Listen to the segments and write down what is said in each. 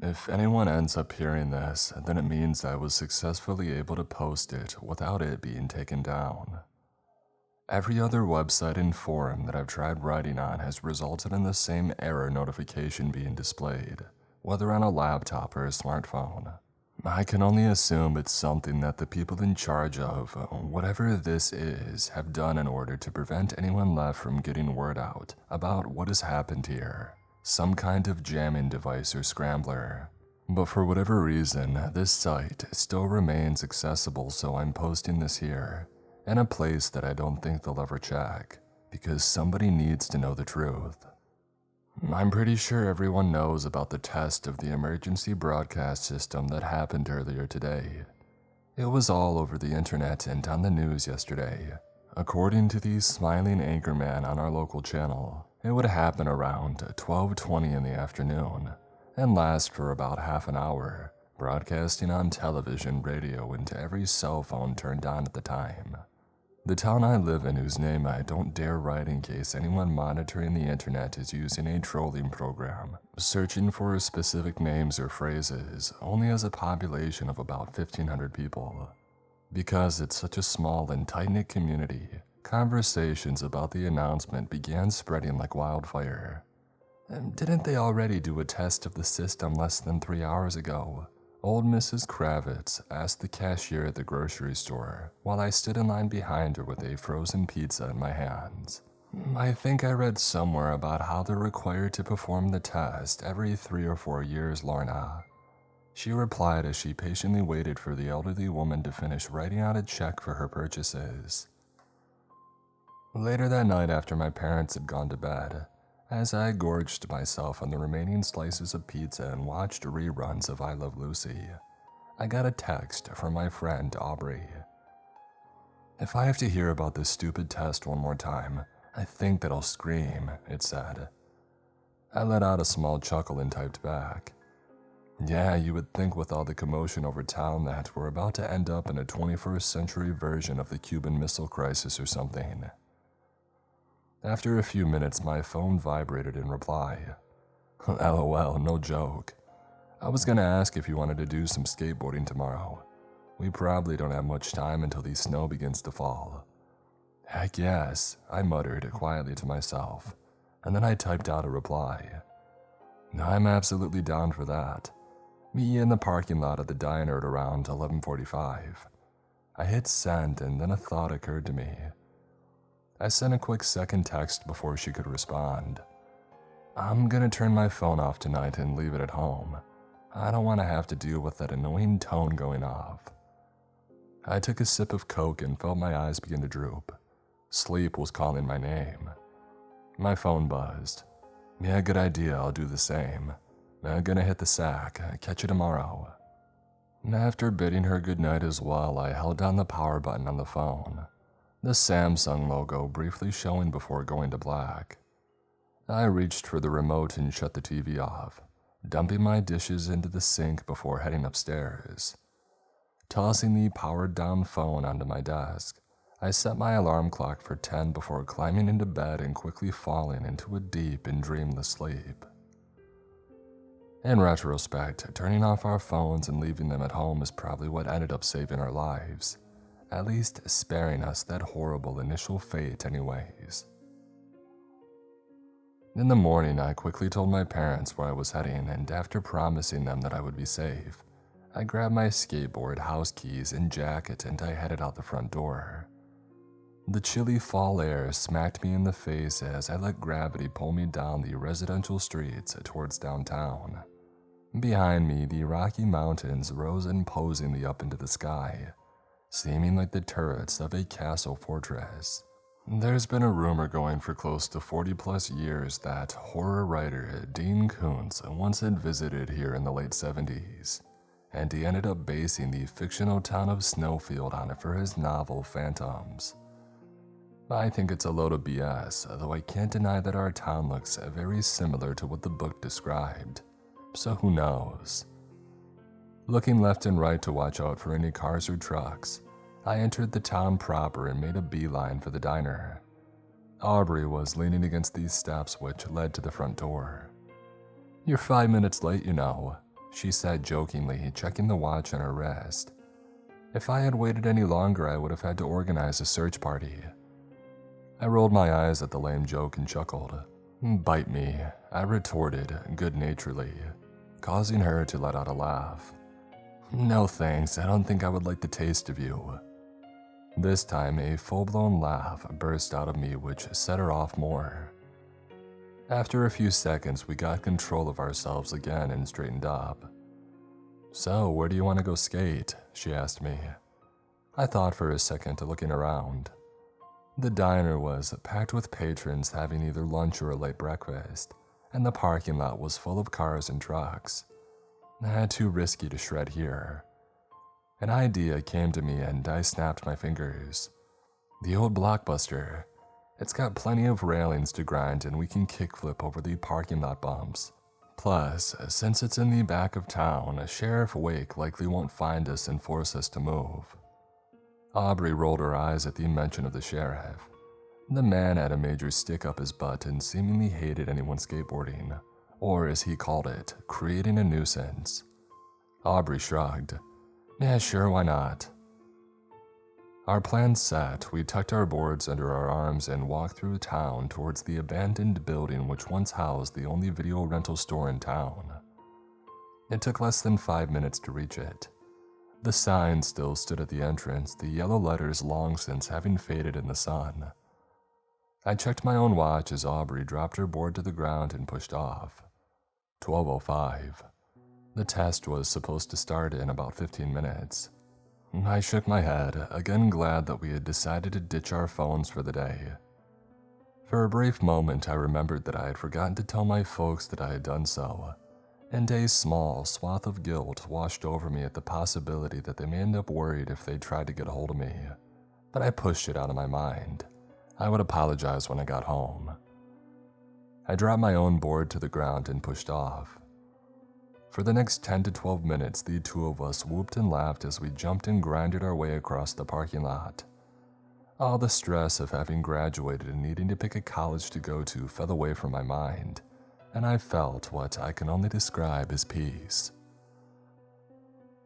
If anyone ends up hearing this, then it means I was successfully able to post it without it being taken down. Every other website and forum that I've tried writing on has resulted in the same error notification being displayed, whether on a laptop or a smartphone. I can only assume it's something that the people in charge of, whatever this is, have done in order to prevent anyone left from getting word out about what has happened here. Some kind of jamming device or scrambler. But for whatever reason, this site still remains accessible, so I'm posting this here, in a place that I don't think they'll ever check, because somebody needs to know the truth. I'm pretty sure everyone knows about the test of the emergency broadcast system that happened earlier today. It was all over the internet and on the news yesterday. According to the smiling anchorman on our local channel, it would happen around 12:20 in the afternoon and last for about half an hour, broadcasting on television, radio, and to every cell phone turned on at the time. The town I live in, whose name I don't dare write in case anyone monitoring the internet is using a trolling program, searching for specific names or phrases, only has a population of about 1,500 people. Because it's such a small and tight-knit community, conversations about the announcement began spreading like wildfire. Didn't they already do a test of the system less than 3 hours ago? Old Mrs. Kravitz asked the cashier at the grocery store while I stood in line behind her with a frozen pizza in my hands. I think I read somewhere about how they're required to perform the test every 3 or 4 years, Lorna. She replied as she patiently waited for the elderly woman to finish writing out a check for her purchases. Later that night, after my parents had gone to bed, as I gorged myself on the remaining slices of pizza and watched reruns of I Love Lucy, I got a text from my friend Aubrey. "If I have to hear about this stupid test one more time, I think that I'll scream," it said. I let out a small chuckle and typed back, "Yeah, you would think with all the commotion over town that we're about to end up in a 21st century version of the Cuban Missile Crisis or something." After a few minutes, my phone vibrated in reply. LOL, no joke. I was gonna ask if you wanted to do some skateboarding tomorrow. We probably don't have much time until the snow begins to fall. Heck yes, I muttered quietly to myself, and then I typed out a reply. I'm absolutely down for that. Meet you in the parking lot at the diner at around 11:45. I hit send and then a thought occurred to me. I sent a quick second text before she could respond. I'm gonna turn my phone off tonight and leave it at home. I don't want to have to deal with that annoying tone going off. I took a sip of Coke and felt my eyes begin to droop. Sleep was calling my name. My phone buzzed. Yeah, good idea, I'll do the same. I'm gonna hit the sack, catch you tomorrow. After bidding her goodnight as well, I held down the power button on the phone. The Samsung logo briefly showing before going to black. I reached for the remote and shut the TV off, dumping my dishes into the sink before heading upstairs. Tossing the powered-down phone onto my desk, I set my alarm clock for 10 before climbing into bed and quickly falling into a deep and dreamless sleep. In retrospect, turning off our phones and leaving them at home is probably what ended up saving our lives. At least sparing us that horrible initial fate anyways. In the morning, I quickly told my parents where I was heading, and after promising them that I would be safe, I grabbed my skateboard, house keys, and jacket and I headed out the front door. The chilly fall air smacked me in the face as I let gravity pull me down the residential streets towards downtown. Behind me, the Rocky Mountains rose imposingly up into the sky, seeming like the turrets of a castle fortress. There's been a rumor going for close to 40+ years that horror writer Dean Koontz once had visited here in the late 70s, and he ended up basing the fictional town of Snowfield on it for his novel Phantoms. I think it's a load of BS, though I can't deny that our town looks very similar to what the book described, so who knows. Looking left and right to watch out for any cars or trucks, I entered the town proper and made a beeline for the diner. Aubrey was leaning against these steps which led to the front door. "You're 5 minutes late, you know," she said jokingly, checking the watch on her wrist. If I had waited any longer, I would have had to organize a search party. I rolled my eyes at the lame joke and chuckled. Bite me, I retorted good-naturedly, causing her to let out a laugh. No thanks, I don't think I would like the taste of you. This time, a full-blown laugh burst out of me, which set her off more. After a few seconds, we got control of ourselves again and straightened up. So, where do you want to go skate? She asked me. I thought for a second, looking around. The diner was packed with patrons having either lunch or a late breakfast, and the parking lot was full of cars and trucks. Too risky to shred here. An idea came to me and I snapped my fingers. The old Blockbuster. It's got plenty of railings to grind and we can kickflip over the parking lot bumps. Plus, since it's in the back of town, Sheriff Wake likely won't find us and force us to move. Aubrey rolled her eyes at the mention of the sheriff. The man had a major stick up his butt and seemingly hated anyone skateboarding, or as he called it, creating a nuisance. Aubrey shrugged. Yeah, sure, why not? Our plan set, we tucked our boards under our arms and walked through town towards the abandoned building which once housed the only video rental store in town. It took less than 5 minutes to reach it. The sign still stood at the entrance, the yellow letters long since having faded in the sun. I checked my own watch as Aubrey dropped her board to the ground and pushed off. 12:05. The test was supposed to start in about 15 minutes. I shook my head, again glad that we had decided to ditch our phones for the day. For a brief moment, I remembered that I had forgotten to tell my folks that I had done so, and a small swath of guilt washed over me at the possibility that they may end up worried if they tried to get a hold of me. But I pushed it out of my mind. I would apologize when I got home. I dropped my own board to the ground and pushed off. For the next 10 to 12 minutes, the two of us whooped and laughed as we jumped and grinded our way across the parking lot. All the stress of having graduated and needing to pick a college to go to fell away from my mind, and I felt what I can only describe as peace.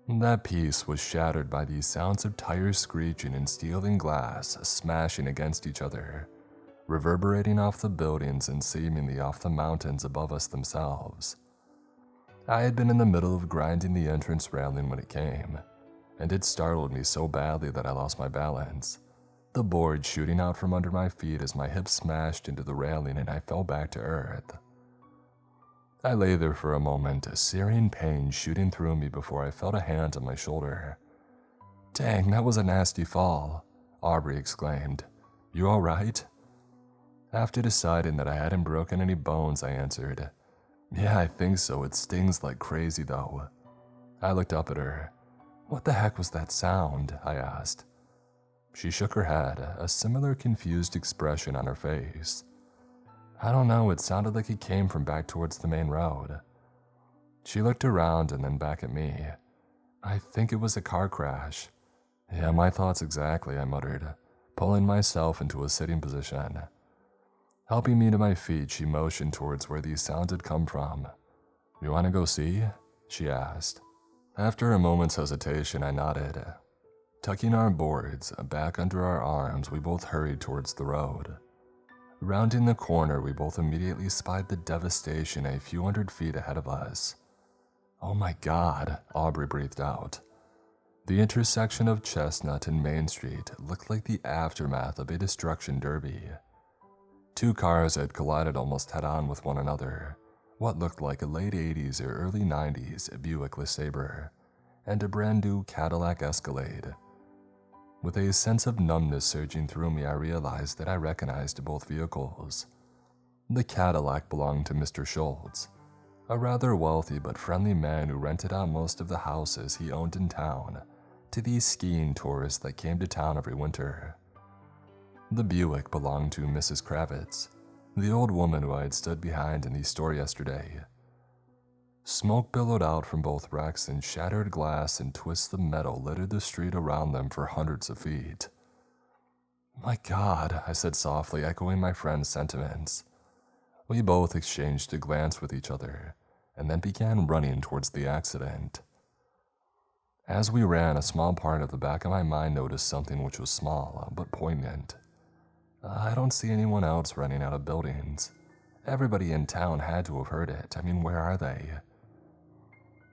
That peace was shattered by the sounds of tires screeching and steel and glass smashing against each other, reverberating off the buildings and seemingly off the mountains above us themselves. I had been in the middle of grinding the entrance railing when it came, and it startled me so badly that I lost my balance, the board shooting out from under my feet as my hips smashed into the railing and I fell back to earth. I lay there for a moment, a searing pain shooting through me before I felt a hand on my shoulder. Dang, that was a nasty fall, Aubrey exclaimed. You all right? After deciding that I hadn't broken any bones, I answered, Yeah, I think so. It stings like crazy, though. I looked up at her. What the heck was that sound? I asked. She shook her head, a similar confused expression on her face. I don't know, it sounded like it came from back towards the main road. She looked around and then back at me. I think it was a car crash. Yeah, my thoughts exactly, I muttered, pulling myself into a sitting position. Helping me to my feet, she motioned towards where these sounds had come from. You want to go see? She asked. After a moment's hesitation, I nodded. Tucking our boards back under our arms, we both hurried towards the road. Rounding the corner, we both immediately spied the devastation a few hundred feet ahead of us. Oh my God, Aubrey breathed out. The intersection of Chestnut and Main Street looked like the aftermath of a destruction derby. Two cars had collided almost head-on with one another, what looked like a late 80s or early 90s Buick LeSabre, and a brand new Cadillac Escalade. With a sense of numbness surging through me, I realized that I recognized both vehicles. The Cadillac belonged to Mr. Schultz, a rather wealthy but friendly man who rented out most of the houses he owned in town to these skiing tourists that came to town every winter. The Buick belonged to Mrs. Kravitz, the old woman who I had stood behind in the store yesterday. Smoke billowed out from both wrecks and shattered glass and twists of metal littered the street around them for hundreds of feet. My God, I said softly, echoing my friend's sentiments. We both exchanged a glance with each other, and then began running towards the accident. As we ran, a small part of the back of my mind noticed something which was small but poignant. I don't see anyone else running out of buildings. Everybody in town had to have heard it. I mean, where are they?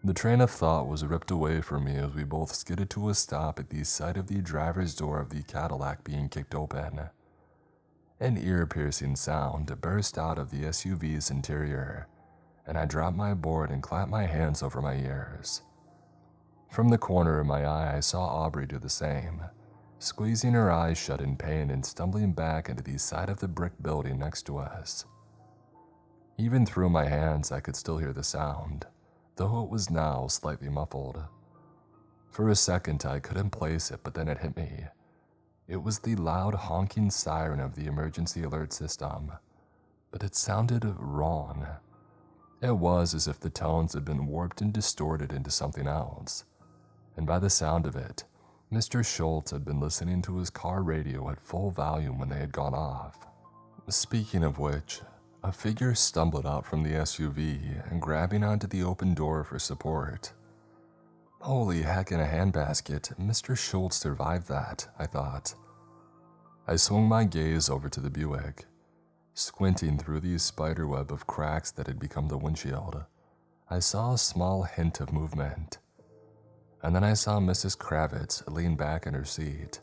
The train of thought was ripped away from me as we both skidded to a stop at the sight of the driver's door of the Cadillac being kicked open. An ear-piercing sound burst out of the SUV's interior, and I dropped my board and clapped my hands over my ears. From the corner of my eye, I saw Aubrey do the same, squeezing her eyes shut in pain and stumbling back into the side of the brick building next to us. Even through my hands, I could still hear the sound, though it was now slightly muffled. For a second, I couldn't place it, but then it hit me. It was the loud honking siren of the emergency alert system, but it sounded wrong. It was as if the tones had been warped and distorted into something else, and by the sound of it, Mr. Schultz had been listening to his car radio at full volume when they had gone off. Speaking of which, a figure stumbled out from the SUV and grabbing onto the open door for support. Holy heck in a handbasket, Mr. Schultz survived that, I thought. I swung my gaze over to the Buick, squinting through the spiderweb of cracks that had become the windshield. I saw a small hint of movement, and then I saw Mrs. Kravitz lean back in her seat.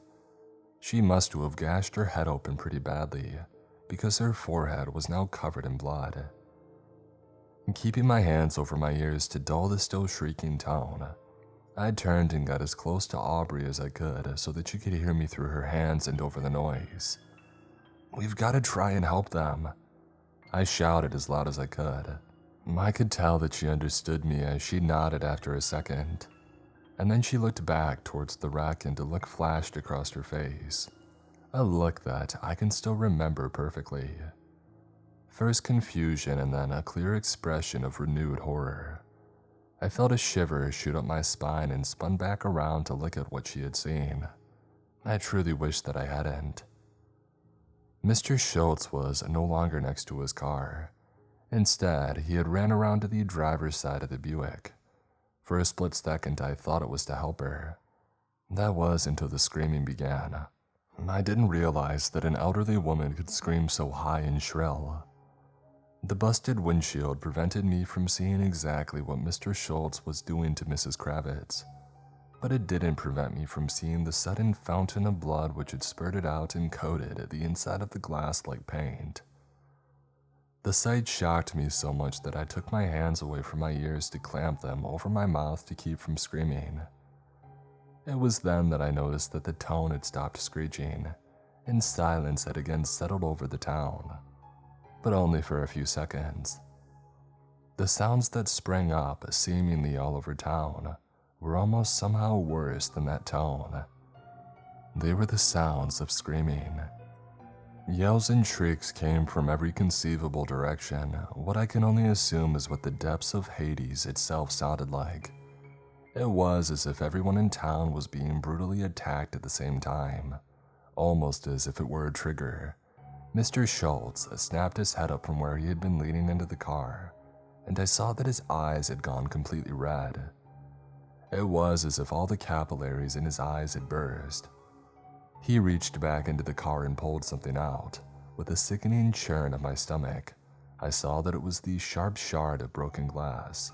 She must have gashed her head open pretty badly, because her forehead was now covered in blood. Keeping my hands over my ears to dull the still shrieking tone, I turned and got as close to Aubrey as I could so that she could hear me through her hands and over the noise. "We've got to try and help them," I shouted as loud as I could. I could tell that she understood me as she nodded after a second, and then she looked back towards the wreck and a look flashed across her face. A look that I can still remember perfectly. First confusion and then a clear expression of renewed horror. I felt a shiver shoot up my spine and spun back around to look at what she had seen. I truly wished that I hadn't. Mr. Schultz was no longer next to his car. Instead, he had ran around to the driver's side of the Buick. For a split second, I thought it was to help her. That was until the screaming began. I didn't realize that an elderly woman could scream so high and shrill. The busted windshield prevented me from seeing exactly what Mr. Schultz was doing to Mrs. Kravitz, but it didn't prevent me from seeing the sudden fountain of blood which had spurted out and coated the inside of the glass like paint. The sight shocked me so much that I took my hands away from my ears to clamp them over my mouth to keep from screaming. It was then that I noticed that the tone had stopped screeching, and silence had again settled over the town, but only for a few seconds. The sounds that sprang up, seemingly all over town, were almost somehow worse than that tone. They were the sounds of screaming. Yells and shrieks came from every conceivable direction, what I can only assume is what the depths of Hades itself sounded like. It was as if everyone in town was being brutally attacked at the same time, almost as if it were a trigger. Mr. Schultz snapped his head up from where he had been leaning into the car, and I saw that his eyes had gone completely red. It was as if all the capillaries in his eyes had burst. He reached back into the car and pulled something out. With a sickening churn of my stomach, I saw that it was the sharp shard of broken glass,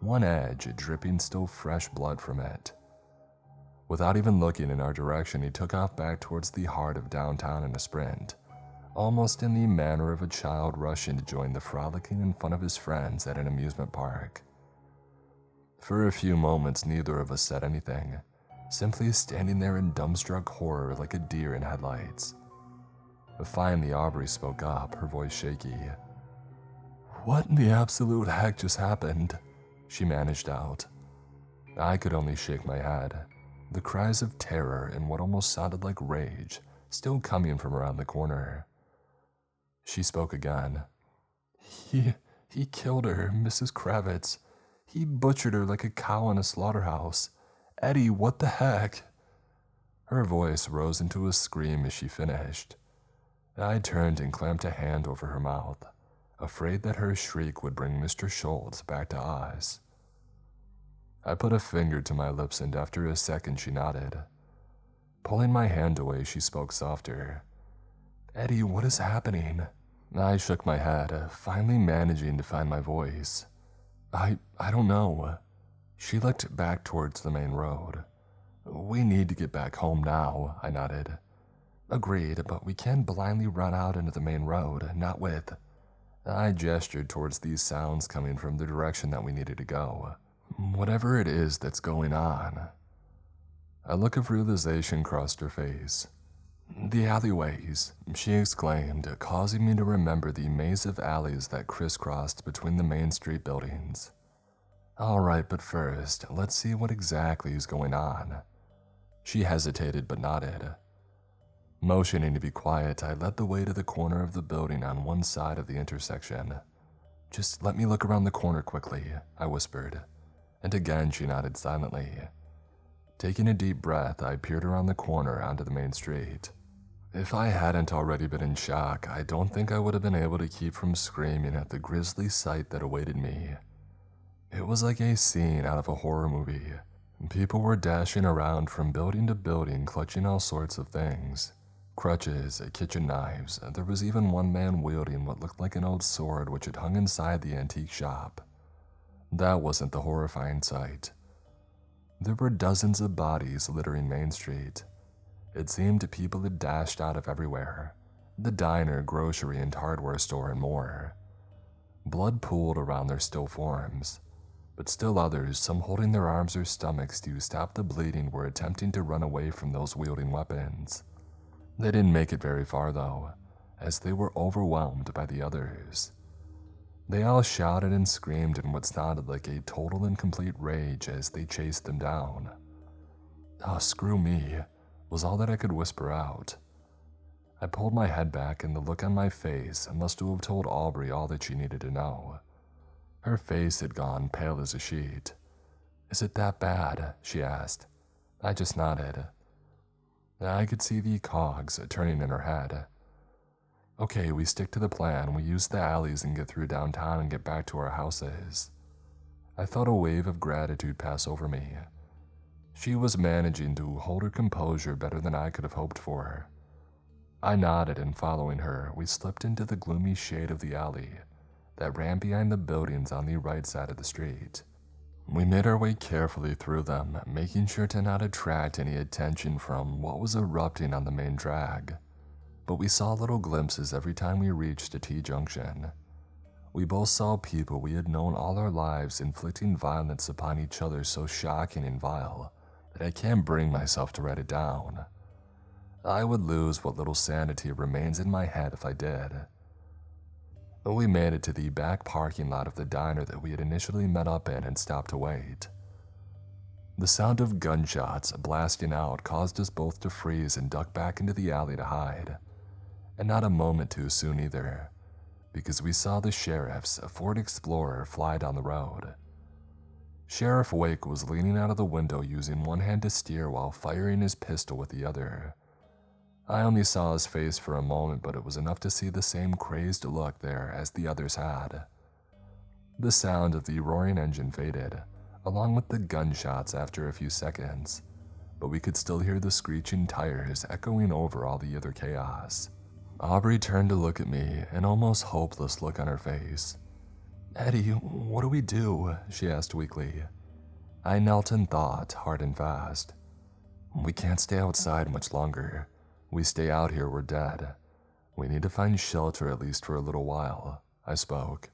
one edge dripping still fresh blood from it. Without even looking in our direction, he took off back towards the heart of downtown in a sprint, almost in the manner of a child rushing to join the frolicking in front of his friends at an amusement park. For a few moments, neither of us said anything, simply standing there in dumbstruck horror like a deer in headlights. Finally, Aubrey spoke up, her voice shaky. "What in the absolute heck just happened?" she managed out. I could only shake my head, the cries of terror and what almost sounded like rage still coming from around the corner. She spoke again. He killed her, Mrs. Kravitz. He butchered her like a cow in a slaughterhouse. Eddie, what the heck?" Her voice rose into a scream as she finished. I turned and clamped a hand over her mouth. afraid that her shriek would bring Mr. Schultz back to us. I put a finger to my lips, and after a second she nodded. Pulling my hand away, she spoke softer. "Eddie, what is happening?" I shook my head, finally managing to find my voice. I don't know." She looked back towards the main road. "We need to get back home now," I nodded. "Agreed, but we can't blindly run out into the main road, not with..." I gestured towards these sounds coming from the direction that we needed to go. "Whatever it is that's going on." A look of realization crossed her face. "The alleyways," she exclaimed, causing me to remember the maze of alleys that crisscrossed between the main street buildings. "All right, but first, let's see what exactly is going on." She hesitated but nodded. Motioning to be quiet, I led the way to the corner of the building on one side of the intersection. "Just let me look around the corner quickly," I whispered, and again she nodded silently. Taking a deep breath, I peered around the corner onto the main street. If I hadn't already been in shock, I don't think I would have been able to keep from screaming at the grisly sight that awaited me. It was like a scene out of a horror movie. People were dashing around from building to building, clutching all sorts of things. Crutches, kitchen knives, there was even one man wielding what looked like an old sword which had hung inside the antique shop. That wasn't the horrifying sight. There were dozens of bodies littering Main Street. It seemed people had dashed out of everywhere. The diner, grocery, and hardware store, and more. Blood pooled around their still forms, but still others, some holding their arms or stomachs to stop the bleeding, were attempting to run away from those wielding weapons. They didn't make it very far though, as they were overwhelmed by the others. They all shouted and screamed in what sounded like a total and complete rage as they chased them down. "Oh, screw me," was all that I could whisper out. I pulled my head back, and the look on my face must have told Aubrey all that she needed to know. Her face had gone pale as a sheet. "Is it that bad?" she asked. I just nodded. I could see the cogs turning in her head. "Okay, we stick to the plan. We use the alleys and get through downtown and get back to our houses." I felt a wave of gratitude pass over me. She was managing to hold her composure better than I could have hoped for. I nodded, and following her, we slipped into the gloomy shade of the alley that ran behind the buildings on the right side of the street. We made our way carefully through them, making sure to not attract any attention from what was erupting on the main drag. But we saw little glimpses every time we reached a T-junction. We both saw people we had known all our lives inflicting violence upon each other so shocking and vile that I can't bring myself to write it down. I would lose what little sanity remains in my head if I did. We made it to the back parking lot of the diner that we had initially met up in and stopped to wait. The sound of gunshots blasting out caused us both to freeze and duck back into the alley to hide. And not a moment too soon either, because we saw the sheriff's Ford Explorer fly down the road. Sheriff Wake was leaning out of the window using one hand to steer while firing his pistol with the other. I only saw his face for a moment, but it was enough to see the same crazed look there as the others had. The sound of the roaring engine faded, along with the gunshots after a few seconds, but we could still hear the screeching tires echoing over all the other chaos. Aubrey turned to look at me, an almost hopeless look on her face. "Eddie, what do we do?" she asked weakly. I knelt and thought, hard and fast. "We can't stay outside much longer. We stay out here, we're dead. We need to find shelter at least for a little while," I spoke.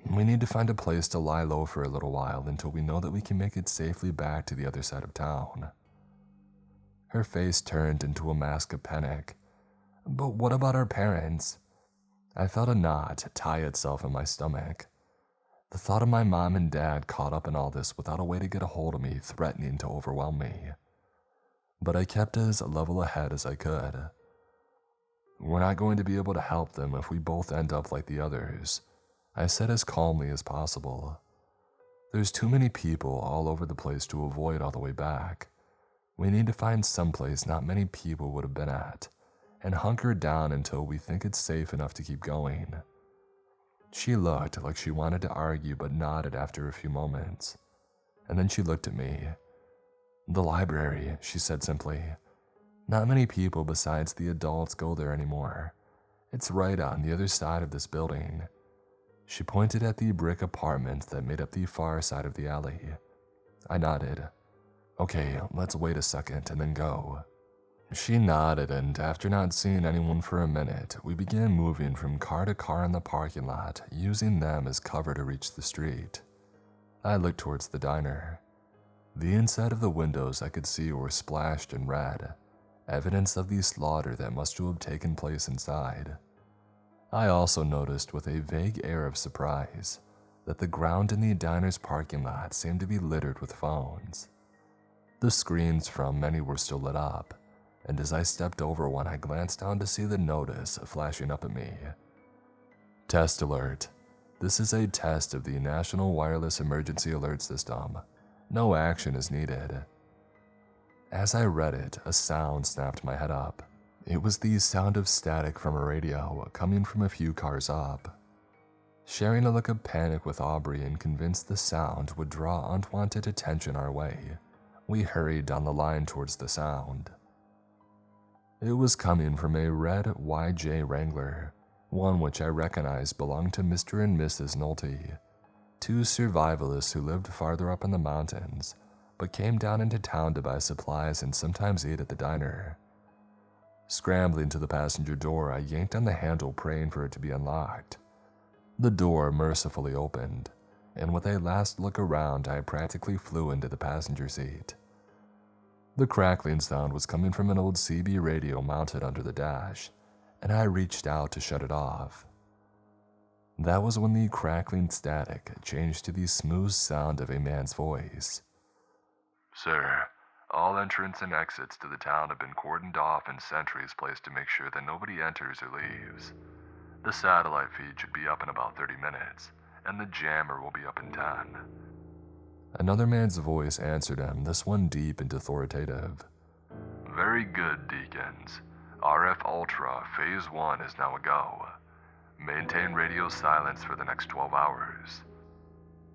"We need to find a place to lie low for a little while until we know that we can make it safely back to the other side of town." Her face turned into a mask of panic. "But what about our parents?" I felt a knot tie itself in my stomach. The thought of my mom and dad caught up in all this without a way to get a hold of me, threatening to overwhelm me. But I kept as level ahead as I could. "We're not going to be able to help them if we both end up like the others," I said as calmly as possible. "There's too many people all over the place to avoid all the way back. We need to find someplace not many people would have been at, and hunker down until we think it's safe enough to keep going." She looked like she wanted to argue but nodded after a few moments. And then she looked at me. "The library," she said simply. "Not many people besides the adults go there anymore. It's right on the other side of this building." She pointed at the brick apartments that made up the far side of the alley. I nodded. "Okay, let's wait a second and then go." She nodded, and after not seeing anyone for a minute, we began moving from car to car in the parking lot, using them as cover to reach the street. I looked towards the diner. The inside of the windows I could see were splashed in red, evidence of the slaughter that must have taken place inside. I also noticed with a vague air of surprise that the ground in the diner's parking lot seemed to be littered with phones. The screens from many were still lit up, and as I stepped over one, I glanced down to see the notice flashing up at me. "Test alert. This is a test of the National Wireless Emergency Alert System. No action is needed." As I read it, a sound snapped my head up. It was the sound of static from a radio coming from a few cars up. Sharing a look of panic with Aubrey and convinced the sound would draw unwanted attention our way, we hurried down the line towards the sound. It was coming from a red YJ Wrangler, one which I recognized belonged to Mr. and Mrs. Nolte, two survivalists who lived farther up in the mountains, but came down into town to buy supplies and sometimes eat at the diner. Scrambling to the passenger door, I yanked on the handle, praying for it to be unlocked. The door mercifully opened, and with a last look around, I practically flew into the passenger seat. The crackling sound was coming from an old CB radio mounted under the dash, and I reached out to shut it off. That was when the crackling static changed to the smooth sound of a man's voice. "Sir, all entrance and exits to the town have been cordoned off and sentries placed to make sure that nobody enters or leaves. The satellite feed should be up in about 30 minutes, and the jammer will be up in 10. Another man's voice answered him, this one deep and authoritative. "Very good, Deacons. RF Ultra Phase 1 is now a go. Maintain radio silence for the next 12 hours.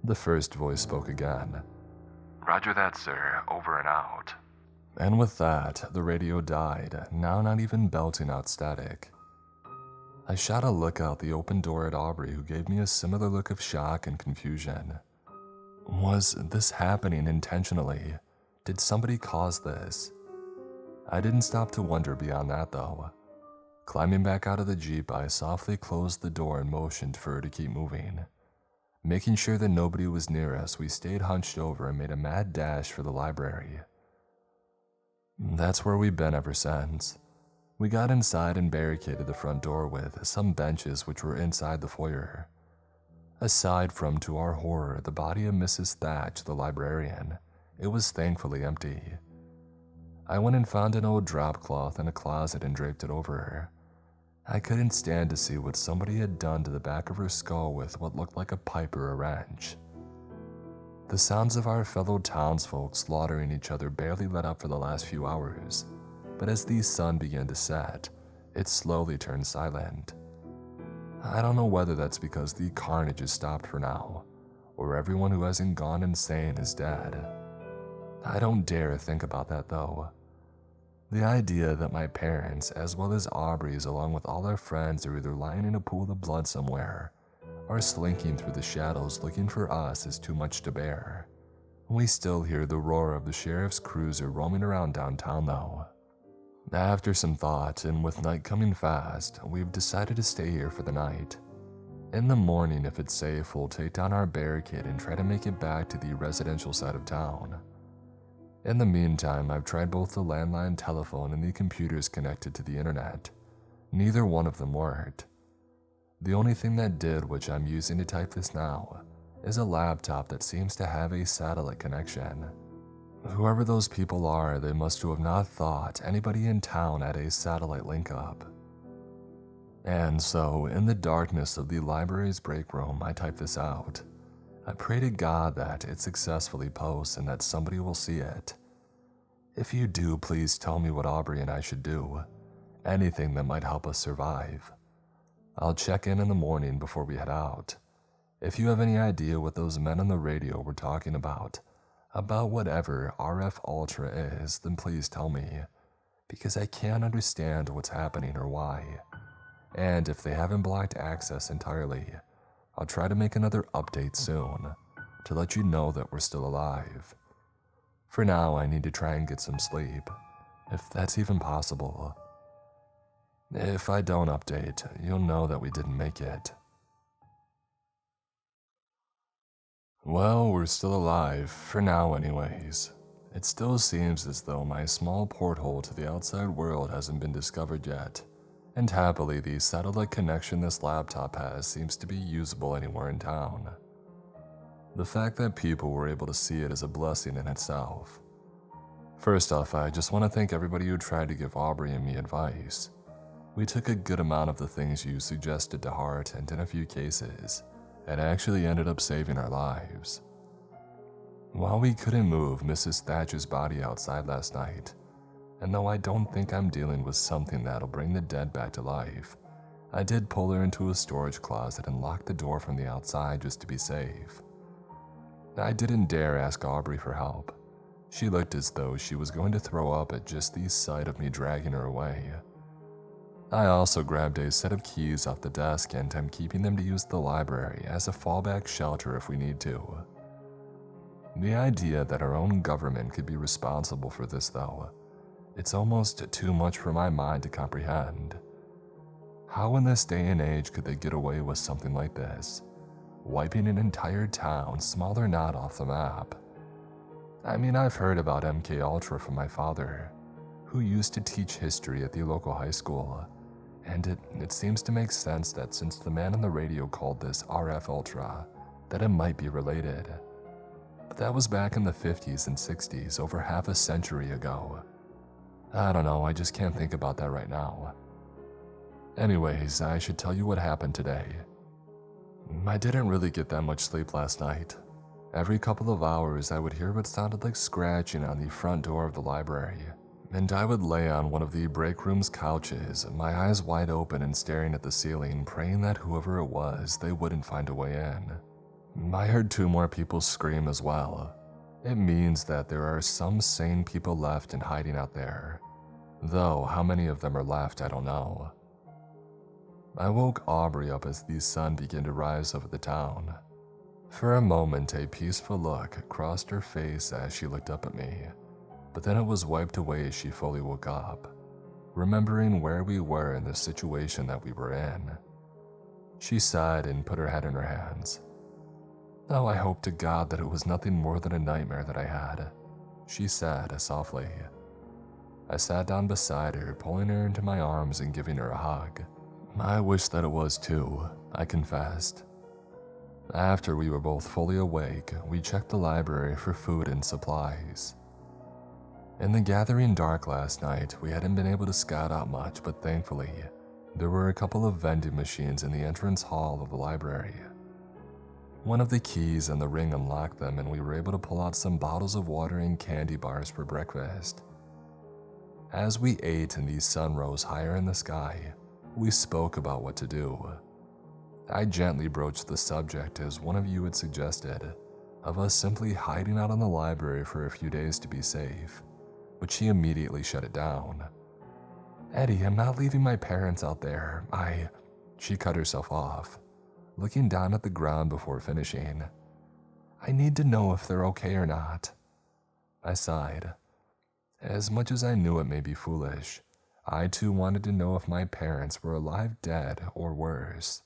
The first voice spoke again. "Roger that, sir. Over and out." And with that, the radio died, now not even belting out static. I shot a look out the open door at Aubrey, who gave me a similar look of shock and confusion. Was this happening intentionally? Did somebody cause this? I didn't stop to wonder beyond that, though. Climbing back out of the Jeep, I softly closed the door and motioned for her to keep moving. Making sure that nobody was near us, we stayed hunched over and made a mad dash for the library. That's where we've been ever since. We got inside and barricaded the front door with some benches which were inside the foyer. Aside from, to our horror, the body of Mrs. Thatch, the librarian, it was thankfully empty. I went and found an old drop cloth in a closet and draped it over her. I couldn't stand to see what somebody had done to the back of her skull with what looked like a pipe or a wrench. The sounds of our fellow townsfolk slaughtering each other barely let up for the last few hours, but as the sun began to set, it slowly turned silent. I don't know whether that's because the carnage has stopped for now, or everyone who hasn't gone insane is dead. I don't dare think about that, though. The idea that my parents, as well as Aubrey's along with all our friends, are either lying in a pool of blood somewhere, or slinking through the shadows looking for us is too much to bear. We still hear the roar of the sheriff's cruiser roaming around downtown, though. After some thought, and with night coming fast, we've decided to stay here for the night. In the morning, if it's safe, we'll take down our barricade and try to make it back to the residential side of town. In the meantime, I've tried both the landline telephone and the computers connected to the internet. Neither one of them worked. The only thing that did, which I'm using to type this now, is a laptop that seems to have a satellite connection. Whoever those people are, they must have not thought anybody in town had a satellite link-up. And so, in the darkness of the library's break room, I type this out. I pray to God that it successfully posts and that somebody will see it. If you do, please tell me what Aubrey and I should do. Anything that might help us survive. I'll check in the morning before we head out. If you have any idea what those men on the radio were talking about whatever RF Ultra is, then please tell me, because I can't understand what's happening or why. And if they haven't blocked access entirely, I'll try to make another update soon to let you know that we're still alive. For now, I need to try and get some sleep, if that's even possible. If I don't update, you'll know that we didn't make it. Well, we're still alive, for now anyways. It still seems as though my small porthole to the outside world hasn't been discovered yet, and happily the satellite connection this laptop has seems to be usable anywhere in town. The fact that people were able to see it is a blessing in itself. First off, I just want to thank everybody who tried to give Aubrey and me advice. We took a good amount of the things you suggested to heart, and in a few cases, it actually ended up saving our lives. While we couldn't move Mrs. Thatcher's body outside last night, and though I don't think I'm dealing with something that'll bring the dead back to life, I did pull her into a storage closet and lock the door from the outside just to be safe. I didn't dare ask Aubrey for help. She looked as though she was going to throw up at just the sight of me dragging her away. I also grabbed a set of keys off the desk and am keeping them to use the library as a fallback shelter if we need to. The idea that our own government could be responsible for this, though, it's almost too much for my mind to comprehend. How in this day and age could they get away with something like this, wiping an entire town, small or not, off the map? I mean, I've heard about MK Ultra from my father, who used to teach history at the local high school, and it seems to make sense that since the man on the radio called this RF Ultra, that it might be related. But that was back in the 50s and 60s, over half a century ago. I don't know, I just can't think about that right now. Anyways, I should tell you what happened today. I didn't really get that much sleep last night. Every couple of hours, I would hear what sounded like scratching on the front door of the library, and I would lay on one of the break room's couches, my eyes wide open and staring at the ceiling, praying that whoever it was, they wouldn't find a way in. I heard 2 more people scream as well. It means that there are some sane people left and hiding out there, though how many of them are left, I don't know. I woke Aubrey up as the sun began to rise over the town. For a moment, a peaceful look crossed her face as she looked up at me, but then it was wiped away as she fully woke up, remembering where we were in the situation that we were in. She sighed and put her head in her hands. "Oh, I hope to God that it was nothing more than a nightmare that I had," she said softly. I sat down beside her, pulling her into my arms and giving her a hug. I wish that it was too, I confessed. After we were both fully awake, we checked the library for food and supplies. In the gathering dark last night, we hadn't been able to scout out much, but thankfully, there were a couple of vending machines in the entrance hall of the library. One of the keys and the ring unlocked them, and we were able to pull out some bottles of water and candy bars for breakfast. As we ate and the sun rose higher in the sky, we spoke about what to do. I gently broached the subject, as one of you had suggested, of us simply hiding out in the library for a few days to be safe, but she immediately shut it down. "Eddie, I'm not leaving my parents out there. She cut herself off, looking down at the ground before finishing. "I need to know if they're okay or not." I sighed. As much as I knew it may be foolish, I too wanted to know if my parents were alive, dead, or worse.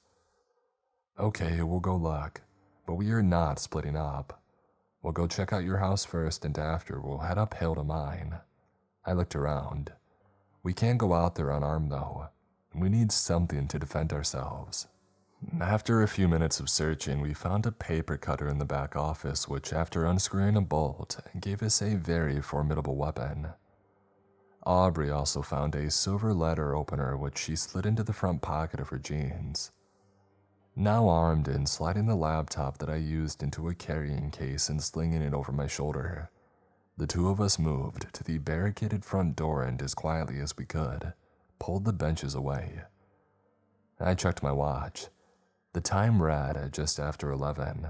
"Okay, we'll go look, but we are not splitting up. We'll go check out your house first, and after we'll head uphill to mine." I looked around. We can't go out there unarmed though. We need something to defend ourselves. After a few minutes of searching, we found a paper cutter in the back office, which, after unscrewing a bolt, gave us a very formidable weapon. Aubrey also found a silver letter opener, which she slid into the front pocket of her jeans. Now armed and sliding the laptop that I used into a carrying case and slinging it over my shoulder, the two of us moved to the barricaded front door and, as quietly as we could, pulled the benches away. I checked my watch. The time read at just after 11.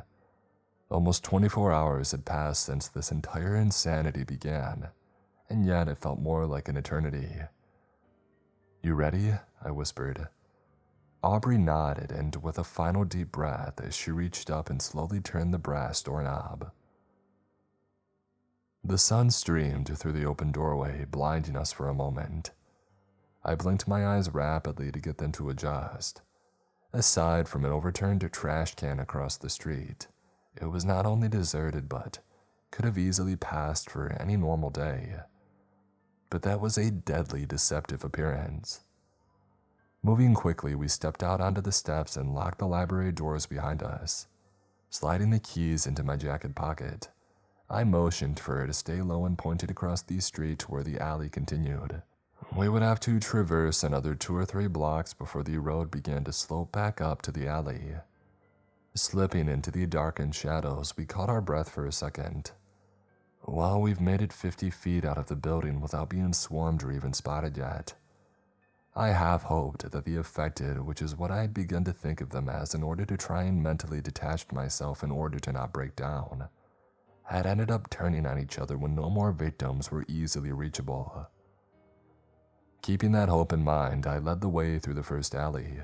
Almost 24 hours had passed since this entire insanity began, and yet it felt more like an eternity. "You ready?" I whispered. Aubrey nodded, and with a final deep breath, she reached up and slowly turned the brass doorknob. The sun streamed through the open doorway, blinding us for a moment. I blinked my eyes rapidly to get them to adjust. Aside from an overturned trash can across the street, it was not only deserted but could have easily passed for any normal day. But that was a deadly deceptive appearance. Moving quickly, we stepped out onto the steps and locked the library doors behind us. Sliding the keys into my jacket pocket, I motioned for her to stay low and pointed across the street to where the alley continued. We would have to traverse another 2 or 3 blocks before the road began to slope back up to the alley. Slipping into the darkened shadows, we caught our breath for a second. Well, we've made it 50 feet out of the building without being swarmed or even spotted yet. I half hoped that the affected, which is what I had begun to think of them as in order to try and mentally detach myself in order to not break down, had ended up turning on each other when no more victims were easily reachable. Keeping that hope in mind, I led the way through the first alley.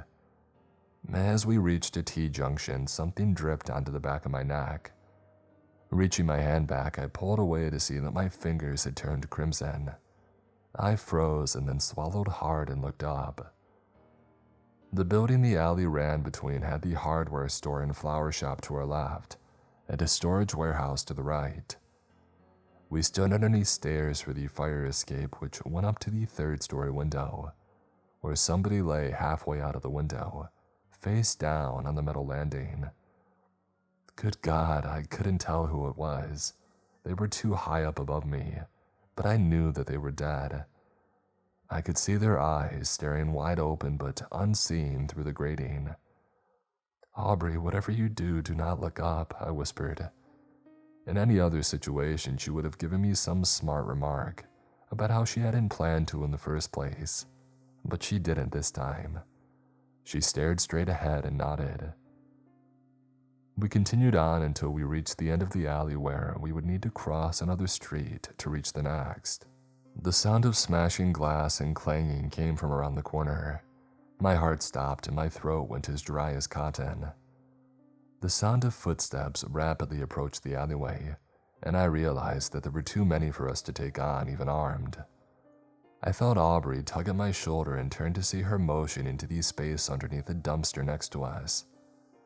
As we reached a T-junction, something dripped onto the back of my neck. Reaching my hand back, I pulled away to see that my fingers had turned crimson. I froze and then swallowed hard and looked up. The building the alley ran between had the hardware store and flower shop to our left, and a storage warehouse to the right. We stood underneath stairs for the fire escape, which went up to the 3rd-story window, where somebody lay halfway out of the window, face down on the metal landing. Good God, I couldn't tell who it was. They were too high up above me, but I knew that they were dead. I could see their eyes staring wide open but unseen through the grating. "Aubrey, whatever you do, do not look up," I whispered. In any other situation, she would have given me some smart remark about how she hadn't planned to in the first place, but she didn't this time. She stared straight ahead and nodded. We continued on until we reached the end of the alley where we would need to cross another street to reach the next. The sound of smashing glass and clanging came from around the corner. My heart stopped and my throat went as dry as cotton. The sound of footsteps rapidly approached the alleyway, and I realized that there were too many for us to take on, even armed. I felt Aubrey tug at my shoulder and turned to see her motion into the space underneath the dumpster next to us.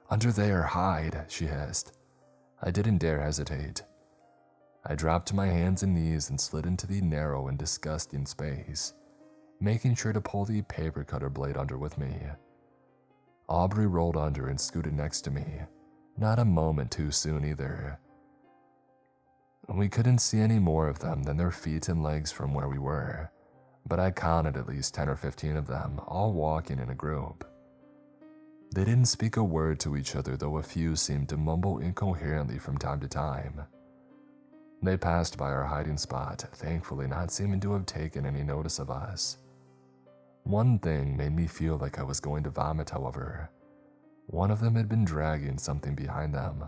"Under there, hide," she hissed. I didn't dare hesitate. I dropped to my hands and knees and slid into the narrow and disgusting space, making sure to pull the paper cutter blade under with me. Aubrey rolled under and scooted next to me, not a moment too soon either. We couldn't see any more of them than their feet and legs from where we were, but I counted at least 10 or 15 of them, all walking in a group. They didn't speak a word to each other, though a few seemed to mumble incoherently from time to time. They passed by our hiding spot, thankfully not seeming to have taken any notice of us. One thing made me feel like I was going to vomit, however. One of them had been dragging something behind them.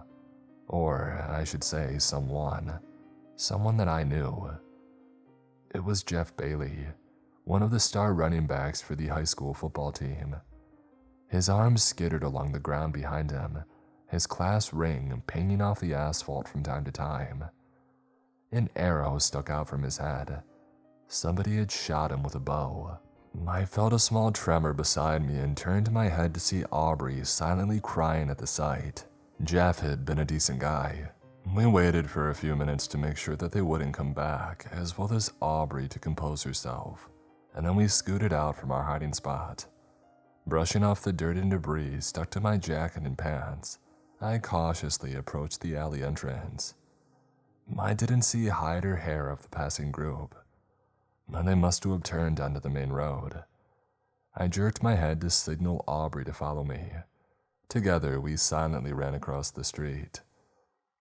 Or, I should say, someone. Someone that I knew. It was Jeff Bailey, one of the star running backs for the high school football team. His arms skittered along the ground behind him, his class ring pinging off the asphalt from time to time. An arrow stuck out from his head. Somebody had shot him with a bow. I felt a small tremor beside me and turned my head to see Aubrey silently crying at the sight. Jeff had been a decent guy. We waited for a few minutes to make sure that they wouldn't come back, as well as Aubrey to compose herself, and then we scooted out from our hiding spot. Brushing off the dirt and debris stuck to my jacket and pants, I cautiously approached the alley entrance. I didn't see hide or hair of the passing group, but they must have turned onto the main road. I jerked my head to signal Aubrey to follow me. Together, we silently ran across the street.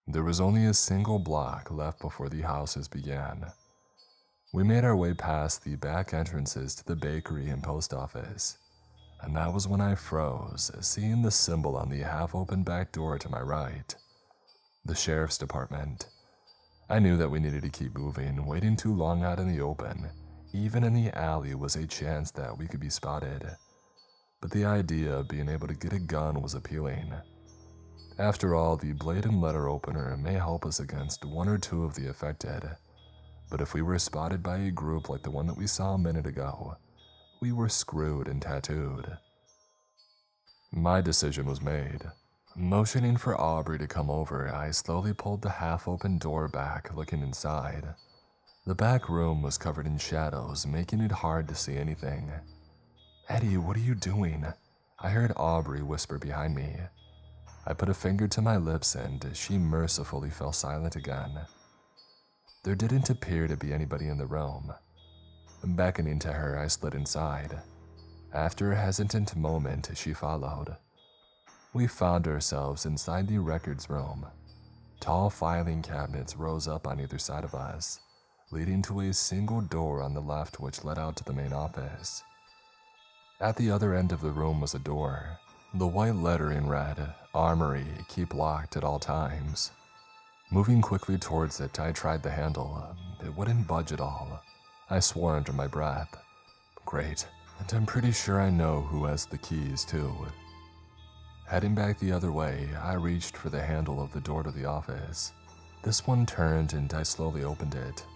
There was only a single block left before the houses began. We made our way past the back entrances to the bakery and post office. And that was when I froze, seeing the symbol on the half-open back door to my right. The sheriff's department. I knew that we needed to keep moving. Waiting too long out in the open, even in the alley, was a chance that we could be spotted. But the idea of being able to get a gun was appealing. After all, the blade and letter opener may help us against one or two of the affected. But if we were spotted by a group like the one that we saw a minute ago, we were screwed and tattooed. My decision was made. Motioning for Aubrey to come over, I slowly pulled the half-open door back, looking inside. The back room was covered in shadows, making it hard to see anything. "Eddie, what are you doing?" I heard Aubrey whisper behind me. I put a finger to my lips and she mercifully fell silent again. There didn't appear to be anybody in the room. Beckoning to her, I slid inside. After a hesitant moment, she followed. We found ourselves inside the records room. Tall filing cabinets rose up on either side of us, leading to a single door on the left which led out to the main office. At the other end of the room was a door. The white lettering read, "Armory, keep locked at all times." Moving quickly towards it, I tried the handle. It wouldn't budge at all. I swore under my breath. Great, and I'm pretty sure I know who has the keys too. Heading back the other way, I reached for the handle of the door to the office. This one turned and I slowly opened it.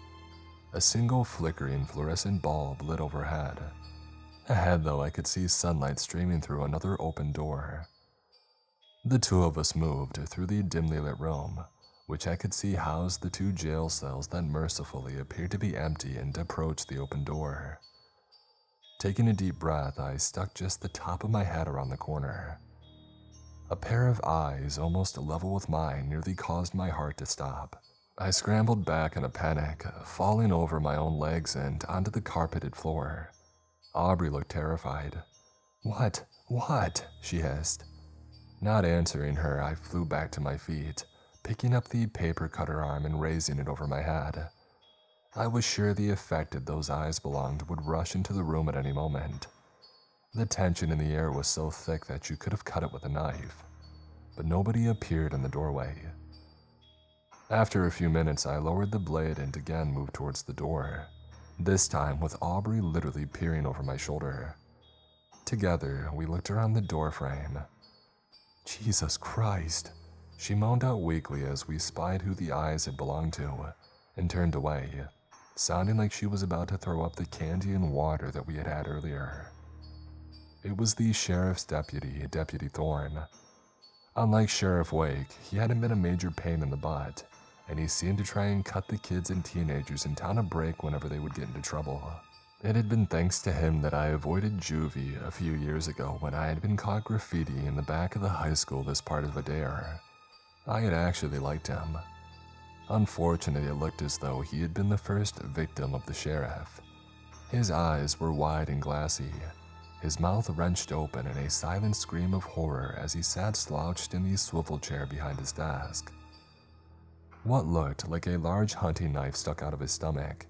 A single flickering fluorescent bulb lit overhead. Ahead though, I could see sunlight streaming through another open door. The two of us moved through the dimly lit room, which I could see housed the two jail cells that mercifully appeared to be empty, and approached the open door. Taking a deep breath, I stuck just the top of my head around the corner. A pair of eyes almost level with mine nearly caused my heart to stop. I scrambled back in a panic, falling over my own legs and onto the carpeted floor. Aubrey looked terrified. What? She hissed. Not answering her, I flew back to my feet, picking up the paper cutter arm and raising it over my head. I was sure the affected those eyes belonged would rush into the room at any moment. The tension in the air was so thick that you could have cut it with a knife, but nobody appeared in the doorway. After a few minutes, I lowered the blade and again moved towards the door, this time with Aubrey literally peering over my shoulder. Together, we looked around the doorframe. Jesus Christ, she moaned out weakly as we spied who the eyes had belonged to, and turned away, sounding like she was about to throw up the candy and water that we had had earlier. It was the sheriff's deputy, Deputy Thorne. Unlike Sheriff Wake, he hadn't been a major pain in the butt, and he seemed to try and cut the kids and teenagers in town a break whenever they would get into trouble. It had been thanks to him that I avoided juvie a few years ago when I had been caught graffitiing in the back of the high school this part of Adair. I had actually liked him. Unfortunately, it looked as though he had been the first victim of the sheriff. His eyes were wide and glassy, his mouth wrenched open in a silent scream of horror as he sat slouched in the swivel chair behind his desk. What looked like a large hunting knife stuck out of his stomach,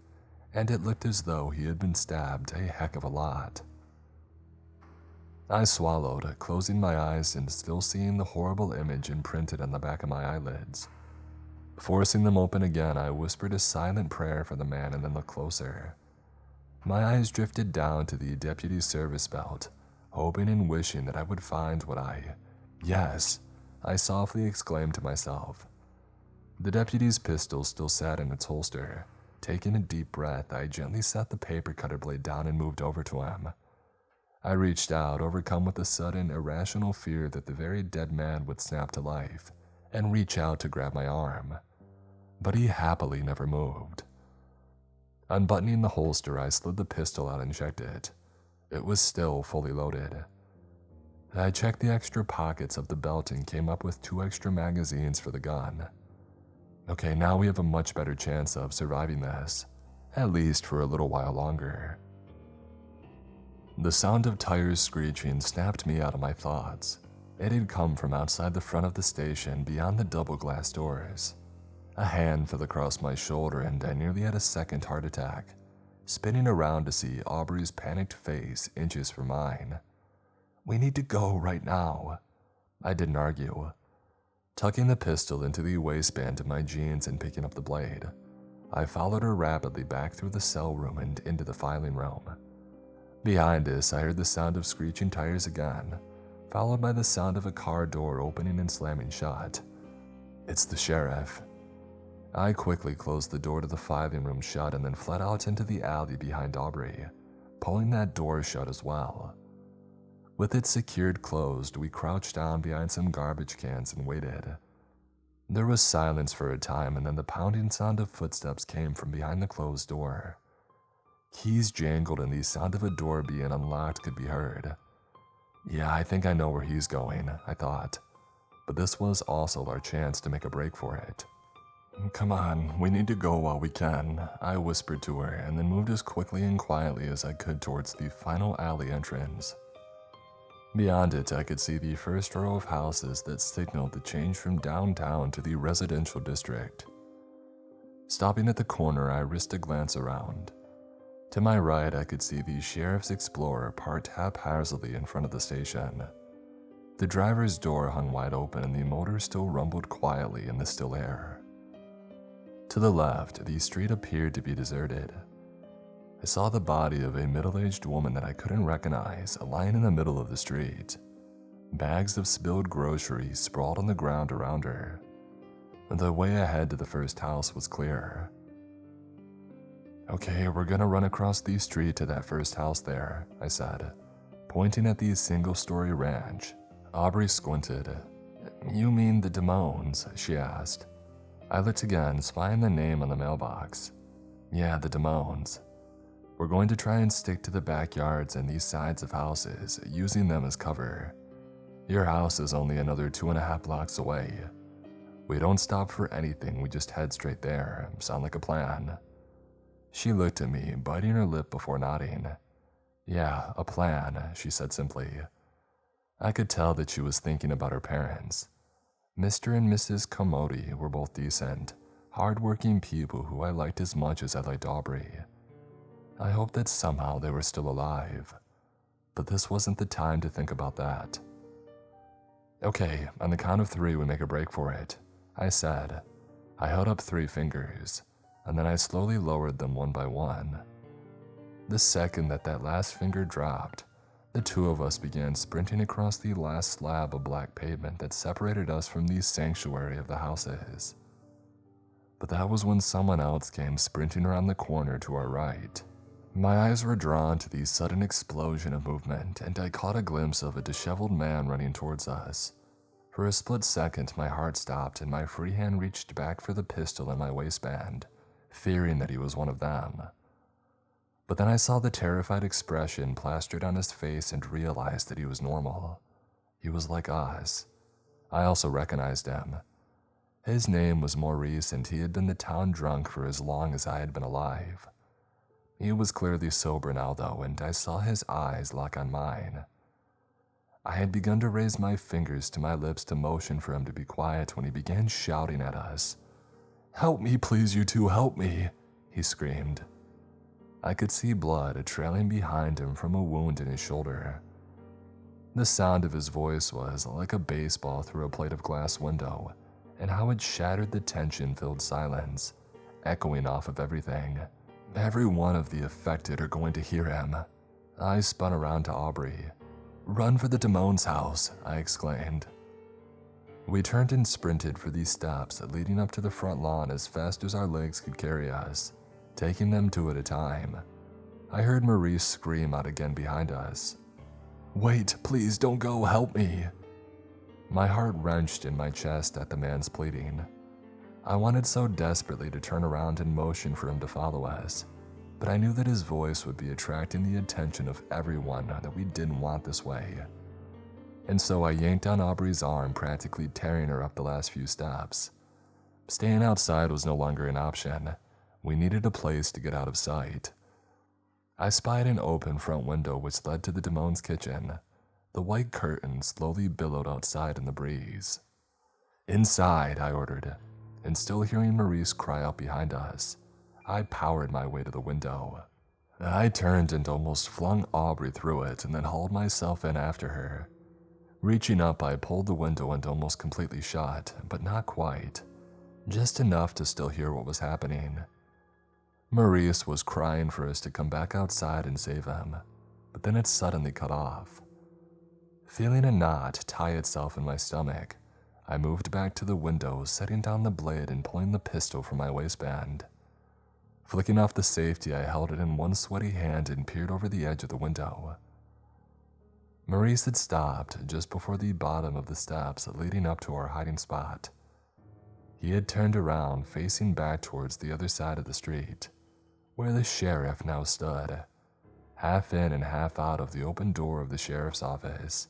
and it looked as though he had been stabbed a heck of a lot. I swallowed, closing my eyes and still seeing the horrible image imprinted on the back of my eyelids. Forcing them open again, I whispered a silent prayer for the man and then looked closer. My eyes drifted down to the deputy's service belt, hoping and wishing that I would find what Yes, I softly exclaimed to myself. The deputy's pistol still sat in its holster. Taking a deep breath, I gently set the paper cutter blade down and moved over to him. I reached out, overcome with a sudden, irrational fear that the very dead man would snap to life, and reach out to grab my arm. But he happily never moved. Unbuttoning the holster, I slid the pistol out and checked it. It was still fully loaded. I checked the extra pockets of the belt and came up with 2 extra magazines for the gun. Okay, now we have a much better chance of surviving this, at least for a little while longer. The sound of tires screeching snapped me out of my thoughts. It had come from outside the front of the station beyond the double glass doors. A hand fell across my shoulder and I nearly had a second heart attack, spinning around to see Aubrey's panicked face inches from mine. We need to go right now. I didn't argue. Tucking the pistol into the waistband of my jeans and picking up the blade, I followed her rapidly back through the cell room and into the filing room. Behind us, I heard the sound of screeching tires again, followed by the sound of a car door opening and slamming shut. It's the sheriff. I quickly closed the door to the filing room shut and then fled out into the alley behind Aubrey, pulling that door shut as well. With it secured closed, we crouched down behind some garbage cans and waited. There was silence for a time, and then the pounding sound of footsteps came from behind the closed door. Keys jangled and the sound of a door being unlocked could be heard. Yeah, I think I know where he's going, I thought. But this was also our chance to make a break for it. Come on, we need to go while we can, I whispered to her and then moved as quickly and quietly as I could towards the final alley entrance. Beyond it, I could see the first row of houses that signaled the change from downtown to the residential district. Stopping at the corner, I risked a glance around. To my right, I could see the Sheriff's Explorer parked haphazardly in front of the station. The driver's door hung wide open and the motor still rumbled quietly in the still air. To the left, the street appeared to be deserted. I saw the body of a middle-aged woman that I couldn't recognize lying in the middle of the street. Bags of spilled groceries sprawled on the ground around her. The way ahead to the first house was clear. Okay, we're gonna run across the street to that first house there, I said, pointing at the single-story ranch. Aubrey squinted. You mean the Damones? She asked. I looked again, spying the name on the mailbox. Yeah, the Damones. We're going to try and stick to the backyards and these sides of houses, using them as cover. Your house is only another 2.5 blocks away. We don't stop for anything, we just head straight there. Sound like a plan? She looked at me, biting her lip before nodding. Yeah, a plan, she said simply. I could tell that she was thinking about her parents. Mr. and Mrs. Commodi were both decent, hard-working people who I liked as much as I liked Aubrey. I hoped that somehow they were still alive, but this wasn't the time to think about that. Okay, on the count of 3 we make a break for it, I said. I held up 3 fingers, and then I slowly lowered them one by one. The second that last finger dropped, the two of us began sprinting across the last slab of black pavement that separated us from the sanctuary of the houses. But that was when someone else came sprinting around the corner to our right. My eyes were drawn to the sudden explosion of movement, and I caught a glimpse of a disheveled man running towards us. For a split second, my heart stopped and my free hand reached back for the pistol in my waistband, fearing that he was one of them. But then I saw the terrified expression plastered on his face and realized that he was normal. He was like us. I also recognized him. His name was Maurice, and he had been the town drunk for as long as I had been alive. He was clearly sober now, though, and I saw his eyes lock on mine. I had begun to raise my fingers to my lips to motion for him to be quiet when he began shouting at us. "Help me, please, you two, help me," he screamed. I could see blood trailing behind him from a wound in his shoulder. The sound of his voice was like a baseball through a plate of glass window, and how it shattered the tension-filled silence, echoing off of everything. Every one of the affected are going to hear him. I spun around to Aubrey. "Run for the Damones' house," I exclaimed. We turned and sprinted for these steps leading up to the front lawn as fast as our legs could carry us, taking them 2 at a time. I heard Maurice scream out again behind us. "Wait, please don't go, help me." My heart wrenched in my chest at the man's pleading. I wanted so desperately to turn around and motion for him to follow us, but I knew that his voice would be attracting the attention of everyone that we didn't want this way. And so I yanked on Aubrey's arm, practically tearing her up the last few steps. Staying outside was no longer an option. We needed a place to get out of sight. I spied an open front window which led to the Damones' kitchen. The white curtain slowly billowed outside in the breeze. "Inside," I ordered, and still hearing Maurice cry out behind us, I powered my way to the window. I turned and almost flung Aubrey through it and then hauled myself in after her. Reaching up, I pulled the window and almost completely shut, but not quite. Just enough to still hear what was happening. Maurice was crying for us to come back outside and save him, but then it suddenly cut off. Feeling a knot tie itself in my stomach, I moved back to the window, setting down the blade and pulling the pistol from my waistband. Flicking off the safety, I held it in one sweaty hand and peered over the edge of the window. Maurice had stopped just before the bottom of the steps leading up to our hiding spot. He had turned around, facing back towards the other side of the street, where the sheriff now stood, half in and half out of the open door of the sheriff's office.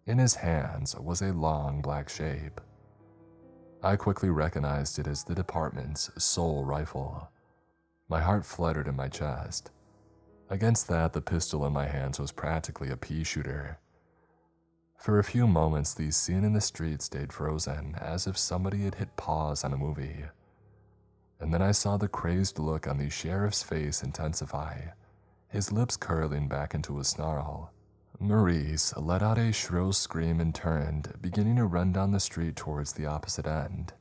In his hands was a long black shape. I quickly recognized it as the department's sole rifle. My heart fluttered in my chest. Against that, the pistol in my hands was practically a pea shooter. For a few moments, the scene in the street stayed frozen, as if somebody had hit pause on a movie. And then I saw the crazed look on the sheriff's face intensify, his lips curling back into a snarl. Maurice let out a shrill scream and turned, beginning to run down the street towards the opposite end.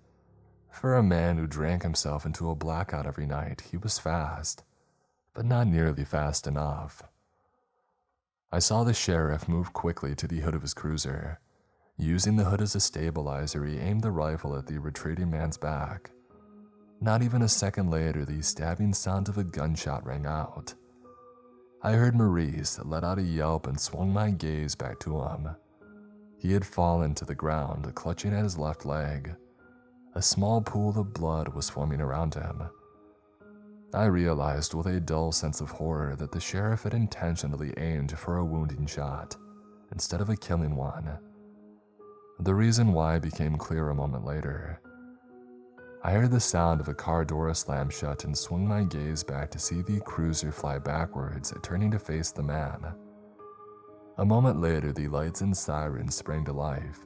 For a man who drank himself into a blackout every night, he was fast, but not nearly fast enough. I saw the sheriff move quickly to the hood of his cruiser. Using the hood as a stabilizer, he aimed the rifle at the retreating man's back. Not even a second later, the stabbing sound of a gunshot rang out. I heard Maurice let out a yelp and swung my gaze back to him. He had fallen to the ground, clutching at his left leg. A small pool of blood was forming around him. I realized with a dull sense of horror that the sheriff had intentionally aimed for a wounding shot, instead of a killing one. The reason why became clear a moment later. I heard the sound of a car door slam shut and swung my gaze back to see the cruiser fly backwards, turning to face the man. A moment later, the lights and sirens sprang to life,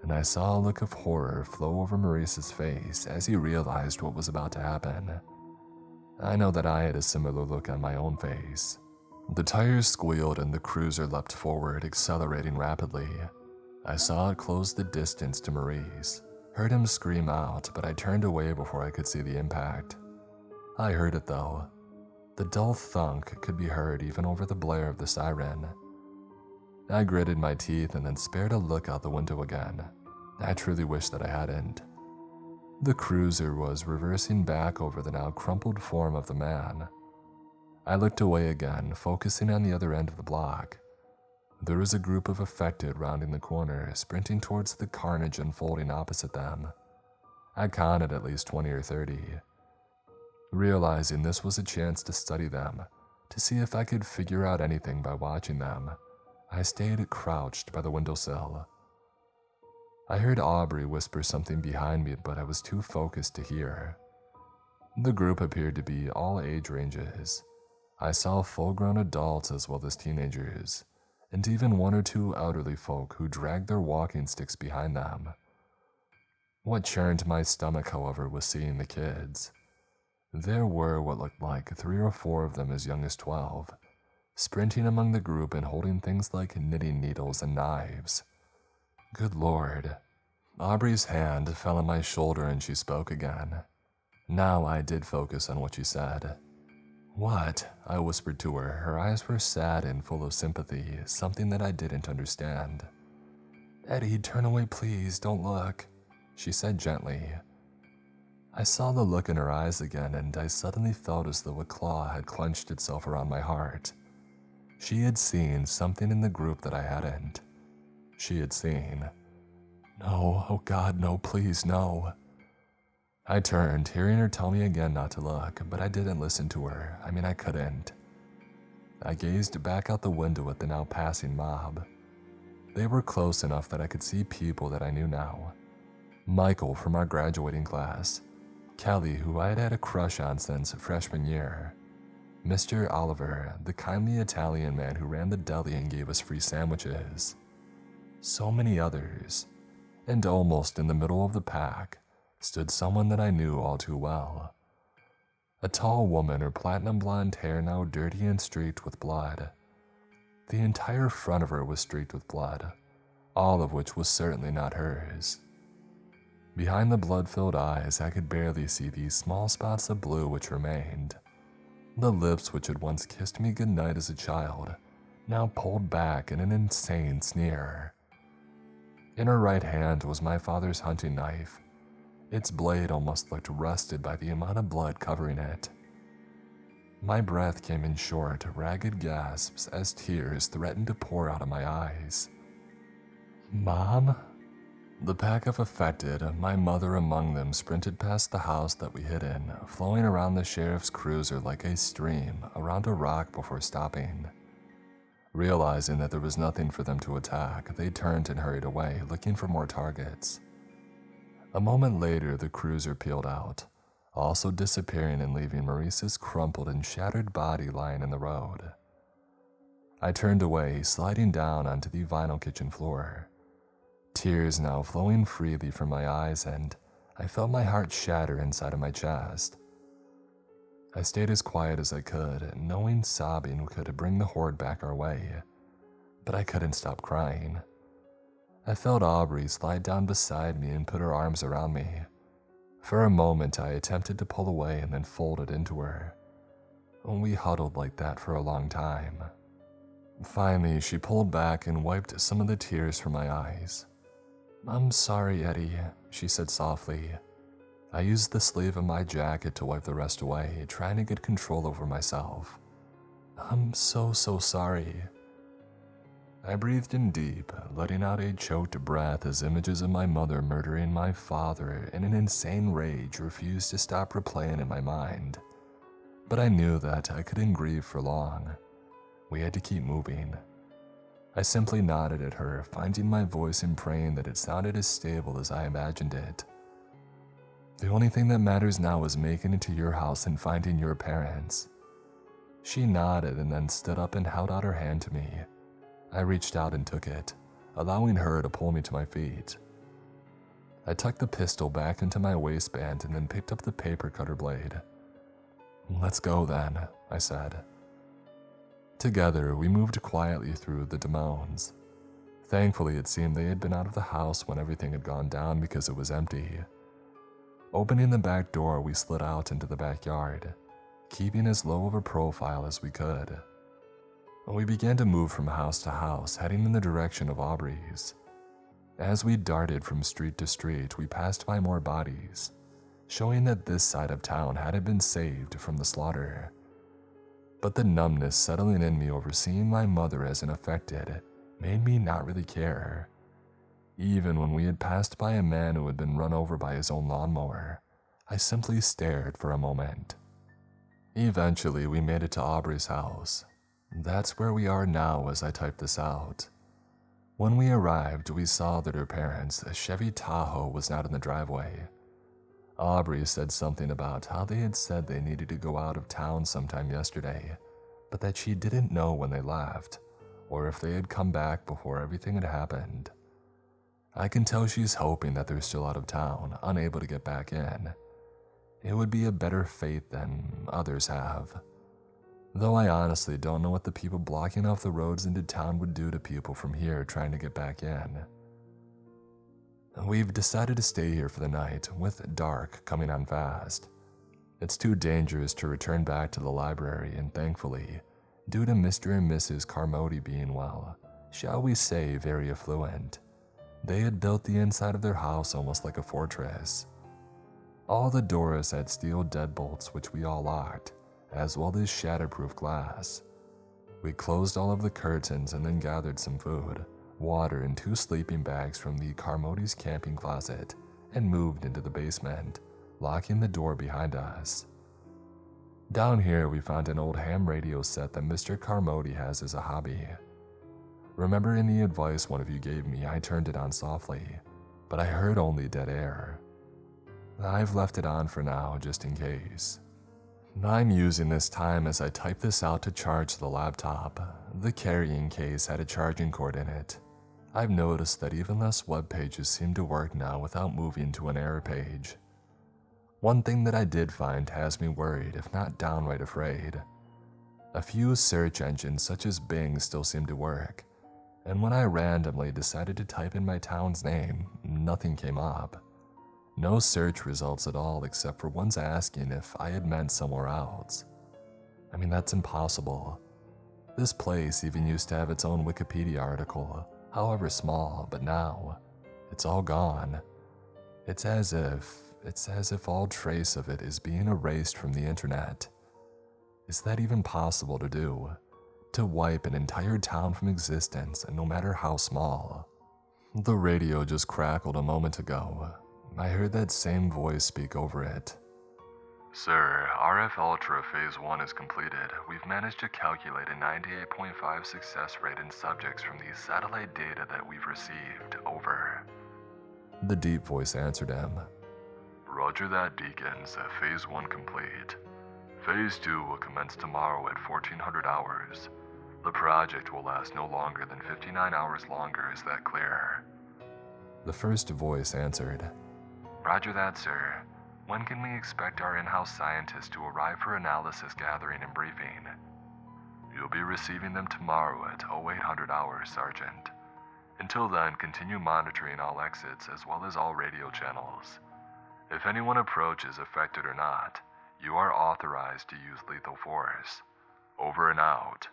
and I saw a look of horror flow over Maurice's face as he realized what was about to happen. I know that I had a similar look on my own face. The tires squealed and the cruiser leapt forward, accelerating rapidly. I saw it close the distance to Maurice, heard him scream out, but I turned away before I could see the impact. I heard it though. The dull thunk could be heard even over the blare of the siren. I gritted my teeth and then spared a look out the window again. I truly wish that I hadn't. The cruiser was reversing back over the now crumpled form of the man. I looked away again, focusing on the other end of the block. There was a group of affected rounding the corner, sprinting towards the carnage unfolding opposite them. I counted at least 20 or 30. Realizing this was a chance to study them, to see if I could figure out anything by watching them, I stayed crouched by the windowsill. I heard Aubrey whisper something behind me, but I was too focused to hear. The group appeared to be all age ranges. I saw full-grown adults as well as teenagers, and even one or two elderly folk who dragged their walking sticks behind them. What churned my stomach, however, was seeing the kids. There were what looked like 3 or 4 of them as young as 12, sprinting among the group and holding things like knitting needles and knives. Good Lord. Aubrey's hand fell on my shoulder and she spoke again. Now I did focus on what she said. What? I whispered to her. Her eyes were sad and full of sympathy, something that I didn't understand. Eddie, turn away please, don't look, she said gently. I saw the look in her eyes again and I suddenly felt as though a claw had clenched itself around my heart. She had seen something in the group that I hadn't. She had seen. No, oh God, no, please, no. I turned, hearing her tell me again not to look, but I didn't listen to her. I couldn't. I gazed back out the window at the now passing mob. They were close enough that I could see people that I knew now. Michael from our graduating class, Kelly, who I had had a crush on since freshman year, Mr. Oliver, the kindly Italian man who ran the deli and gave us free sandwiches. So many others, and almost in the middle of the pack stood someone that I knew all too well. A tall woman, her platinum blonde hair now dirty and streaked with blood. The entire front of her was streaked with blood, all of which was certainly not hers. Behind the blood-filled eyes, I could barely see these small spots of blue which remained. The lips which had once kissed me goodnight as a child, now pulled back in an insane sneer. In her right hand was my father's hunting knife. Its blade almost looked rusted by the amount of blood covering it. My breath came in short, ragged gasps as tears threatened to pour out of my eyes. "Mom?" The pack of affected, my mother among them, sprinted past the house that we hid in, flowing around the sheriff's cruiser like a stream around a rock before stopping. Realizing that there was nothing for them to attack, they turned and hurried away, looking for more targets. A moment later, the cruiser peeled out, also disappearing and leaving Maurice's crumpled and shattered body lying in the road. I turned away, sliding down onto the vinyl kitchen floor. Tears now flowing freely from my eyes, and I felt my heart shatter inside of my chest. I stayed as quiet as I could, knowing sobbing could bring the horde back our way, but I couldn't stop crying. I felt Aubrey slide down beside me and put her arms around me. For a moment, I attempted to pull away and then folded into her. We huddled like that for a long time. Finally, she pulled back and wiped some of the tears from my eyes. "I'm sorry, Eddie," she said softly. I used the sleeve of my jacket to wipe the rest away, trying to get control over myself. "I'm so sorry." I breathed in deep, letting out a choked breath as images of my mother murdering my father in an insane rage refused to stop replaying in my mind. But I knew that I couldn't grieve for long. We had to keep moving. I simply nodded at her, finding my voice and praying that it sounded as stable as I imagined it. "The only thing that matters now is making it to your house and finding your parents." She nodded and then stood up and held out her hand to me. I reached out and took it, allowing her to pull me to my feet. I tucked the pistol back into my waistband and then picked up the paper cutter blade. "Let's go then," I said. Together, we moved quietly through the Demones. Thankfully, it seemed they had been out of the house when everything had gone down because it was empty. Opening the back door, we slid out into the backyard, keeping as low of a profile as we could. We began to move from house to house, heading in the direction of Aubrey's. As we darted from street to street, we passed by more bodies, showing that this side of town hadn't been saved from the slaughter. But the numbness settling in me over seeing my mother as an affected made me not really care. Even when we had passed by a man who had been run over by his own lawnmower, I simply stared for a moment. Eventually, we made it to Aubrey's house. That's where we are now as I type this out. When we arrived, we saw that her parents' Chevy Tahoe was not in the driveway. Aubrey said something about how they had said they needed to go out of town sometime yesterday, but that she didn't know when they left, or if they had come back before everything had happened. I can tell she's hoping that they're still out of town, unable to get back in. It would be a better fate than others have. Though I honestly don't know what the people blocking off the roads into town would do to people from here trying to get back in. We've decided to stay here for the night, with dark coming on fast. It's too dangerous to return back to the library, and thankfully, due to Mr. and Mrs. Carmody being, well, shall we say, very affluent, they had built the inside of their house almost like a fortress. All the doors had steel deadbolts which we all locked, as well as shatterproof glass. We closed all of the curtains and then gathered some food, water, and 2 sleeping bags from the Carmody's camping closet and moved into the basement, locking the door behind us. Down here, we found an old ham radio set that Mr. Carmody has as a hobby. Remembering the advice one of you gave me, I turned it on softly, but I heard only dead air. I've left it on for now, just in case. I'm using this time as I type this out to charge the laptop. The carrying case had a charging cord in it. I've noticed that even less web pages seem to work now without moving to an error page. One thing that I did find has me worried, if not downright afraid. A few search engines such as Bing still seem to work, and when I randomly decided to type in my town's name, nothing came up. No search results at all except for ones asking if I had meant somewhere else. I mean, that's impossible. This place even used to have its own Wikipedia article, however small, but now, it's all gone. It's as if all trace of it is being erased from the internet. Is that even possible to do? To wipe an entire town from existence, no matter how small? The radio just crackled a moment ago. I heard that same voice speak over it. Sir, RF Ultra Phase 1 is completed. We've managed to calculate a 98.5 success rate in subjects from the satellite data that we've received. Over. The deep voice answered him. Roger that, Deacons. Phase 1 complete. Phase 2 will commence tomorrow at 1400 hours. The project will last no longer than 59 hours longer, is that clear? The first voice answered. Roger that, sir. When can we expect our in-house scientists to arrive for analysis gathering and briefing? You'll be receiving them tomorrow at 0800 hours, Sergeant. Until then, continue monitoring all exits as well as all radio channels. If anyone approaches affected or not, you are authorized to use lethal force. Over and out.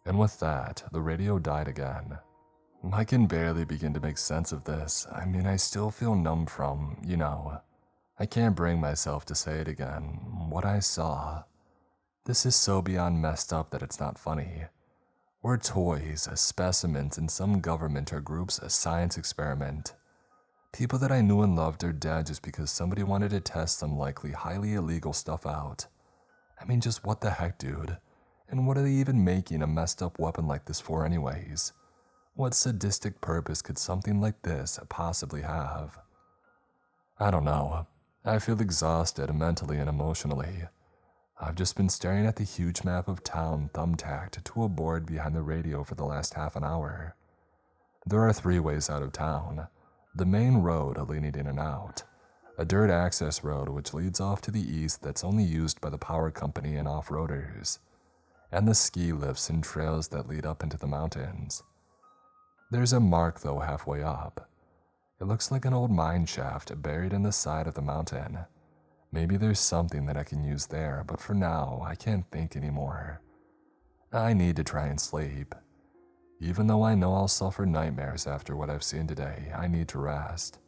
And with that, the radio died again. I can barely begin to make sense of this. I mean, I still feel numb from, I can't bring myself to say it again. What I saw. This is so beyond messed up that it's not funny. We're toys, specimens in some government or group's science experiment. People that I knew and loved are dead just because somebody wanted to test some likely highly illegal stuff out. I mean, just what the heck, dude? And what are they even making a messed up weapon like this for anyways? What sadistic purpose could something like this possibly have? I don't know. I feel exhausted mentally and emotionally. I've just been staring at the huge map of town thumbtacked to a board behind the radio for the last half an hour. There are 3 ways out of town. The main road leading in and out, a dirt access road which leads off to the east that's only used by the power company and off-roaders, and the ski lifts and trails that lead up into the mountains. There's a mark though halfway up. It looks like an old mine shaft buried in the side of the mountain. Maybe there's something that I can use there, but for now, I can't think anymore. I need to try and sleep. Even though I know I'll suffer nightmares after what I've seen today, I need to rest.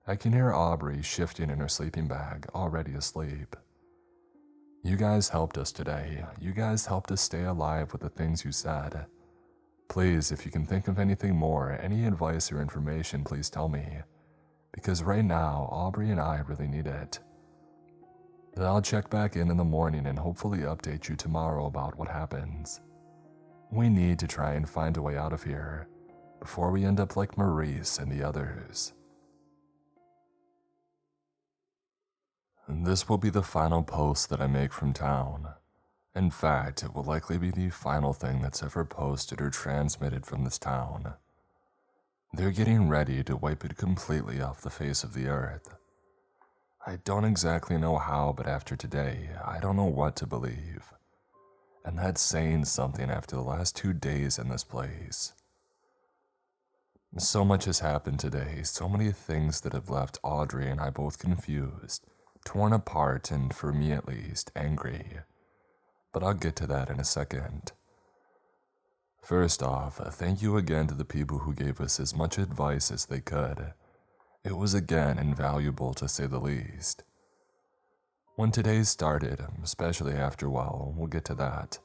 I can hear Aubrey shifting in her sleeping bag, already asleep. You guys helped us today. You guys helped us stay alive with the things you said. Please, if you can think of anything more, any advice or information, please tell me. Because right now, Aubrey and I really need it. I'll check back in the morning and hopefully update you tomorrow about what happens. We need to try and find a way out of here before we end up like Maurice and the others. This will be the final post that I make from town. In fact, it will likely be the final thing that's ever posted or transmitted from this town. They're getting ready to wipe it completely off the face of the earth. I don't exactly know how, but after today, I don't know what to believe. And that's saying something after the last 2 days in this place. So much has happened today, so many things that have left Audrey and I both confused, torn apart, and for me at least, angry. But I'll get to that in a second. First off, thank you again to the people who gave us as much advice as they could. It was again invaluable to say the least. When today started, especially after, well, we'll get to that,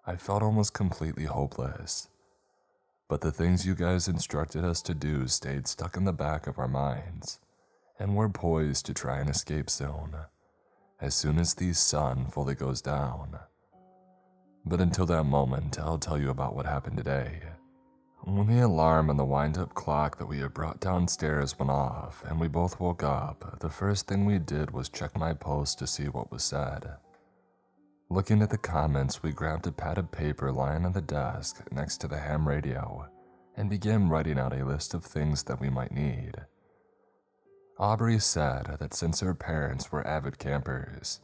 I felt almost completely hopeless. But the things you guys instructed us to do stayed stuck in the back of our minds, and we're poised to try and escape soon, as soon as the sun fully goes down. But until that moment, I'll tell you about what happened today. When the alarm and the wind-up clock that we had brought downstairs went off and we both woke up, the first thing we did was check my post to see what was said. Looking at the comments, we grabbed a pad of paper lying on the desk next to the ham radio and began writing out a list of things that we might need. Aubrey said that since her parents were avid campers,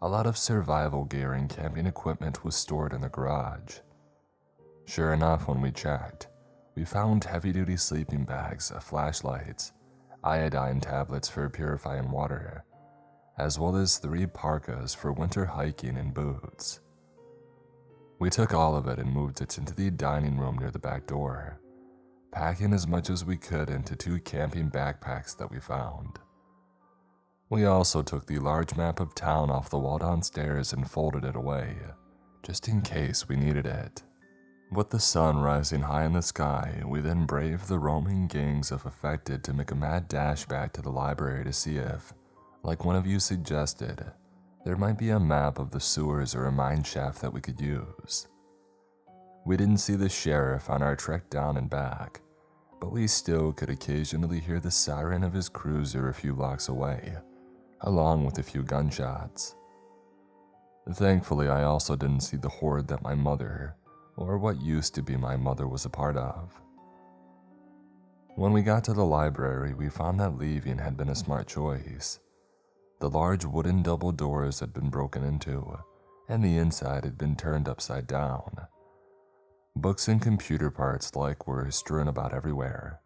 a lot of survival gear and camping equipment was stored in the garage. Sure enough, when we checked, we found heavy-duty sleeping bags, flashlights, iodine tablets for purifying water, as well as 3 parkas for winter hiking and boots. We took all of it and moved it into the dining room near the back door, packing as much as we could into 2 camping backpacks that we found. We also took the large map of town off the wall downstairs and folded it away, just in case we needed it. With the sun rising high in the sky, we then braved the roaming gangs of affected to make a mad dash back to the library to see if, like one of you suggested, there might be a map of the sewers or a mine shaft that we could use. We didn't see the sheriff on our trek down and back, but we still could occasionally hear the siren of his cruiser a few blocks away, along with a few gunshots. Thankfully, I also didn't see the horde that my mother, or what used to be my mother, was a part of. When we got to the library, we found that leaving had been a smart choice. The large wooden double doors had been broken into, and the inside had been turned upside down. Books and computer parts like were strewn about everywhere,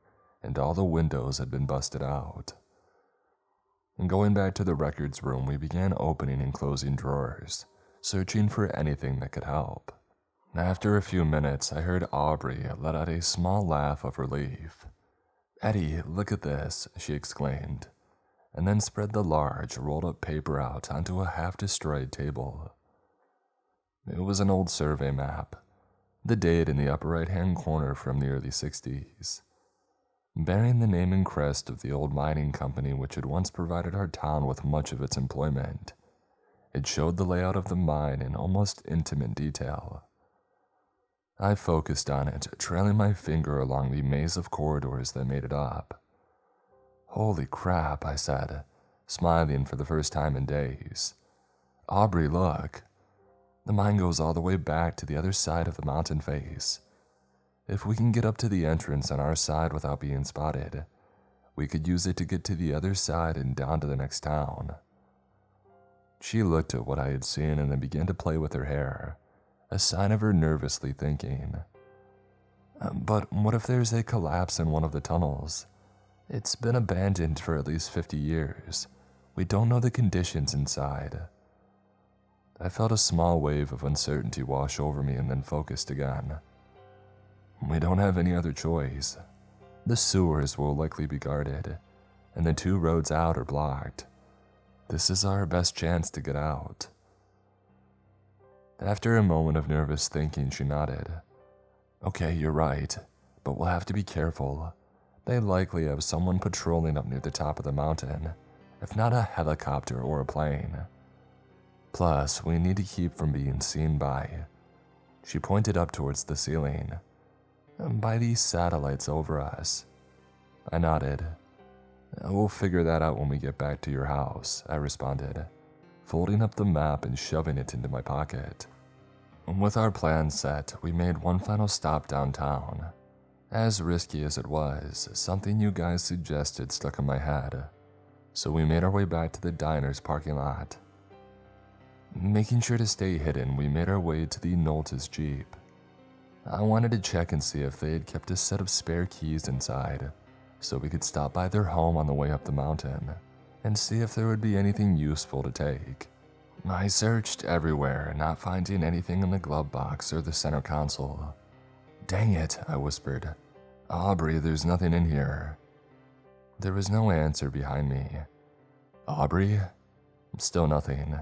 and all the windows had been busted out. And going back to the records room, we began opening and closing drawers, searching for anything that could help. After a few minutes, I heard Aubrey let out a small laugh of relief. "Eddie, look at this," she exclaimed, and then spread the large, rolled-up paper out onto a half-destroyed table. It was an old survey map, the date in the upper right-hand corner from the early 60s, bearing the name and crest of the old mining company which had once provided our town with much of its employment. It showed the layout of the mine in almost intimate detail. I focused on it, trailing my finger along the maze of corridors that made it up. "Holy crap," I said, smiling for the first time in days. "Aubrey, look. The mine goes all the way back to the other side of the mountain face. If we can get up to the entrance on our side without being spotted, we could use it to get to the other side and down to the next town." She looked at what I had seen and then began to play with her hair, a sign of her nervously thinking. "But what if there's a collapse in one of the tunnels? It's been abandoned for at least 50 years. We don't know the conditions inside." I felt a small wave of uncertainty wash over me and then focused again. "We don't have any other choice. The sewers will likely be guarded, and the 2 roads out are blocked. This is our best chance to get out." After a moment of nervous thinking, she nodded. "Okay, you're right, but we'll have to be careful. They likely have someone patrolling up near the top of the mountain, if not a helicopter or a plane. Plus, we need to keep from being seen by," she pointed up towards the ceiling, "by these satellites over us." I nodded. "We'll figure that out when we get back to your house," I responded, folding up the map and shoving it into my pocket. With our plan set, we made one final stop downtown. As risky as it was, something you guys suggested stuck in my head, so we made our way back to the diner's parking lot. Making sure to stay hidden, we made our way to the Nolte's Jeep. I wanted to check and see if they had kept a set of spare keys inside, so we could stop by their home on the way up the mountain and see if there would be anything useful to take. I searched everywhere, not finding anything in the glove box or the center console. "Dang it," I whispered. "Aubrey, there's nothing in here." There was no answer behind me. "Aubrey?" Still nothing.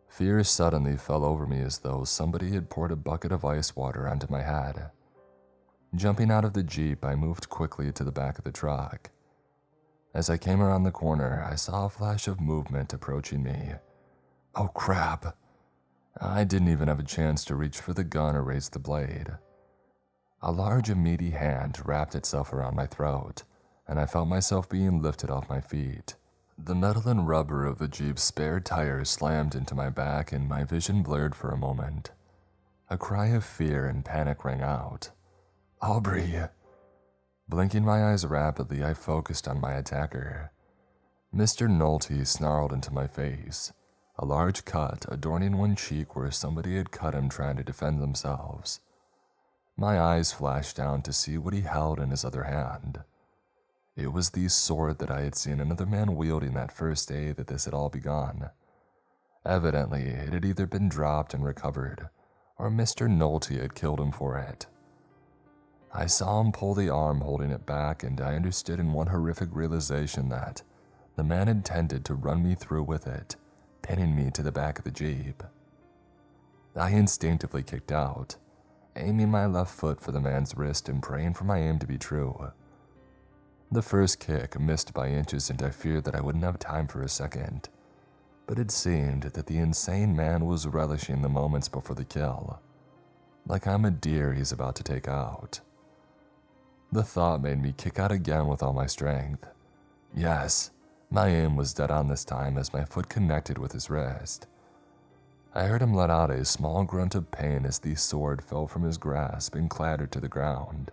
Fear suddenly fell over me as though somebody had poured a bucket of ice water onto my head. Jumping out of the Jeep, I moved quickly to the back of the truck. As I came around the corner, I saw a flash of movement approaching me. Oh crap! I didn't even have a chance to reach for the gun or raise the blade. A large, meaty hand wrapped itself around my throat, and I felt myself being lifted off my feet. The metal and rubber of the Jeep's spare tires slammed into my back and my vision blurred for a moment. A cry of fear and panic rang out. "Aubrey!" Blinking my eyes rapidly, I focused on my attacker. Mr. Nolte snarled into my face, a large cut adorning one cheek where somebody had cut him trying to defend themselves. My eyes flashed down to see what he held in his other hand. It was the sword that I had seen another man wielding that first day that this had all begun. Evidently, it had either been dropped and recovered, or Mr. Nolte had killed him for it. I saw him pull the arm holding it back, and I understood in one horrific realization that the man intended to run me through with it, pinning me to the back of the Jeep. I instinctively kicked out, aiming my left foot for the man's wrist and praying for my aim to be true. The first kick missed by inches, and I feared that I wouldn't have time for a second. But it seemed that the insane man was relishing the moments before the kill, like I'm a deer he's about to take out. The thought made me kick out again with all my strength. Yes, my aim was dead on this time as my foot connected with his wrist. I heard him let out a small grunt of pain as the sword fell from his grasp and clattered to the ground.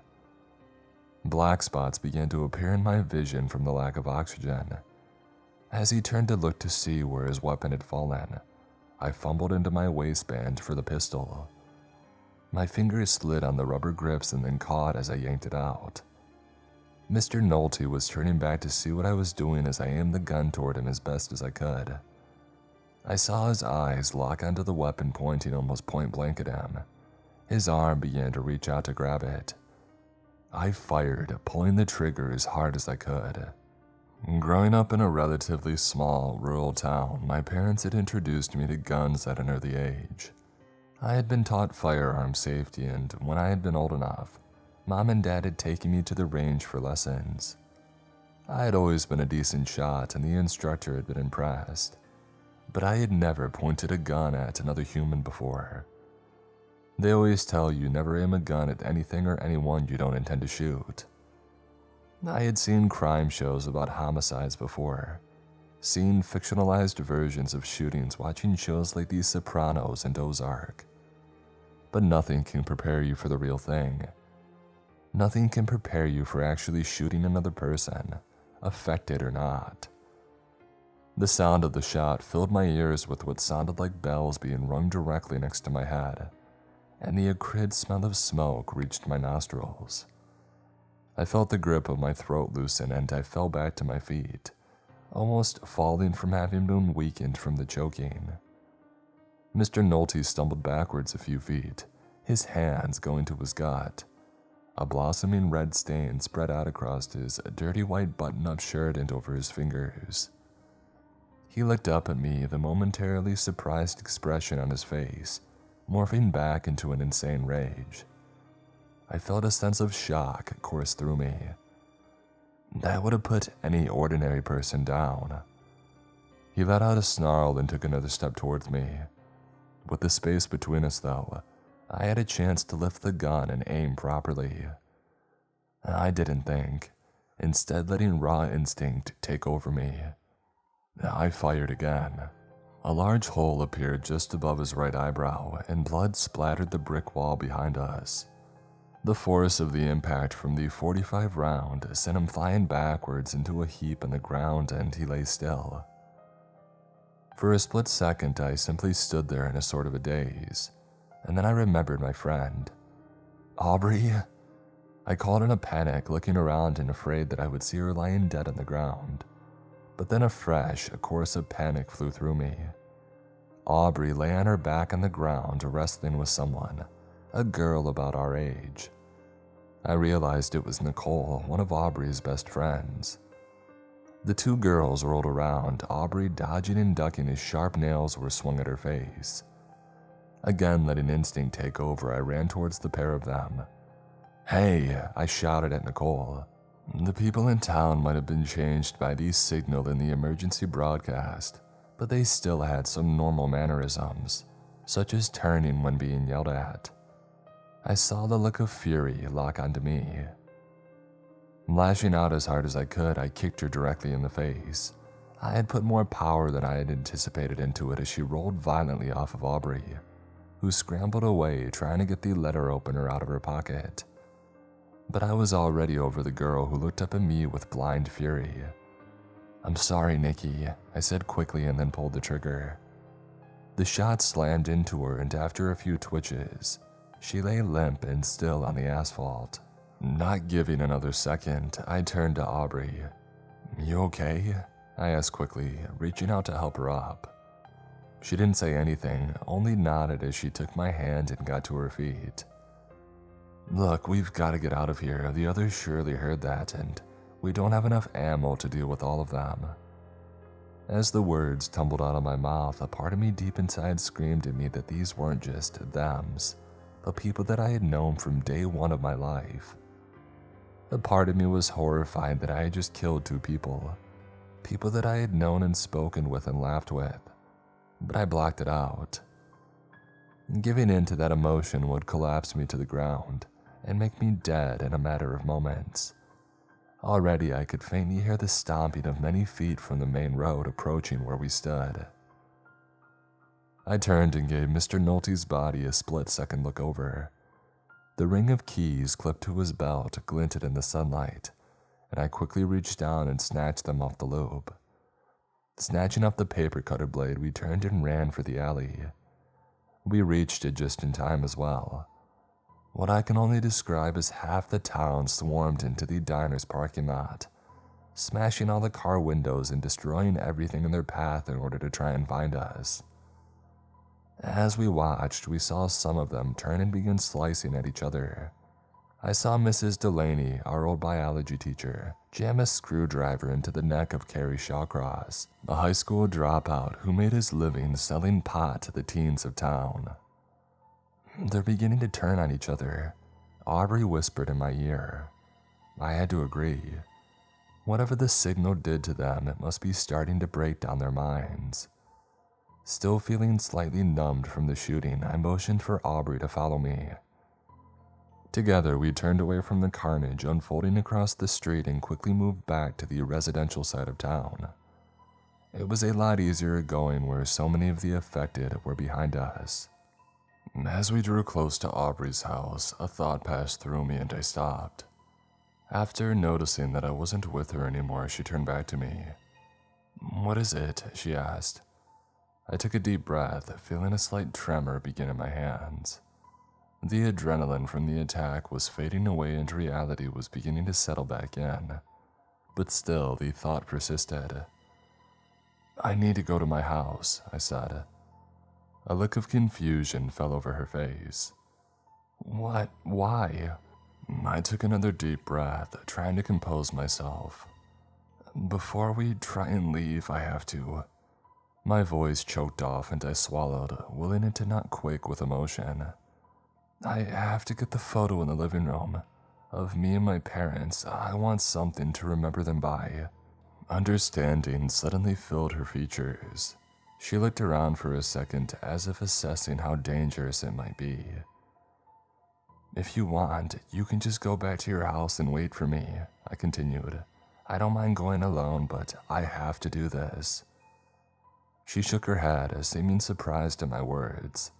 Black spots began to appear in my vision from the lack of oxygen. As he turned to look to see where his weapon had fallen, I fumbled into my waistband for the pistol. My fingers slid on the rubber grips and then caught as I yanked it out. Mr. Nolte was turning back to see what I was doing as I aimed the gun toward him as best as I could. I saw his eyes lock onto the weapon pointing almost point blank at him. His arm began to reach out to grab it. I fired, pulling the trigger as hard as I could. Growing up in a relatively small, rural town, my parents had introduced me to guns at an early age. I had been taught firearm safety, and when I had been old enough, Mom and Dad had taken me to the range for lessons. I had always been a decent shot, and the instructor had been impressed, but I had never pointed a gun at another human before. They always tell you never aim a gun at anything or anyone you don't intend to shoot. I had seen crime shows about homicides before, seen fictionalized versions of shootings watching shows like The Sopranos and Ozark. But nothing can prepare you for the real thing. Nothing can prepare you for actually shooting another person, affected or not. The sound of the shot filled my ears with what sounded like bells being rung directly next to my head, and the acrid smell of smoke reached my nostrils. I felt the grip of my throat loosen, and I fell back to my feet, almost falling from having been weakened from the choking. Mr. Nolte stumbled backwards a few feet, his hands going to his gut. A blossoming red stain spread out across his dirty white button-up shirt and over his fingers. He looked up at me, the momentarily surprised expression on his face morphing back into an insane rage. I felt a sense of shock course through me. That would have put any ordinary person down. He let out a snarl and took another step towards me. With the space between us, though, I had a chance to lift the gun and aim properly. I didn't think, instead letting raw instinct take over me. I fired again. A large hole appeared just above his right eyebrow, and blood splattered the brick wall behind us. The force of the impact from the .45 round sent him flying backwards into a heap on the ground, and he lay still. For a split second, I simply stood there in a sort of a daze, and then I remembered my friend. Aubrey? I called in a panic, looking around and afraid that I would see her lying dead on the ground. But then a chorus of panic flew through me. Aubrey lay on her back on the ground, wrestling with someone, a girl about our age. I realized it was Nicole, one of Aubrey's best friends. The two girls rolled around, Aubrey dodging and ducking as sharp nails were swung at her face. Again, letting instinct take over, I ran towards the pair of them. "Hey!" I shouted at Nicole. The people in town might have been changed by the signal in the emergency broadcast, but they still had some normal mannerisms, such as turning when being yelled at. I saw the look of fury lock onto me. Lashing out as hard as I could, I kicked her directly in the face. I had put more power than I had anticipated into it as she rolled violently off of Aubrey, who scrambled away trying to get the letter opener out of her pocket. But I was already over the girl, who looked up at me with blind fury. "I'm sorry, Nikki," I said quickly and then pulled the trigger. The shot slammed into her, and after a few twitches, she lay limp and still on the asphalt. Not giving another second, I turned to Aubrey. "You okay?" I asked quickly, reaching out to help her up. She didn't say anything, only nodded as she took my hand and got to her feet. "Look, we've got to get out of here. The others surely heard that, and we don't have enough ammo to deal with all of them." As the words tumbled out of my mouth, a part of me deep inside screamed at me that these weren't just thems, but people that I had known from day one of my life. A part of me was horrified that I had just killed 2 people. People that I had known and spoken with and laughed with. But I blocked it out. Giving in to that emotion would collapse me to the ground and make me dead in a matter of moments. Already I could faintly hear the stomping of many feet from the main road approaching where we stood. I turned and gave Mr. Nolte's body a split-second look over. The ring of keys clipped to his belt glinted in the sunlight, and I quickly reached down and snatched them off the loop. Snatching up the paper cutter blade, we turned and ran for the alley. We reached it just in time as well. What I can only describe as half the town swarmed into the diner's parking lot, smashing all the car windows and destroying everything in their path in order to try and find us. As we watched, we saw some of them turn and begin slicing at each other. I saw Mrs. Delaney, our old biology teacher, jam a screwdriver into the neck of Carrie Shawcross, a high school dropout who made his living selling pot to the teens of town. "They're beginning to turn on each other," Aubrey whispered in my ear. I had to agree. Whatever the signal did to them, it must be starting to break down their minds. Still feeling slightly numbed from the shooting, I motioned for Aubrey to follow me. Together, we turned away from the carnage unfolding across the street and quickly moved back to the residential side of town. It was a lot easier going where so many of the affected were behind us. As we drew close to Aubrey's house, a thought passed through me and I stopped. After noticing that I wasn't with her anymore, she turned back to me. "What is it?" she asked. I took a deep breath, feeling a slight tremor begin in my hands. The adrenaline from the attack was fading away and reality was beginning to settle back in. But still, the thought persisted. "I need to go to my house," I said. A look of confusion fell over her face. "What? Why?" I took another deep breath, trying to compose myself. "Before we try and leave, I have to." My voice choked off and I swallowed, willing it to not quake with emotion. "I have to get the photo in the living room of me and my parents. I want something to remember them by." Understanding suddenly filled her features. She looked around for a second as if assessing how dangerous it might be. "If you want, you can just go back to your house and wait for me," I continued. "I don't mind going alone, but I have to do this." She shook her head, seeming surprised at my words.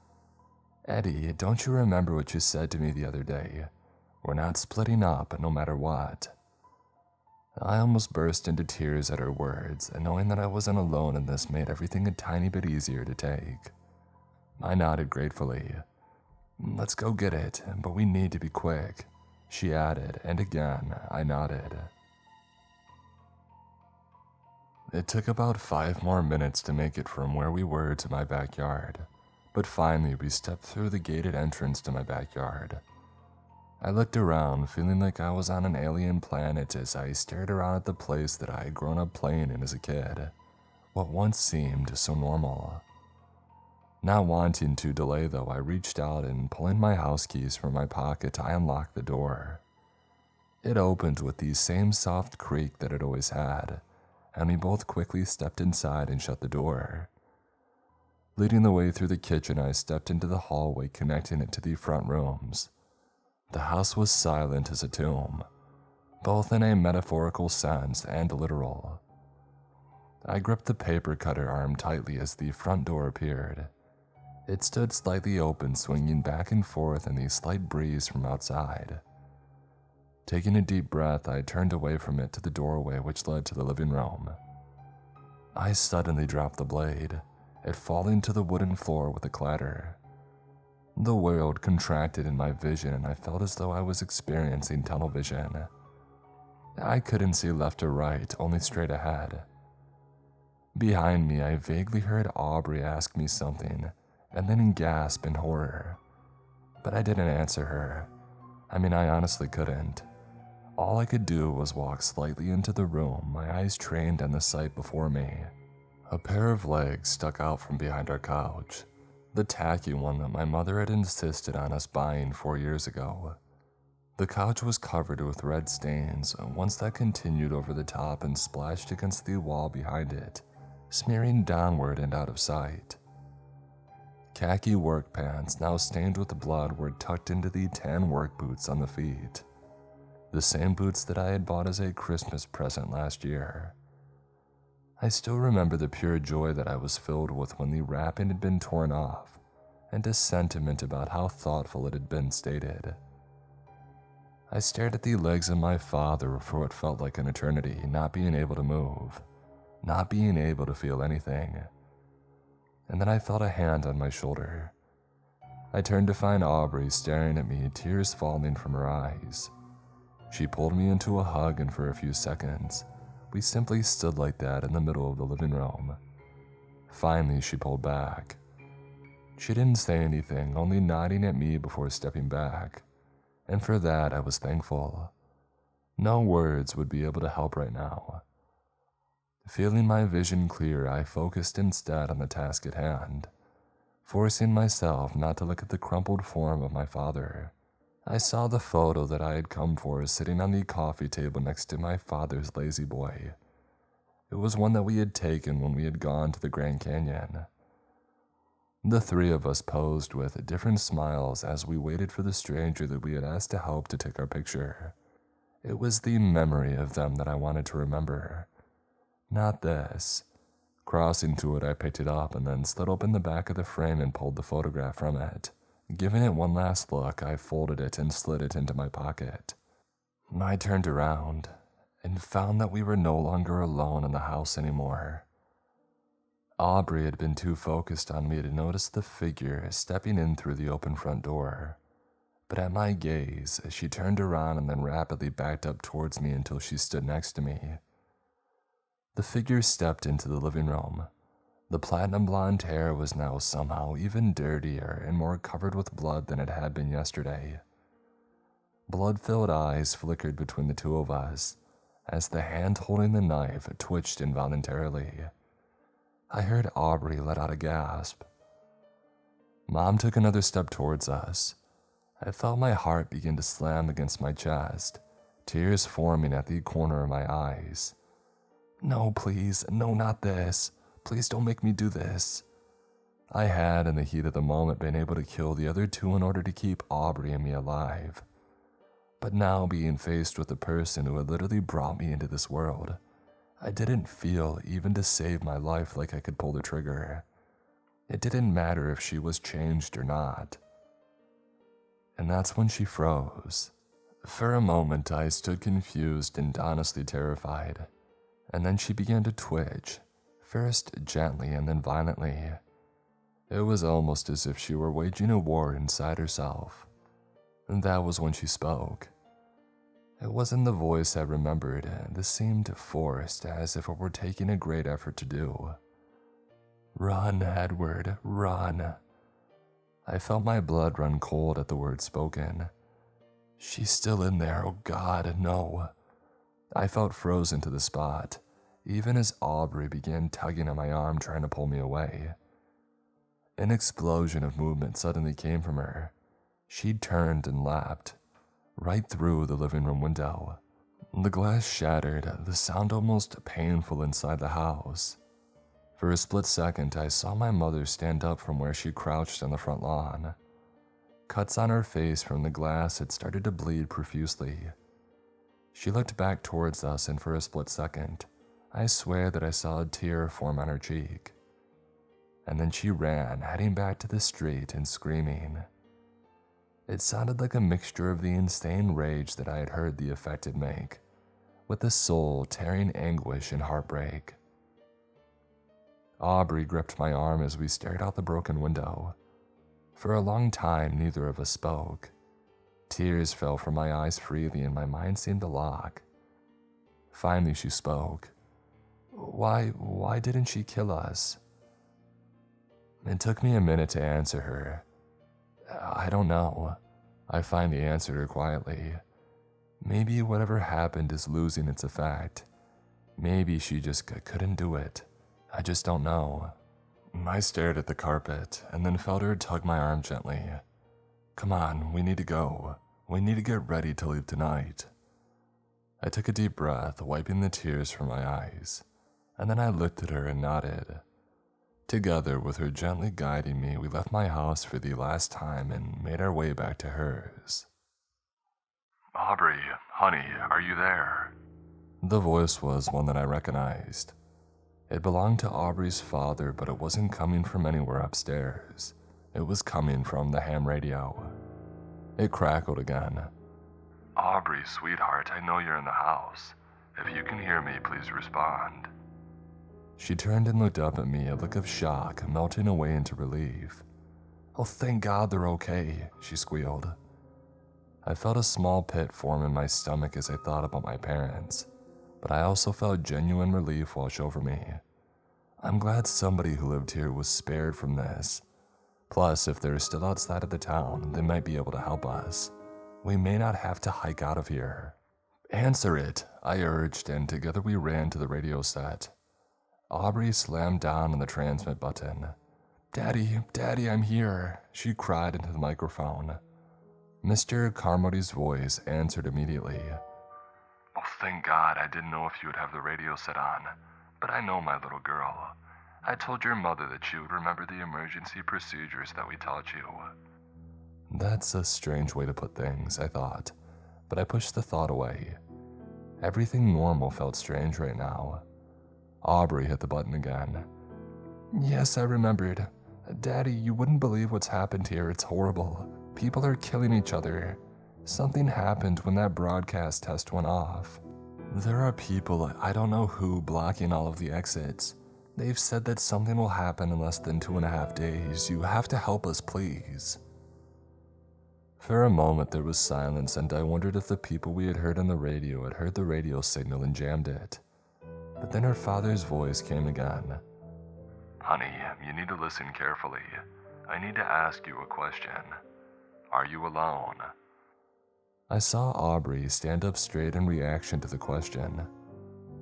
"Eddie, don't you remember what you said to me the other day? We're not splitting up no matter what." I almost burst into tears at her words, and knowing that I wasn't alone in this made everything a tiny bit easier to take. I nodded gratefully. "Let's go get it, but we need to be quick," she added, and again I nodded. It took about 5 more minutes to make it from where we were to my backyard, but finally we stepped through the gated entrance to my backyard. I looked around, feeling like I was on an alien planet as I stared around at the place that I had grown up playing in as a kid, what once seemed so normal. Not wanting to delay though, I reached out and pulling my house keys from my pocket, I unlocked the door. It opened with the same soft creak that it always had, and we both quickly stepped inside and shut the door. Leading the way through the kitchen, I stepped into the hallway connecting it to the front rooms. The house was silent as a tomb, both in a metaphorical sense and literal. I gripped the paper cutter arm tightly as the front door appeared. It stood slightly open, swinging back and forth in the slight breeze from outside. Taking a deep breath, I turned away from it to the doorway which led to the living room. I suddenly dropped the blade, it falling to the wooden floor with a clatter. The world contracted in my vision and I felt as though I was experiencing tunnel vision. I couldn't see left or right, only straight ahead. Behind me, I vaguely heard Aubrey ask me something and then gasp in horror. But I didn't answer her. I honestly couldn't. All I could do was walk slightly into the room, my eyes trained on the sight before me. A pair of legs stuck out from behind our couch, the tacky one that my mother had insisted on us buying 4 years ago. The couch was covered with red stains, ones that continued over the top and splashed against the wall behind it, smearing downward and out of sight. Khaki work pants, now stained with blood, were tucked into the tan work boots on the feet. The same boots that I had bought as a Christmas present last year. I still remember the pure joy that I was filled with when the wrapping had been torn off, and a sentiment about how thoughtful it had been stated. I stared at the legs of my father for what felt like an eternity, not being able to move, not being able to feel anything. And then I felt a hand on my shoulder. I turned to find Aubrey staring at me, tears falling from her eyes. She pulled me into a hug, and for a few seconds, we simply stood like that in the middle of the living room. Finally, she pulled back. She didn't say anything, only nodding at me before stepping back, and for that I was thankful. No words would be able to help right now. Feeling my vision clear, I focused instead on the task at hand, forcing myself not to look at the crumpled form of my father. I saw the photo that I had come for sitting on the coffee table next to my father's lazy boy. It was one that we had taken when we had gone to the Grand Canyon. The three of us posed with different smiles as we waited for the stranger that we had asked to help to take our picture. It was the memory of them that I wanted to remember, not this. Crossing to it, I picked it up and then slid open the back of the frame and pulled the photograph from it. Giving it one last look, I folded it and slid it into my pocket. I turned around and found that we were no longer alone in the house anymore. Aubrey had been too focused on me to notice the figure stepping in through the open front door. But at my gaze, she turned around and then rapidly backed up towards me until she stood next to me. The figure stepped into the living room. The platinum blonde hair was now somehow even dirtier and more covered with blood than it had been yesterday. Blood-filled eyes flickered between the two of us as the hand holding the knife twitched involuntarily. I heard Aubrey let out a gasp. Mom took another step towards us. I felt my heart begin to slam against my chest, tears forming at the corner of my eyes. "No, please, no, not this. Please don't make me do this." I had, in the heat of the moment, been able to kill the other two in order to keep Aubrey and me alive. But now, being faced with the person who had literally brought me into this world, I didn't feel even to save my life like I could pull the trigger. It didn't matter if she was changed or not. And that's when she froze. For a moment, I stood confused and honestly terrified, and then she began to twitch. First gently and then violently. It was almost as if she were waging a war inside herself. And that was when she spoke. It wasn't the voice I remembered. This seemed forced, as if it were taking a great effort to do. "Run, Edward, run." I felt my blood run cold at the words spoken. "She's still in there, oh God, no." I felt frozen to the spot, even as Aubrey began tugging at my arm trying to pull me away. An explosion of movement suddenly came from her. She turned and leapt, right through the living room window. The glass shattered, the sound almost painful inside the house. For a split second, I saw my mother stand up from where she crouched on the front lawn. Cuts on her face from the glass had started to bleed profusely. She looked back towards us, and for a split second, I swear that I saw a tear form on her cheek. And then she ran, heading back to the street and screaming. It sounded like a mixture of the insane rage that I had heard the affected make, with the soul-tearing anguish and heartbreak. Aubrey gripped my arm as we stared out the broken window. For a long time, neither of us spoke. Tears fell from my eyes freely and my mind seemed to lock. Finally, she spoke. Why didn't she kill us? It took me a minute to answer her. I don't know. I finally answered her quietly. Maybe whatever happened is losing its effect. Maybe she just couldn't do it. I just don't know. I stared at the carpet and then felt her tug my arm gently. Come on, we need to go. We need to get ready to leave tonight. I took a deep breath, wiping the tears from my eyes, and then I looked at her and nodded. Together, with her gently guiding me, we left my house for the last time and made our way back to hers. Aubrey, honey, are you there? The voice was one that I recognized. It belonged to Aubrey's father, but it wasn't coming from anywhere upstairs. It was coming from the ham radio. It crackled again. Aubrey, sweetheart, I know you're in the house. If you can hear me, please respond. She turned and looked up at me, a look of shock melting away into relief. Oh, thank God they're okay, she squealed. I felt a small pit form in my stomach as I thought about my parents, but I also felt genuine relief wash over me. I'm glad somebody who lived here was spared from this. Plus, if they're still outside of the town, they might be able to help us. We may not have to hike out of here. Answer it, I urged, and together we ran to the radio set. Aubrey slammed down on the transmit button. Daddy, I'm here, she cried into the microphone. Mr. Carmody's voice answered immediately. Oh, thank God, I didn't know if you would have the radio set on, but I know my little girl. I told your mother that she would remember the emergency procedures that we taught you. That's a strange way to put things, I thought, but I pushed the thought away. Everything normal felt strange right now. Aubrey hit the button again. Yes, I remembered. Daddy, you wouldn't believe what's happened here. It's horrible. People are killing each other. Something happened when that broadcast test went off. There are people, I don't know who, blocking all of the exits. They've said that something will happen in less than 2.5 days. You have to help us, please. For a moment there was silence, and I wondered if the people we had heard on the radio had heard the radio signal and jammed it. But then her father's voice came again. Honey, you need to listen carefully. I need to ask you a question. Are you alone? I saw Aubrey stand up straight in reaction to the question.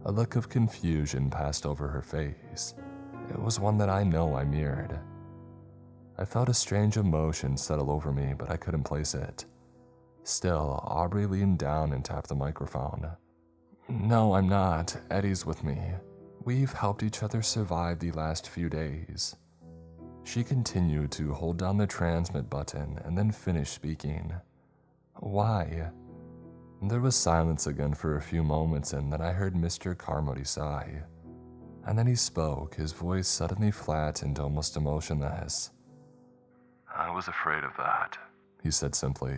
A look of confusion passed over her face. It was one that I know I mirrored. I felt a strange emotion settle over me, but I couldn't place it. Still, Aubrey leaned down and tapped the microphone. No, I'm not. Eddie's with me. We've helped each other survive the last few days. She continued to hold down the transmit button and then finished speaking. Why? There was silence again for a few moments, and then I heard Mr. Carmody sigh. And then he spoke, his voice suddenly flattened, almost emotionless. I was afraid of that, he said simply.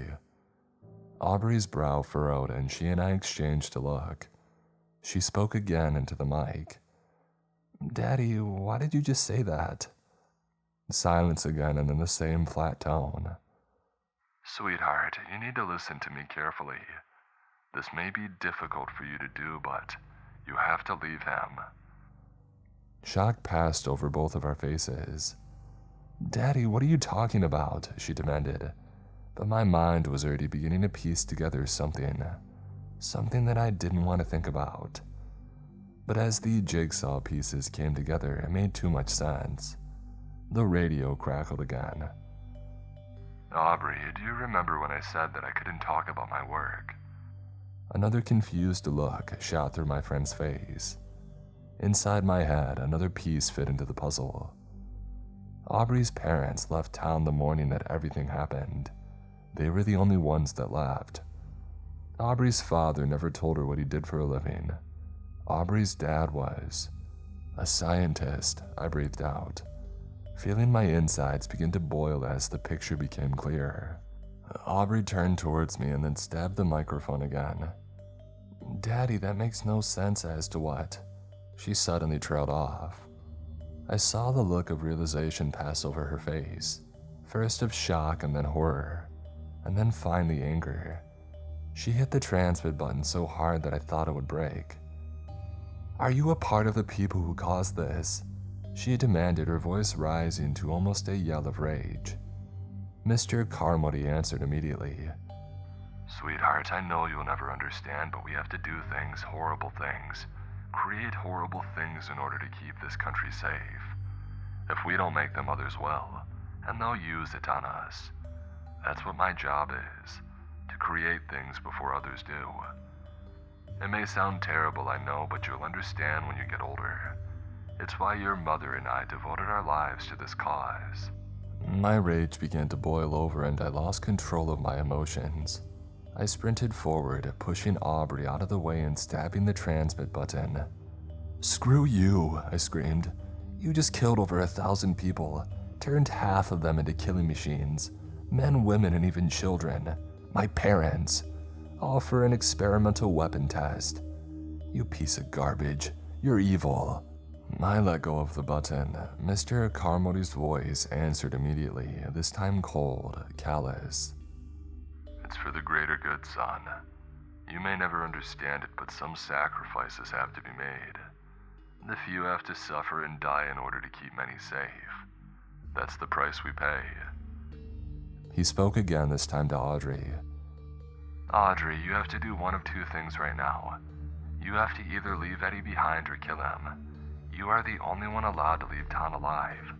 Aubrey's brow furrowed, and she and I exchanged a look. She spoke again into the mic. Daddy, why did you just say that? Silence again, and then the same flat tone. Sweetheart, you need to listen to me carefully. This may be difficult for you to do, but you have to leave him. Shock passed over both of our faces. Daddy, what are you talking about? She demanded. But my mind was already beginning to piece together something that I didn't want to think about. But as the jigsaw pieces came together, it made too much sense. The radio crackled again. Aubrey, do you remember when I said that I couldn't talk about my work? Another confused look shot through my friend's face. Inside my head, another piece fit into the puzzle. Aubrey's parents left town the morning that everything happened. They were the only ones that left. Aubrey's father never told her what he did for a living. Aubrey's dad was a scientist, I breathed out, feeling my insides begin to boil as the picture became clearer. Aubrey turned towards me and then stabbed the microphone again. Daddy, that makes no sense as to what? She suddenly trailed off. I saw the look of realization pass over her face, first of shock and then horror, and then finally anger. She hit the transmit button so hard that I thought it would break. "Are you a part of the people who caused this?" she demanded, her voice rising to almost a yell of rage. Mr. Carmody answered immediately. "Sweetheart, I know you'll never understand, but we have to do things, horrible things. Create horrible things in order to keep this country safe. If we don't make them, others will, and they'll use it on us. That's what my job is, to create things before others do. It may sound terrible, I know, but you'll understand when you get older. It's why your mother and I devoted our lives to this cause." My rage began to boil over and I lost control of my emotions. I sprinted forward, pushing Aubrey out of the way and stabbing the transmit button. "Screw you," I screamed. "You just killed over 1,000 people, turned half of them into killing machines, men, women, and even children. My parents. All for an experimental weapon test. You piece of garbage. You're evil." I let go of the button. Mr. Carmody's voice answered immediately, this time cold, callous. "It's for the greater good, son. You may never understand it, but some sacrifices have to be made. The few have to suffer and die in order to keep many safe. That's the price we pay." He spoke again, this time to Audrey. "Audrey, you have to do one of two things right now. You have to either leave Eddie behind or kill him. You are the only one allowed to leave town alive.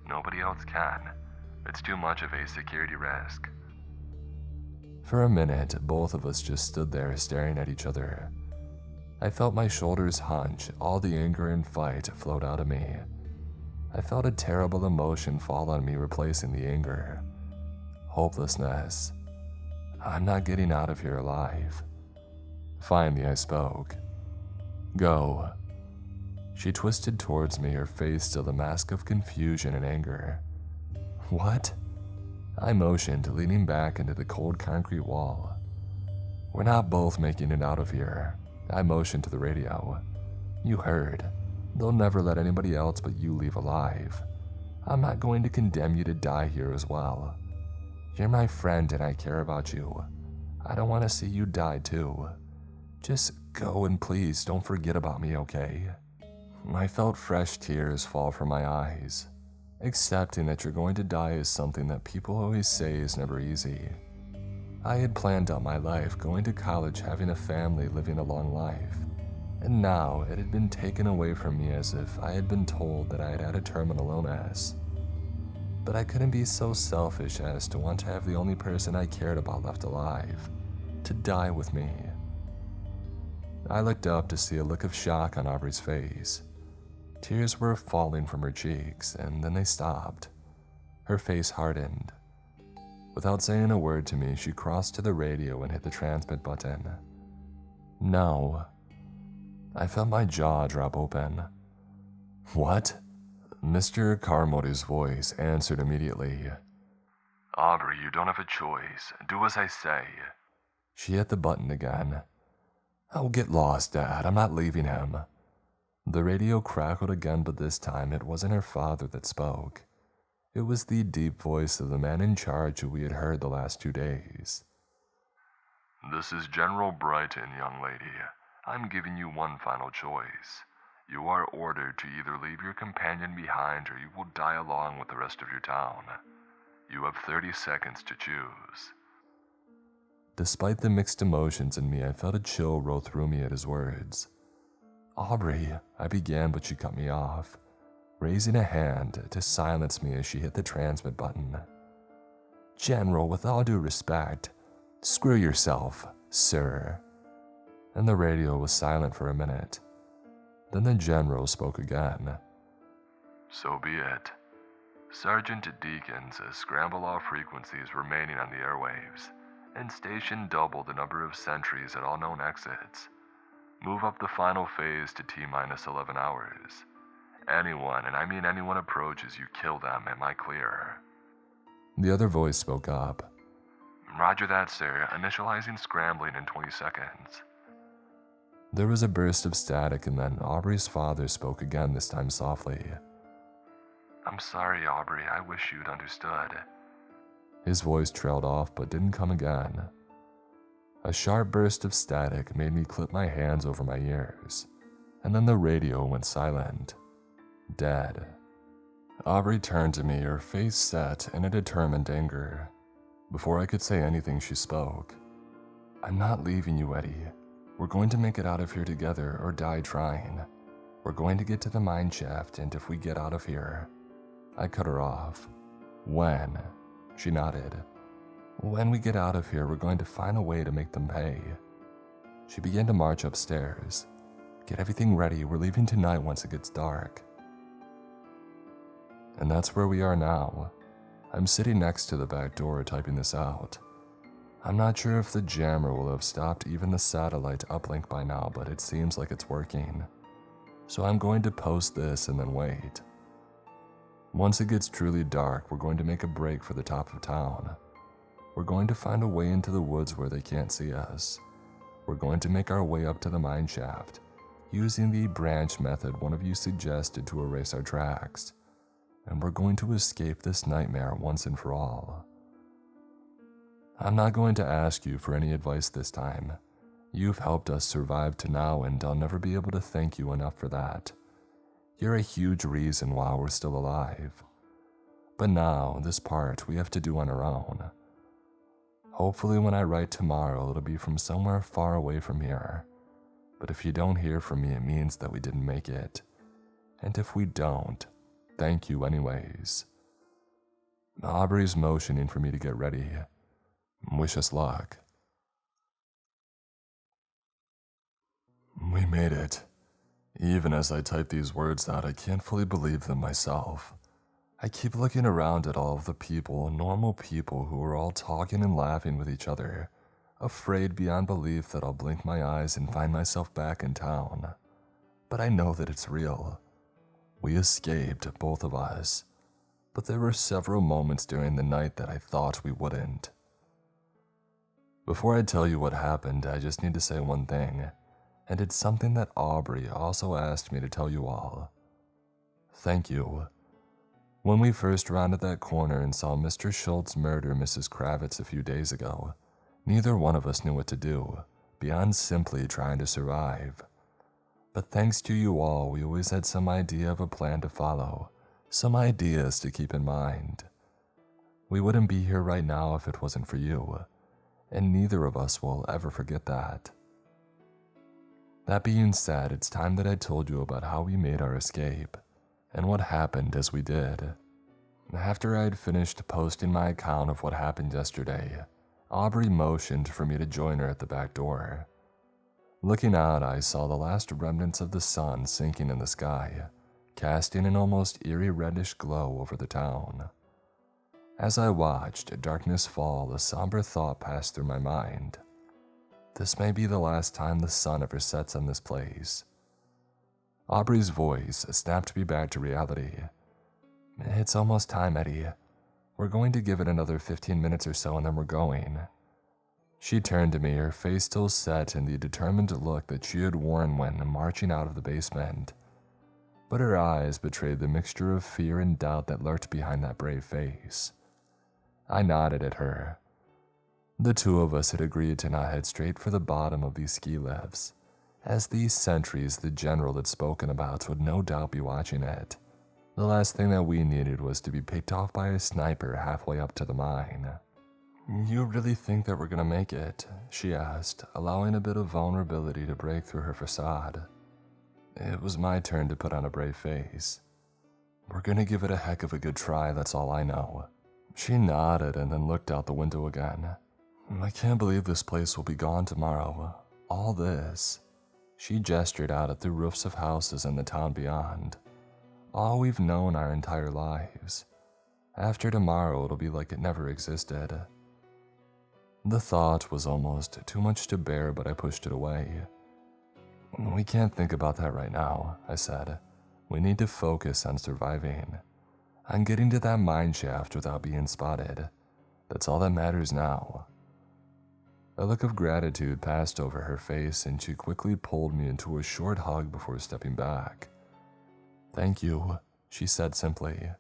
Nobody else can. It's too much of a security risk." For a minute, both of us just stood there staring at each other. I felt my shoulders hunch, all the anger and fight flowed out of me. I felt a terrible emotion fall on me, replacing the anger. Hopelessness. I'm not getting out of here alive. Finally, I spoke. "Go." She twisted towards me, her face still a mask of confusion and anger. "What?" I motioned, leaning back into the cold concrete wall. "We're not both making it out of here." I motioned to the radio. "You heard. They'll never let anybody else but you leave alive. I'm not going to condemn you to die here as well. You're my friend and I care about you. I don't want to see you die too. Just go and please don't forget about me, okay?" I felt fresh tears fall from my eyes. Accepting that you're going to die is something that people always say is never easy. I had planned out my life, going to college, having a family, living a long life. And now it had been taken away from me as if I had been told that I had had a terminal illness. But I couldn't be so selfish as to want to have the only person I cared about left alive, to die with me. I looked up to see a look of shock on Aubrey's face. Tears were falling from her cheeks, and then they stopped. Her face hardened. Without saying a word to me, she crossed to the radio and hit the transmit button. "No." I felt my jaw drop open. "What?" Mr. Carmody's voice answered immediately. "Aubrey, you don't have a choice. Do as I say." She hit the button again. "Oh, get lost, Dad. I'm not leaving him." The radio crackled again, but this time it wasn't her father that spoke. It was the deep voice of the man in charge who we had heard the last 2 days. "This is General Brighton, young lady. I'm giving you one final choice. You are ordered to either leave your companion behind or you will die along with the rest of your town. You have 30 seconds to choose." Despite the mixed emotions in me, I felt a chill roll through me at his words. "Aubrey," I began, but she cut me off, raising a hand to silence me as she hit the transmit button. "General, with all due respect, screw yourself, sir." And the radio was silent for a minute. Then the general spoke again. "So be it. Sergeant Deacon says scramble all frequencies remaining on the airwaves, and station double the number of sentries at all known exits. Move up the final phase to T-minus 11 hours. Anyone, and I mean anyone, approaches, you kill them. Am I clear?" The other voice spoke up. "Roger that, sir. Initializing scrambling in 20 seconds. There was a burst of static, and then Aubrey's father spoke again, this time softly. I'm sorry, Aubrey, I wish you'd understood. His voice trailed off but didn't come again. A sharp burst of static made me clip my hands over my ears, and then the radio went silent. Dead. Aubrey turned to me, her face set in a determined anger. Before I could say anything, she spoke. I'm not leaving you, Eddie. We're going to make it out of here together or die trying. We're going to get to the mine shaft, and if we get out of here... I cut her off. When? She nodded. When we get out of here, we're going to find a way to make them pay. She began to march upstairs. Get everything ready, we're leaving tonight once it gets dark. And that's where we are now. I'm sitting next to the back door typing this out. I'm not sure if the jammer will have stopped even the satellite uplink by now, but it seems like it's working. So I'm going to post this and then wait. Once it gets truly dark, we're going to make a break for the top of town. We're going to find a way into the woods where they can't see us. We're going to make our way up to the mine shaft, using the branch method one of you suggested to erase our tracks. And we're going to escape this nightmare once and for all. I'm not going to ask you for any advice this time. You've helped us survive to now, and I'll never be able to thank you enough for that. You're a huge reason why we're still alive. But now, this part we have to do on our own. Hopefully when I write tomorrow, it'll be from somewhere far away from here. But if you don't hear from me, it means that we didn't make it. And if we don't, thank you anyways. Aubrey's motioning for me to get ready. Wish us luck. We made it. Even as I type these words out, I can't fully believe them myself. I keep looking around at all of the people, normal people who are all talking and laughing with each other, afraid beyond belief that I'll blink my eyes and find myself back in town. But I know that it's real. We escaped, both of us. But there were several moments during the night that I thought we wouldn't. Before I tell you what happened, I just need to say one thing, and it's something that Aubrey also asked me to tell you all. Thank you. When we first rounded that corner and saw Mr. Schultz murder Mrs. Kravitz a few days ago, neither one of us knew what to do, beyond simply trying to survive. But thanks to you all, we always had some idea of a plan to follow, some ideas to keep in mind. We wouldn't be here right now if it wasn't for you, and neither of us will ever forget that. That being said, it's time that I told you about how we made our escape, and what happened as we did. After I had finished posting my account of what happened yesterday, Aubrey motioned for me to join her at the back door. Looking out, I saw the last remnants of the sun sinking in the sky, casting an almost eerie reddish glow over the town. As I watched darkness fall, a somber thought passed through my mind. This may be the last time the sun ever sets on this place. Aubrey's voice snapped me back to reality. It's almost time, Eddie. We're going to give it another 15 minutes or so and then we're going. She turned to me, her face still set in the determined look that she had worn when marching out of the basement. But her eyes betrayed the mixture of fear and doubt that lurked behind that brave face. I nodded at her. The two of us had agreed to not head straight for the bottom of these ski lifts, as these sentries the general had spoken about would no doubt be watching it. The last thing that we needed was to be picked off by a sniper halfway up to the mine. You really think that we're gonna make it? She asked, allowing a bit of vulnerability to break through her facade. It was my turn to put on a brave face. We're gonna give it a heck of a good try, that's all I know. She nodded and then looked out the window again. I can't believe this place will be gone tomorrow. All this. She gestured out at the roofs of houses in the town beyond. All we've known our entire lives. After tomorrow, it'll be like it never existed. The thought was almost too much to bear, but I pushed it away. We can't think about that right now, I said. We need to focus on surviving. On getting to that mine shaft without being spotted. That's all that matters now. A look of gratitude passed over her face, and she quickly pulled me into a short hug before stepping back. Thank you, she said simply.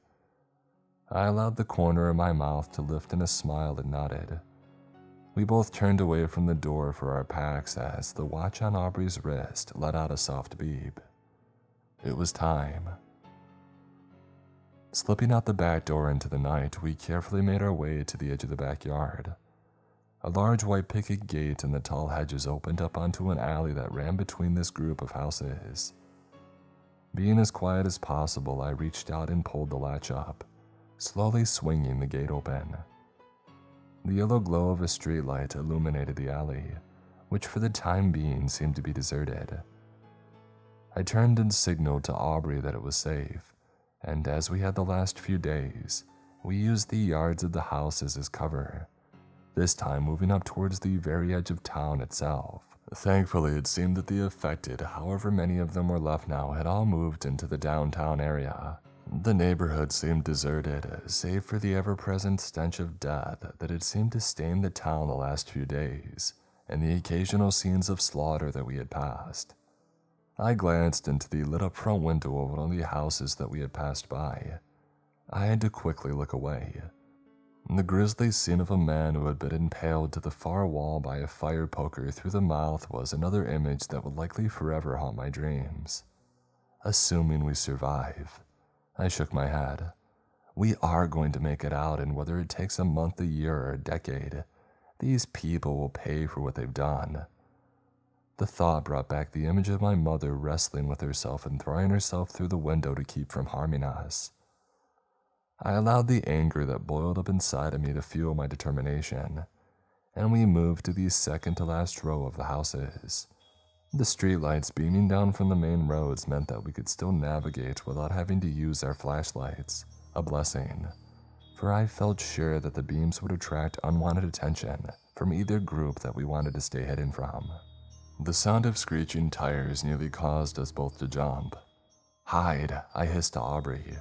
I allowed the corner of my mouth to lift in a smile and nodded. We both turned away from the door for our packs as the watch on Aubrey's wrist let out a soft beep. It was time. Slipping out the back door into the night, we carefully made our way to the edge of the backyard. A large white picket gate and the tall hedges opened up onto an alley that ran between this group of houses. Being as quiet as possible, I reached out and pulled the latch up, slowly swinging the gate open. The yellow glow of a streetlight illuminated the alley, which for the time being seemed to be deserted. I turned and signaled to Aubrey that it was safe, and as we had the last few days, we used the yards of the houses as cover, this time moving up towards the very edge of town itself. Thankfully, it seemed that the affected, however many of them were left now, had all moved into the downtown area. The neighborhood seemed deserted, save for the ever-present stench of death that had seemed to stain the town the last few days, and the occasional scenes of slaughter that we had passed. I glanced into the lit-up front window of one of the houses that we had passed by. I had to quickly look away. The grisly scene of a man who had been impaled to the far wall by a fire poker through the mouth was another image that would likely forever haunt my dreams. Assuming we survive. I shook my head. We are going to make it out, and whether it takes a month, a year, or a decade, these people will pay for what they've done. The thought brought back the image of my mother wrestling with herself and throwing herself through the window to keep from harming us. I allowed the anger that boiled up inside of me to fuel my determination, and we moved to the second to last row of the houses. The streetlights beaming down from the main roads meant that we could still navigate without having to use our flashlights, a blessing, for I felt sure that the beams would attract unwanted attention from either group that we wanted to stay hidden from. The sound of screeching tires nearly caused us both to jump. "Hide," I hissed to Aubrey,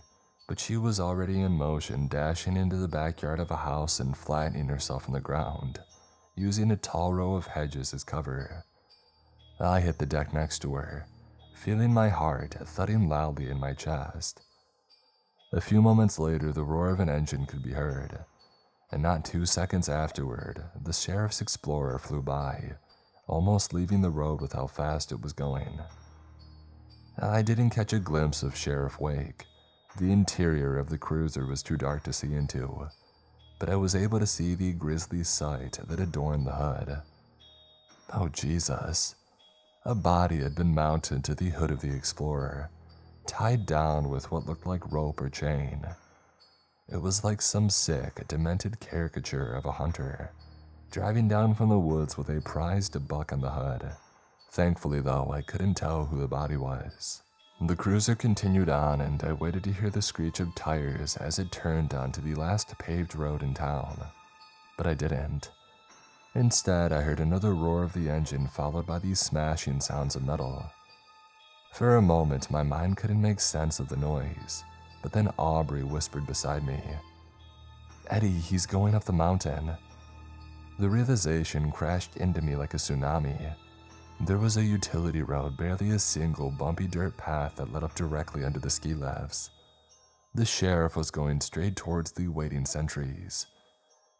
but she was already in motion, dashing into the backyard of a house and flattening herself on the ground, using a tall row of hedges as cover. I hit the deck next to her, feeling my heart thudding loudly in my chest. A few moments later, the roar of an engine could be heard, and not 2 seconds afterward, the sheriff's Explorer flew by, almost leaving the road with how fast it was going. I didn't catch a glimpse of Sheriff Wake. The interior of the cruiser was too dark to see into, but I was able to see the grisly sight that adorned the hood. Oh Jesus. A body had been mounted to the hood of the Explorer, tied down with what looked like rope or chain. It was like some sick, demented caricature of a hunter, driving down from the woods with a prized buck on the hood. Thankfully, though, I couldn't tell who the body was. The cruiser continued on, and I waited to hear the screech of tires as it turned onto the last paved road in town. But I didn't. Instead, I heard another roar of the engine followed by these smashing sounds of metal. For a moment, my mind couldn't make sense of the noise, but then Aubrey whispered beside me, "Eddie, he's going up the mountain." The realization crashed into me like a tsunami. There was a utility road, barely a single bumpy dirt path that led up directly under the ski lifts. The sheriff was going straight towards the waiting sentries.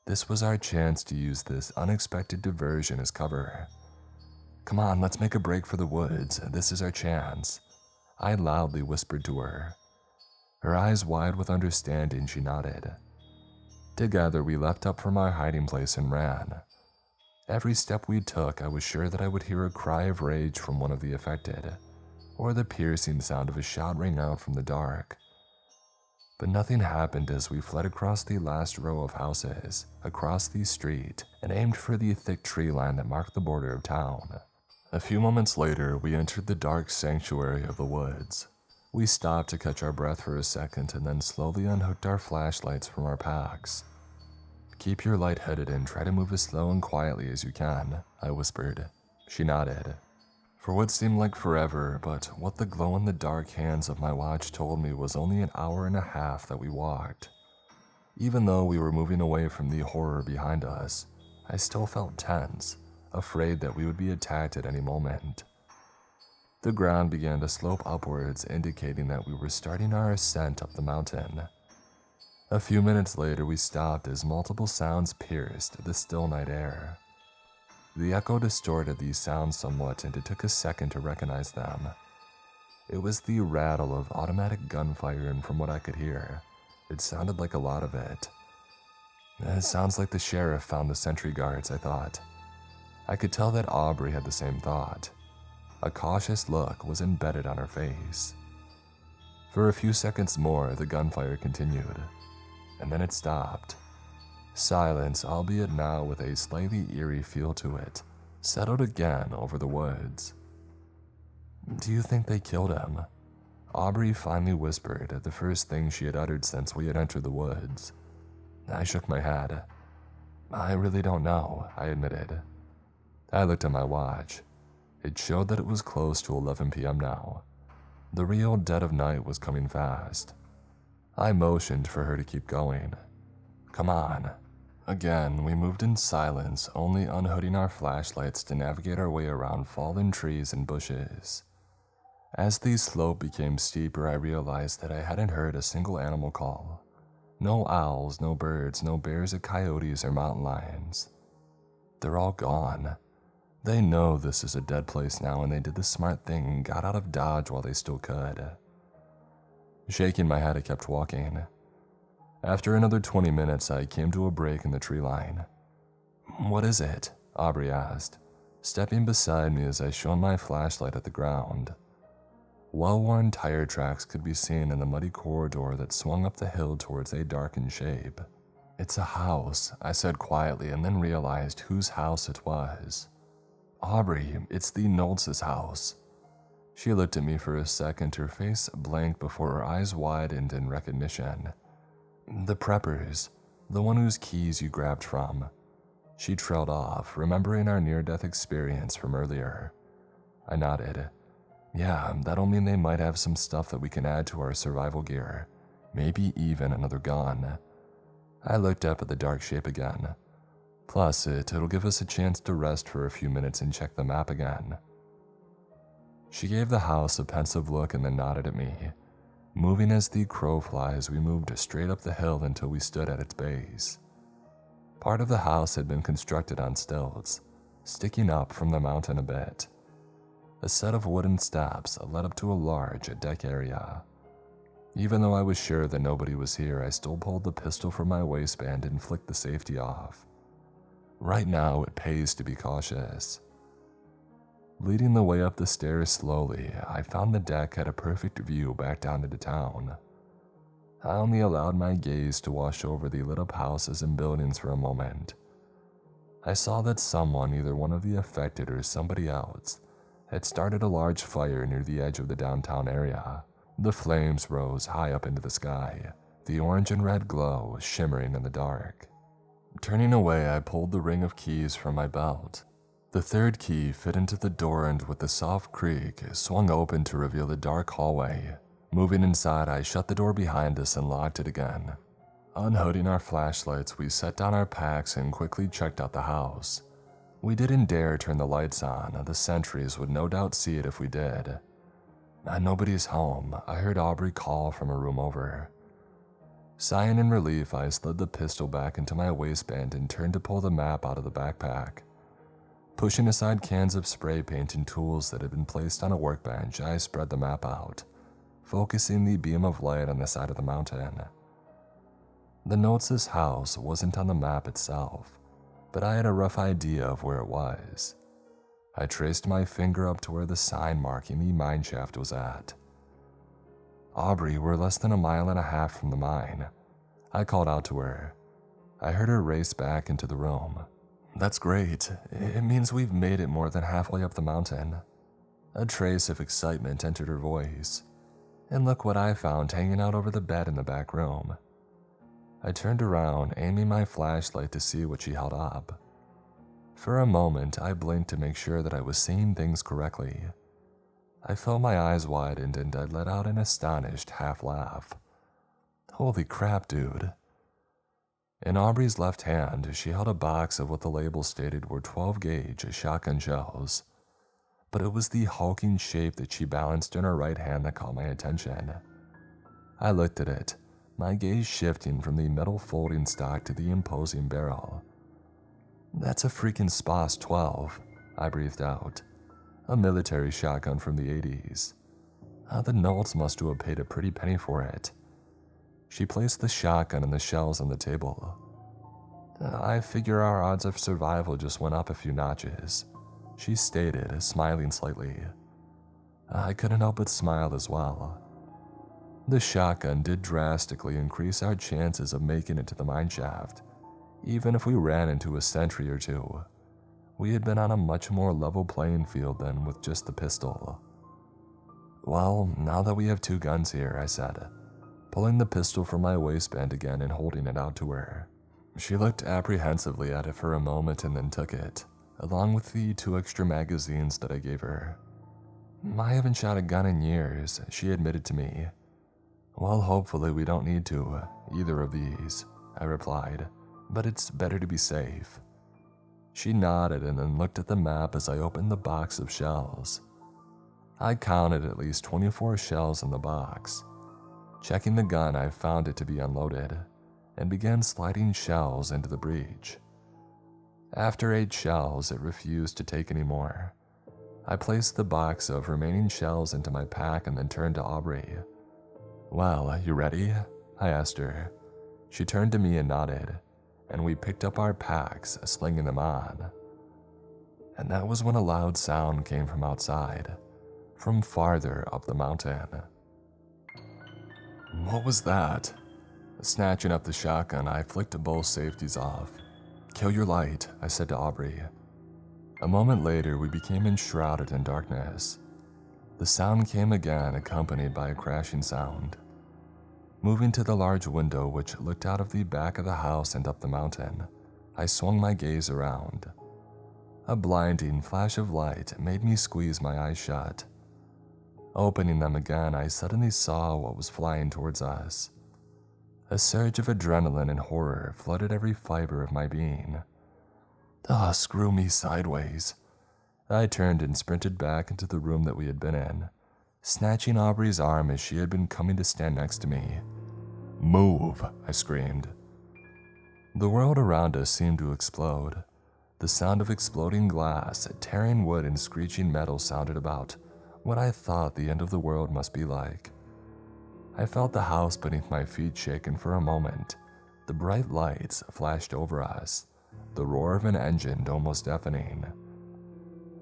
This was our chance to use this unexpected diversion as cover. "Come on, let's make a break for the woods. This is our chance," I loudly whispered to her. Her eyes wide with understanding, she nodded. Together, we leapt up from our hiding place and ran. Every step we took, I was sure that I would hear a cry of rage from one of the affected, or the piercing sound of a shot ring out from the dark. But nothing happened as we fled across the last row of houses, across the street, and aimed for the thick tree line that marked the border of town. A few moments later, we entered the dark sanctuary of the woods. We stopped to catch our breath for a second and then slowly unhooked our flashlights from our packs. "Keep your light headed and try to move as slow and quietly as you can," I whispered. She nodded. For what seemed like forever, but what the glow-in-the-dark hands of my watch told me was only an hour and a half that we walked. Even though we were moving away from the horror behind us, I still felt tense, afraid that we would be attacked at any moment. The ground began to slope upwards, indicating that we were starting our ascent up the mountain. A few minutes later, we stopped as multiple sounds pierced the still night air. The echo distorted these sounds somewhat, and it took a second to recognize them. It was the rattle of automatic gunfire, and from what I could hear, it sounded like a lot of it. It sounds like the sheriff found the sentry guards, I thought. I could tell that Aubrey had the same thought. A cautious look was embedded on her face. For a few seconds more, the gunfire continued, and then it stopped. Silence, albeit now with a slightly eerie feel to it, settled again over the woods. "Do you think they killed him?" Aubrey finally whispered, the first thing she had uttered since we had entered the woods. I shook my head. "I really don't know," I admitted. I looked at my watch. It showed that it was close to 11 p.m. now. The real dead of night was coming fast. I motioned for her to keep going. "Come on." Again, we moved in silence, only unhooding our flashlights to navigate our way around fallen trees and bushes. As the slope became steeper, I realized that I hadn't heard a single animal call. No owls, no birds, no bears or coyotes or mountain lions. They're all gone. They know this is a dead place now, and they did the smart thing and got out of Dodge while they still could. Shaking my head, I kept walking. After another 20 minutes, I came to a break in the tree line. "What is it?" Aubrey asked, stepping beside me as I shone my flashlight at the ground. Well-worn tire tracks could be seen in the muddy corridor that swung up the hill towards a darkened shape. "It's a house," I said quietly, and then realized whose house it was. "Aubrey, it's the Knowles' house." She looked at me for a second, her face blank before her eyes widened in recognition. "The preppers, the one whose keys you grabbed from." She trailed off, remembering our near-death experience from earlier. I nodded. "Yeah, that'll mean they might have some stuff that we can add to our survival gear. Maybe even another gun." I looked up at the dark shape again. Plus, it'll give us a chance to rest for a few minutes and check the map again. She gave the house a pensive look and then nodded at me. Moving as the crow flies, we moved straight up the hill until we stood at its base. Part of the house had been constructed on stilts, sticking up from the mountain a bit. A set of wooden steps led up to a large deck area. Even though I was sure that nobody was here, I still pulled the pistol from my waistband and flicked the safety off. Right now, it pays to be cautious. Leading the way up the stairs slowly, I found the deck had a perfect view back down into town. I only allowed my gaze to wash over the lit-up houses and buildings for a moment. I saw that someone, either one of the affected or somebody else, had started a large fire near the edge of the downtown area. The flames rose high up into the sky, the orange and red glow shimmering in the dark. Turning away, I pulled the ring of keys from my belt. The third key fit into the door and with a soft creak, swung open to reveal the dark hallway. Moving inside, I shut the door behind us and locked it again. Unhooding our flashlights, we set down our packs and quickly checked out the house. We didn't dare turn the lights on, the sentries would no doubt see it if we did. "Nobody's home," I heard Aubrey call from a room over. Sighing in relief, I slid the pistol back into my waistband and turned to pull the map out of the backpack. Pushing aside cans of spray paint and tools that had been placed on a workbench, I spread the map out, focusing the beam of light on the side of the mountain. The Knowles' house wasn't on the map itself, but I had a rough idea of where it was. I traced my finger up to where the sign marking the mine shaft was at. "Aubrey, we're less than 1.5 miles from the mine." I called out to her. I heard her race back into the room. "That's great. It means we've made it more than halfway up the mountain." A trace of excitement entered her voice. "And look what I found hanging out over the bed in the back room." I turned around, aiming my flashlight to see what she held up. For a moment, I blinked to make sure that I was seeing things correctly. I felt my eyes widened and I let out an astonished half laugh. "Holy crap, dude." In Aubrey's left hand, she held a box of what the label stated were 12-gauge shotgun shells. But it was the hulking shape that she balanced in her right hand that caught my attention. I looked at it, my gaze shifting from the metal folding stock to the imposing barrel. "That's a freaking SPAS 12, I breathed out. A military shotgun from the 80s. The Knowles must have paid a pretty penny for it." She placed the shotgun and the shells on the table. "I figure our odds of survival just went up a few notches," she stated, smiling slightly. I couldn't help but smile as well. The shotgun did drastically increase our chances of making it to the mine shaft, even if we ran into a sentry or two. We had been on a much more level playing field than with just the pistol. "Well, now that we have 2 guns here," I said, pulling the pistol from my waistband again and holding it out to her. She looked apprehensively at it for a moment and then took it, along with the 2 extra magazines that I gave her. "I haven't shot a gun in years," she admitted to me. "Well, hopefully we don't need to, either of these," I replied, "but it's better to be safe." She nodded and then looked at the map as I opened the box of shells. I counted at least 24 shells in the box. Checking the gun, I found it to be unloaded, and began sliding shells into the breech. After 8 shells, it refused to take any more. I placed the box of remaining shells into my pack and then turned to Aubrey. "Well, you ready?" I asked her. She turned to me and nodded, and we picked up our packs, slinging them on. And that was when a loud sound came from outside, from farther up the mountain. "What was that?" Snatching up the shotgun, I flicked both safeties off. "Kill your light," I said to Aubrey. A moment later, we became enshrouded in darkness. The sound came again, accompanied by a crashing sound. Moving to the large window which looked out of the back of the house and up the mountain, I swung my gaze around. A blinding flash of light made me squeeze my eyes shut. Opening them again, I suddenly saw what was flying towards us. A surge of adrenaline and horror flooded every fiber of my being. Screw me sideways. I turned and sprinted back into the room that we had been in, snatching Aubrey's arm as she had been coming to stand next to me. "Move," I screamed. The world around us seemed to explode. The sound of exploding glass, tearing wood, and screeching metal sounded about what I thought the end of the world must be like. I felt the house beneath my feet shaken for a moment. The bright lights flashed over us, the roar of an engine almost deafening.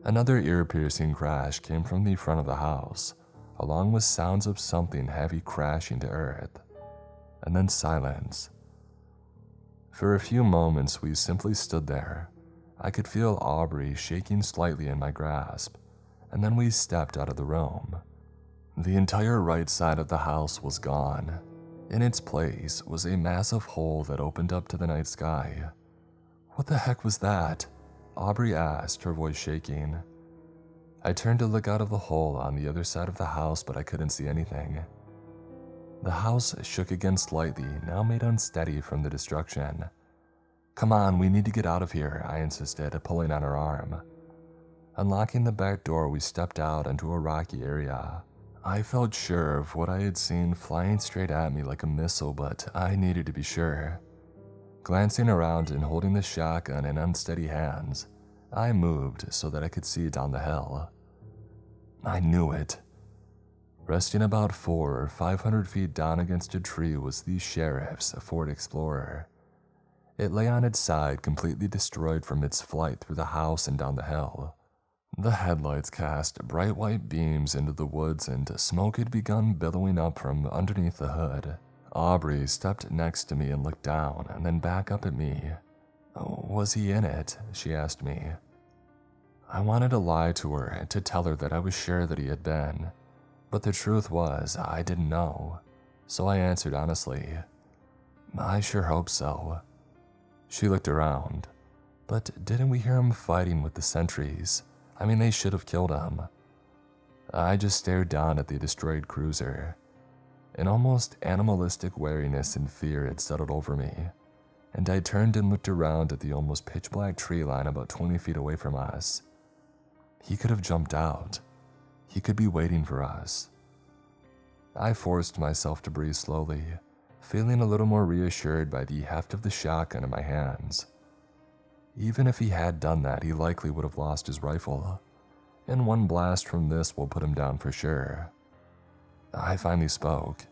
Another ear-piercing crash came from the front of the house, along with sounds of something heavy crashing to earth. And then silence. For a few moments, we simply stood there. I could feel Aubrey shaking slightly in my grasp, and then we stepped out of the room. The entire right side of the house was gone. In its place was a massive hole that opened up to the night sky. "What the heck was that?" Aubrey asked, her voice shaking. I turned to look out of the hole on the other side of the house, but I couldn't see anything. The house shook again slightly, now made unsteady from the destruction. "Come on, we need to get out of here," I insisted, pulling on her arm. Unlocking the back door, we stepped out into a rocky area. I felt sure of what I had seen flying straight at me like a missile, but I needed to be sure. Glancing around and holding the shotgun in unsteady hands, I moved so that I could see down the hill. I knew it. Resting about 400 or 500 feet down against a tree was the sheriff's Ford Explorer. It lay on its side, completely destroyed from its flight through the house and down the hill. The headlights cast bright white beams into the woods, and smoke had begun billowing up from underneath the hood. Aubrey stepped next to me and looked down, and then back up at me. "Was he in it?" she asked me. I wanted to lie to her, to tell her that I was sure that he had been. But the truth was, I didn't know. So I answered honestly, "I sure hope so." She looked around. "But didn't we hear him fighting with the sentries? I mean, they should have killed him." I just stared down at the destroyed cruiser. An almost animalistic wariness and fear had settled over me, and I turned and looked around at the almost pitch-black tree line about 20 feet away from us. He could have jumped out. He could be waiting for us. I forced myself to breathe slowly, feeling a little more reassured by the heft of the shotgun in my hands. Even if he had done that, he likely would have lost his rifle, and one blast from this will put him down for sure. I finally spoke.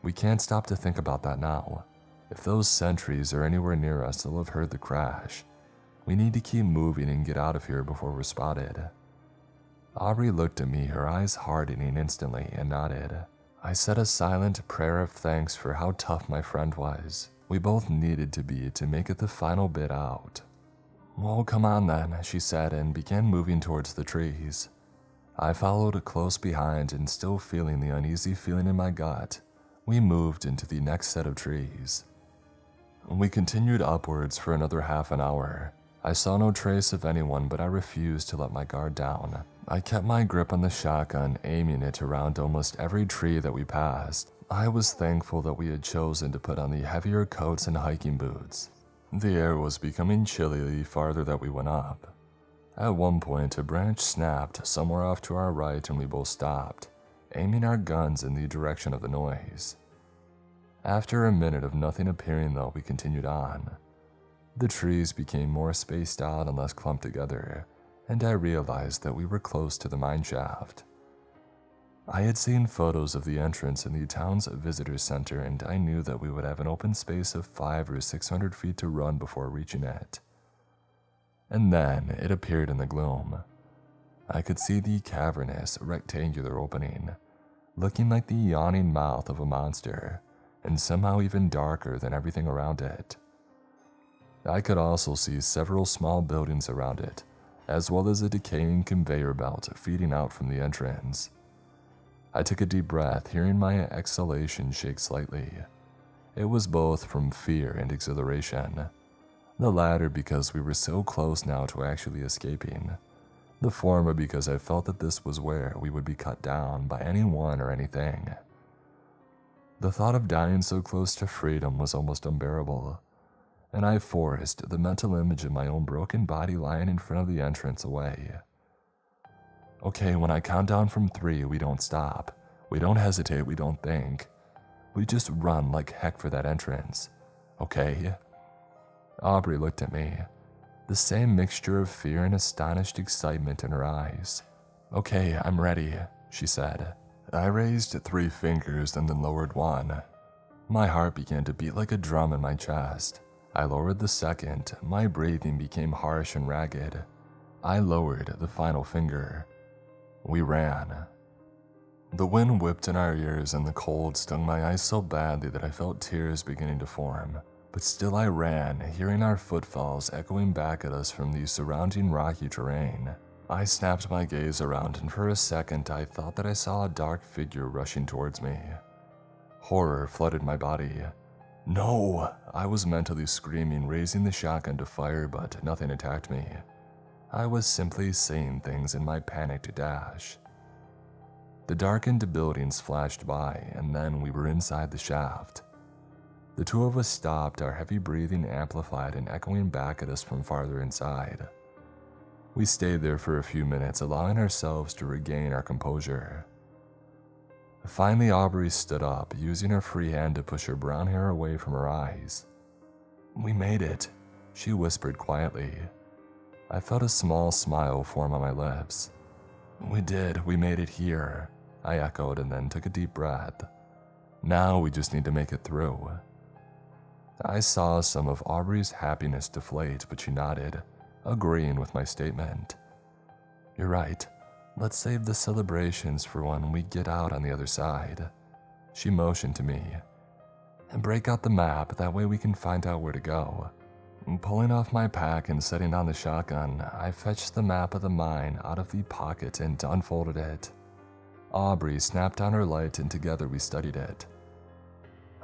We can't stop to think about that now. If those sentries are anywhere near us, they'll have heard the crash. We need to keep moving and get out of here before we're spotted. Aubrey looked at me, her eyes hardening instantly, and nodded. I said a silent prayer of thanks for how tough my friend was. We both needed to be to make it the final bit out. "Well, come on then," she said, and began moving towards the trees. I followed close behind, and still feeling the uneasy feeling in my gut, we moved into the next set of trees. We continued upwards for another half an hour. I saw no trace of anyone, but I refused to let my guard down. I kept my grip on the shotgun, aiming it around almost every tree that we passed. I was thankful that we had chosen to put on the heavier coats and hiking boots. The air was becoming chilly the farther that we went up. At one point, a branch snapped somewhere off to our right, and we both stopped, aiming our guns in the direction of the noise. After a minute of nothing appearing though, we continued on. The trees became more spaced out and less clumped together, and I realized that we were close to the mine shaft. I had seen photos of the entrance in the town's visitor center, and I knew that we would have an open space of 500 or 600 feet to run before reaching it. And then it appeared in the gloom. I could see the cavernous, rectangular opening, looking like the yawning mouth of a monster, and somehow even darker than everything around it. I could also see several small buildings around it, as well as a decaying conveyor belt feeding out from the entrance. I took a deep breath, hearing my exhalation shake slightly. It was both from fear and exhilaration, the latter because we were so close now to actually escaping, the former because I felt that this was where we would be cut down by anyone or anything. The thought of dying so close to freedom was almost unbearable, and I forced the mental image of my own broken body lying in front of the entrance away. "Okay, when I count down from 3, we don't stop. We don't hesitate, we don't think. We just run like heck for that entrance. Okay?" Aubrey looked at me, the same mixture of fear and astonished excitement in her eyes. "Okay, I'm ready," she said. I raised 3 fingers and then lowered one. My heart began to beat like a drum in my chest. I lowered the second. My breathing became harsh and ragged. I lowered the final finger. We ran. The wind whipped in our ears and the cold stung my eyes so badly that I felt tears beginning to form. But still I ran, hearing our footfalls echoing back at us from the surrounding rocky terrain. I snapped my gaze around, and for a second I thought that I saw a dark figure rushing towards me. Horror flooded my body. "No!" I was mentally screaming, raising the shotgun to fire, but nothing attacked me. I was simply seeing things in my panicked dash. The darkened buildings flashed by, and then we were inside the shaft. The two of us stopped, our heavy breathing amplified and echoing back at us from farther inside. We stayed there for a few minutes, allowing ourselves to regain our composure. Finally, Aubrey stood up, using her free hand to push her brown hair away from her eyes. "We made it," she whispered quietly. I felt a small smile form on my lips. "We did, we made it here," I echoed, and then took a deep breath. "Now we just need to make it through." I saw some of Aubrey's happiness deflate, but she nodded, agreeing with my statement. "You're right. Let's save the celebrations for when we get out on the other side." She motioned to me. "And break out the map, that way we can find out where to go." Pulling off my pack and setting down the shotgun, I fetched the map of the mine out of the pocket and unfolded it. Aubrey snapped on her light, and together we studied it.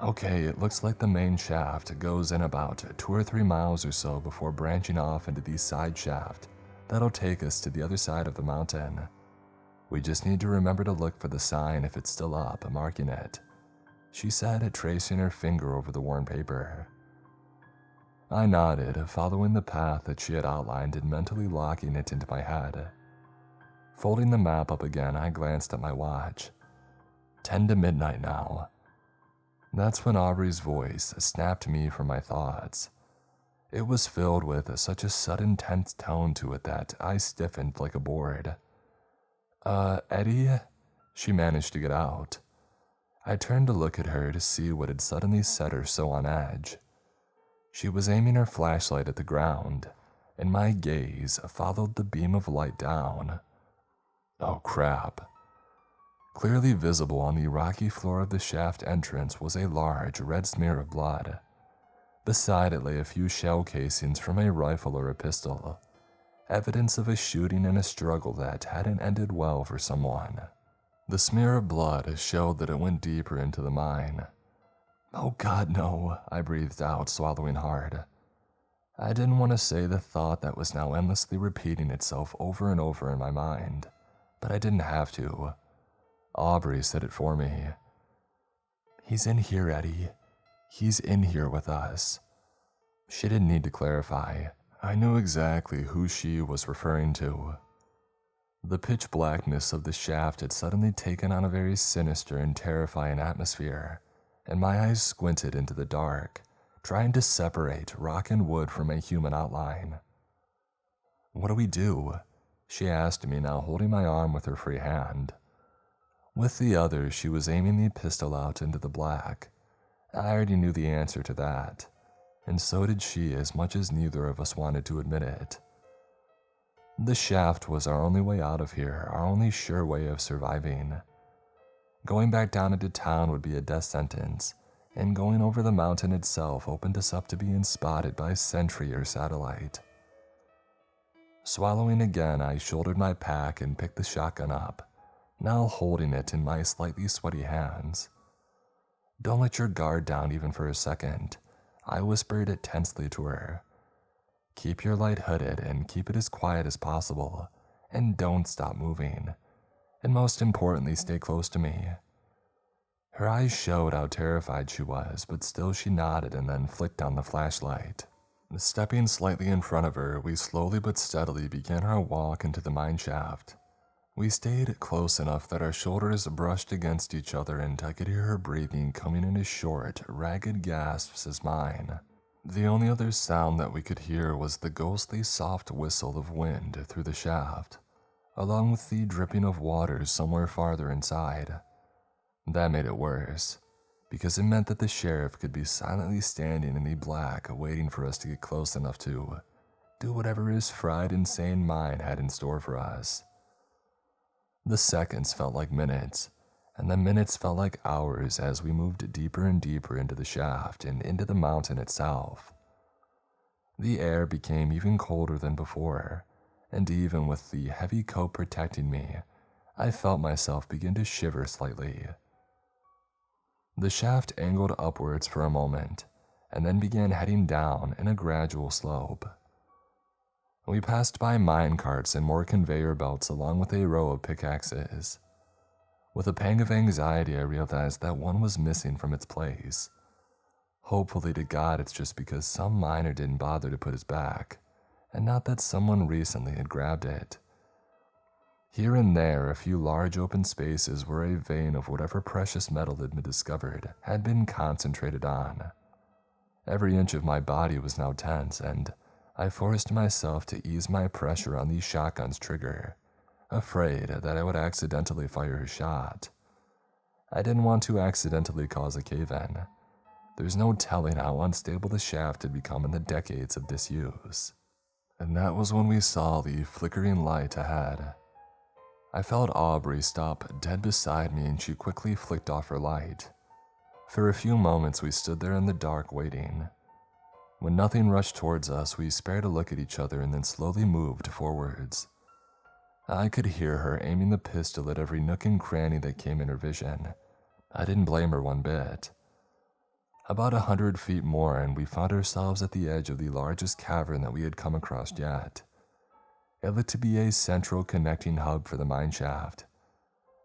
"Okay, it looks like the main shaft goes in about 2 or 3 miles or so before branching off into the side shaft. That'll take us to the other side of the mountain. We just need to remember to look for the sign if it's still up, marking it," she said, tracing her finger over the worn paper. I nodded, following the path that she had outlined and mentally locking it into my head. Folding the map up again, I glanced at my watch. 10 to midnight now. That's when Aubrey's voice snapped me from my thoughts. It was filled with such a sudden tense tone to it that I stiffened like a board. Eddie? She managed to get out. I turned to look at her to see what had suddenly set her so on edge. She was aiming her flashlight at the ground, and my gaze followed the beam of light down. Oh crap. Clearly visible on the rocky floor of the shaft entrance was a large red smear of blood. Beside it lay a few shell casings from a rifle or a pistol, evidence of a shooting and a struggle that hadn't ended well for someone. The smear of blood showed that it went deeper into the mine. Oh God, no, I breathed out, swallowing hard. I didn't want to say the thought that was now endlessly repeating itself over and over in my mind, but I didn't have to. Aubrey said it for me. He's in here, Eddie. He's in here with us. She didn't need to clarify. I knew exactly who she was referring to. The pitch blackness of the shaft had suddenly taken on a very sinister and terrifying atmosphere, and my eyes squinted into the dark, trying to separate rock and wood from a human outline. What do we do? She asked me, now holding my arm with her free hand. With the other, she was aiming the pistol out into the black. I already knew the answer to that, and so did she, as much as neither of us wanted to admit it. The shaft was our only way out of here, our only sure way of surviving. Going back down into town would be a death sentence, and going over the mountain itself opened us up to being spotted by sentry or satellite. Swallowing again, I shouldered my pack and picked the shotgun up, now holding it in my slightly sweaty hands. Don't let your guard down even for a second, I whispered it tensely to her. Keep your light hooded and keep it as quiet as possible, and don't stop moving. And most importantly, stay close to me. Her eyes showed how terrified she was, but still she nodded and then flicked on the flashlight. Stepping slightly in front of her, we slowly but steadily began our walk into the mine shaft. We stayed close enough that our shoulders brushed against each other and I could hear her breathing coming in as short, ragged gasps as mine. The only other sound that we could hear was the ghostly soft whistle of wind through the shaft, along with the dripping of water somewhere farther inside. That made it worse, because it meant that the sheriff could be silently standing in the black waiting for us to get close enough to do whatever his fried, insane mind had in store for us. The seconds felt like minutes, and the minutes felt like hours as we moved deeper and deeper into the shaft and into the mountain itself. The air became even colder than before, and even with the heavy coat protecting me, I felt myself begin to shiver slightly. The shaft angled upwards for a moment, and then began heading down in a gradual slope. We passed by mine carts and more conveyor belts along with a row of pickaxes. With a pang of anxiety, I realized that one was missing from its place. Hopefully to God it's just because some miner didn't bother to put his back, and not that someone recently had grabbed it. Here and there, a few large open spaces where a vein of whatever precious metal had been discovered had been concentrated on. Every inch of my body was now tense, and I forced myself to ease my pressure on the shotgun's trigger, afraid that I would accidentally fire a shot. I didn't want to accidentally cause a cave-in. There's no telling how unstable the shaft had become in the decades of disuse. And that was when we saw the flickering light ahead. I felt Aubrey stop dead beside me and she quickly flicked off her light. For a few moments we stood there in the dark waiting. When nothing rushed towards us, we spared a look at each other and then slowly moved forwards. I could hear her aiming the pistol at every nook and cranny that came in her vision. I didn't blame her one bit. About 100 feet more and we found ourselves at the edge of the largest cavern that we had come across yet. It looked to be a central connecting hub for the mine shaft.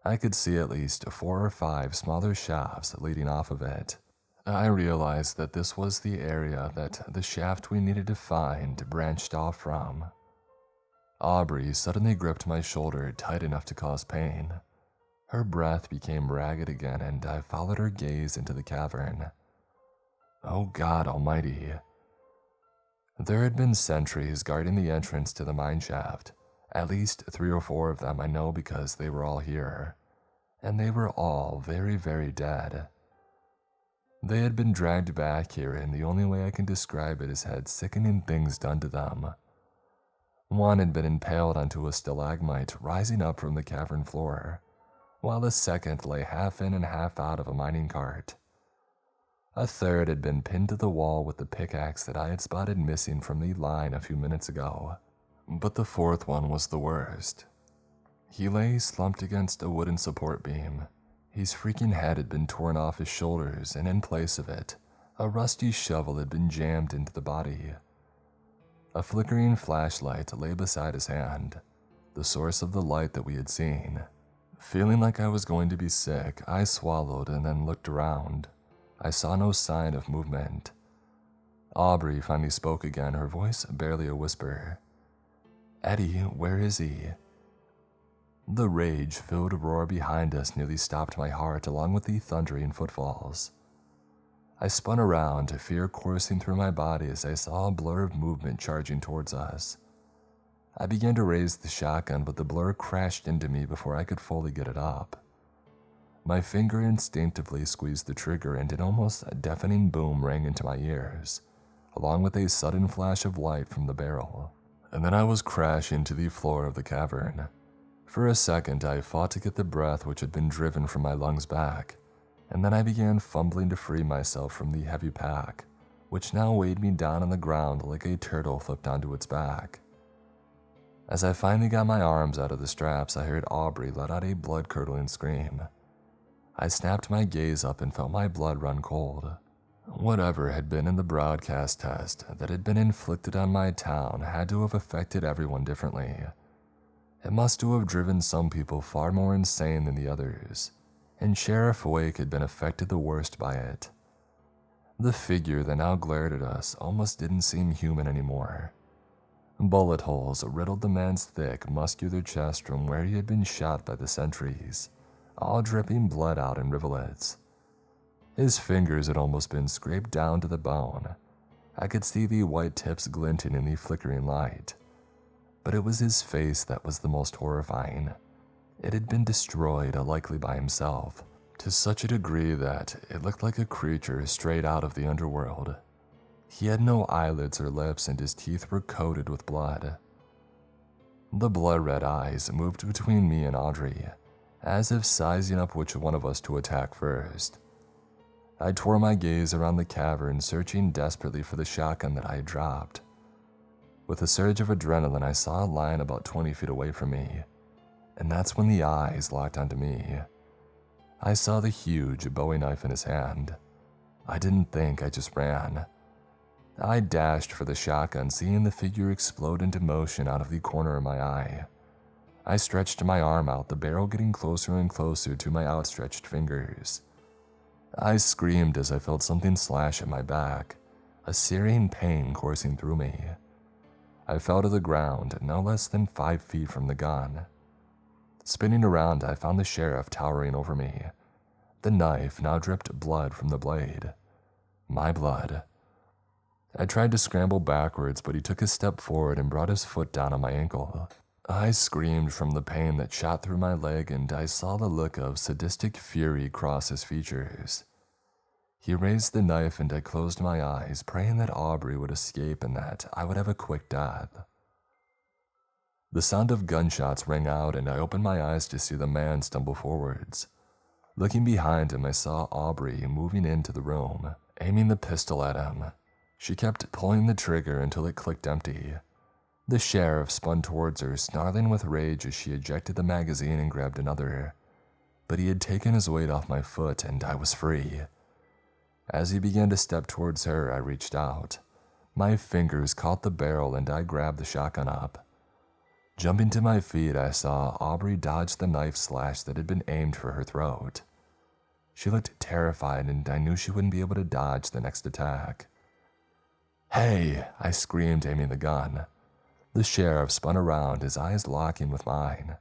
I could see at least 4 or 5 smaller shafts leading off of it. I realized that this was the area that the shaft we needed to find branched off from. Aubrey suddenly gripped my shoulder tight enough to cause pain. Her breath became ragged again, and I followed her gaze into the cavern. Oh God Almighty. There had been sentries guarding the entrance to the mine shaft. At least 3 or 4 of them I know because they were all here. And they were all very, very dead. They had been dragged back here, and the only way I can describe it is had sickening things done to them. One had been impaled onto a stalagmite rising up from the cavern floor, while the second lay half in and half out of a mining cart. A third had been pinned to the wall with the pickaxe that I had spotted missing from the line a few minutes ago. But the fourth one was the worst. He lay slumped against a wooden support beam. His freaking head had been torn off his shoulders, and in place of it, a rusty shovel had been jammed into the body. A flickering flashlight lay beside his hand, the source of the light that we had seen. Feeling like I was going to be sick, I swallowed and then looked around. I saw no sign of movement. Aubrey finally spoke again, her voice barely a whisper. "Eddie, where is he?" The rage-filled roar behind us nearly stopped my heart along with the thundering footfalls. I spun around, fear coursing through my body as I saw a blur of movement charging towards us. I began to raise the shotgun, but the blur crashed into me before I could fully get it up. My finger instinctively squeezed the trigger, and an almost deafening boom rang into my ears, along with a sudden flash of light from the barrel. And then I was crashing to the floor of the cavern. For a second, I fought to get the breath which had been driven from my lungs back, and then I began fumbling to free myself from the heavy pack, which now weighed me down on the ground like a turtle flipped onto its back. As I finally got my arms out of the straps, I heard Aubrey let out a blood-curdling scream. I snapped my gaze up and felt my blood run cold. Whatever had been in the broadcast test that had been inflicted on my town had to have affected everyone differently. It must have driven some people far more insane than the others, and Sheriff Wake had been affected the worst by it. The figure that now glared at us almost didn't seem human anymore. Bullet holes riddled the man's thick, muscular chest from where he had been shot by the sentries, all dripping blood out in rivulets. His fingers had almost been scraped down to the bone. I could see the white tips glinting in the flickering light. But it was his face that was the most horrifying. It had been destroyed, likely by himself, to such a degree that it looked like a creature straight out of the underworld. He had no eyelids or lips, and his teeth were coated with blood. The blood-red eyes moved between me and Audrey, as if sizing up which one of us to attack first. I tore my gaze around the cavern, searching desperately for the shotgun that I had dropped. With a surge of adrenaline, I saw a lion about 20 feet away from me, and that's when the eyes locked onto me. I saw the huge Bowie knife in his hand. I didn't think, I just ran. I dashed for the shotgun, seeing the figure explode into motion out of the corner of my eye. I stretched my arm out, the barrel getting closer and closer to my outstretched fingers. I screamed as I felt something slash at my back, a searing pain coursing through me. I fell to the ground, no less than 5 feet from the gun. Spinning around, I found the sheriff towering over me. The knife now dripped blood from the blade. My blood. I tried to scramble backwards, but he took a step forward and brought his foot down on my ankle. I screamed from the pain that shot through my leg, and I saw the look of sadistic fury cross his features. He raised the knife, and I closed my eyes, praying that Aubrey would escape and that I would have a quick death. The sound of gunshots rang out, and I opened my eyes to see the man stumble forwards. Looking behind him, I saw Aubrey moving into the room, aiming the pistol at him. She kept pulling the trigger until it clicked empty. The sheriff spun towards her, snarling with rage as she ejected the magazine and grabbed another. But he had taken his weight off my foot, and I was free. As he began to step towards her, I reached out. My fingers caught the barrel, and I grabbed the shotgun up. Jumping to my feet, I saw Aubrey dodge the knife slash that had been aimed for her throat. She looked terrified, and I knew she wouldn't be able to dodge the next attack. "Hey!" I screamed, aiming the gun. The sheriff spun around, his eyes locking with mine.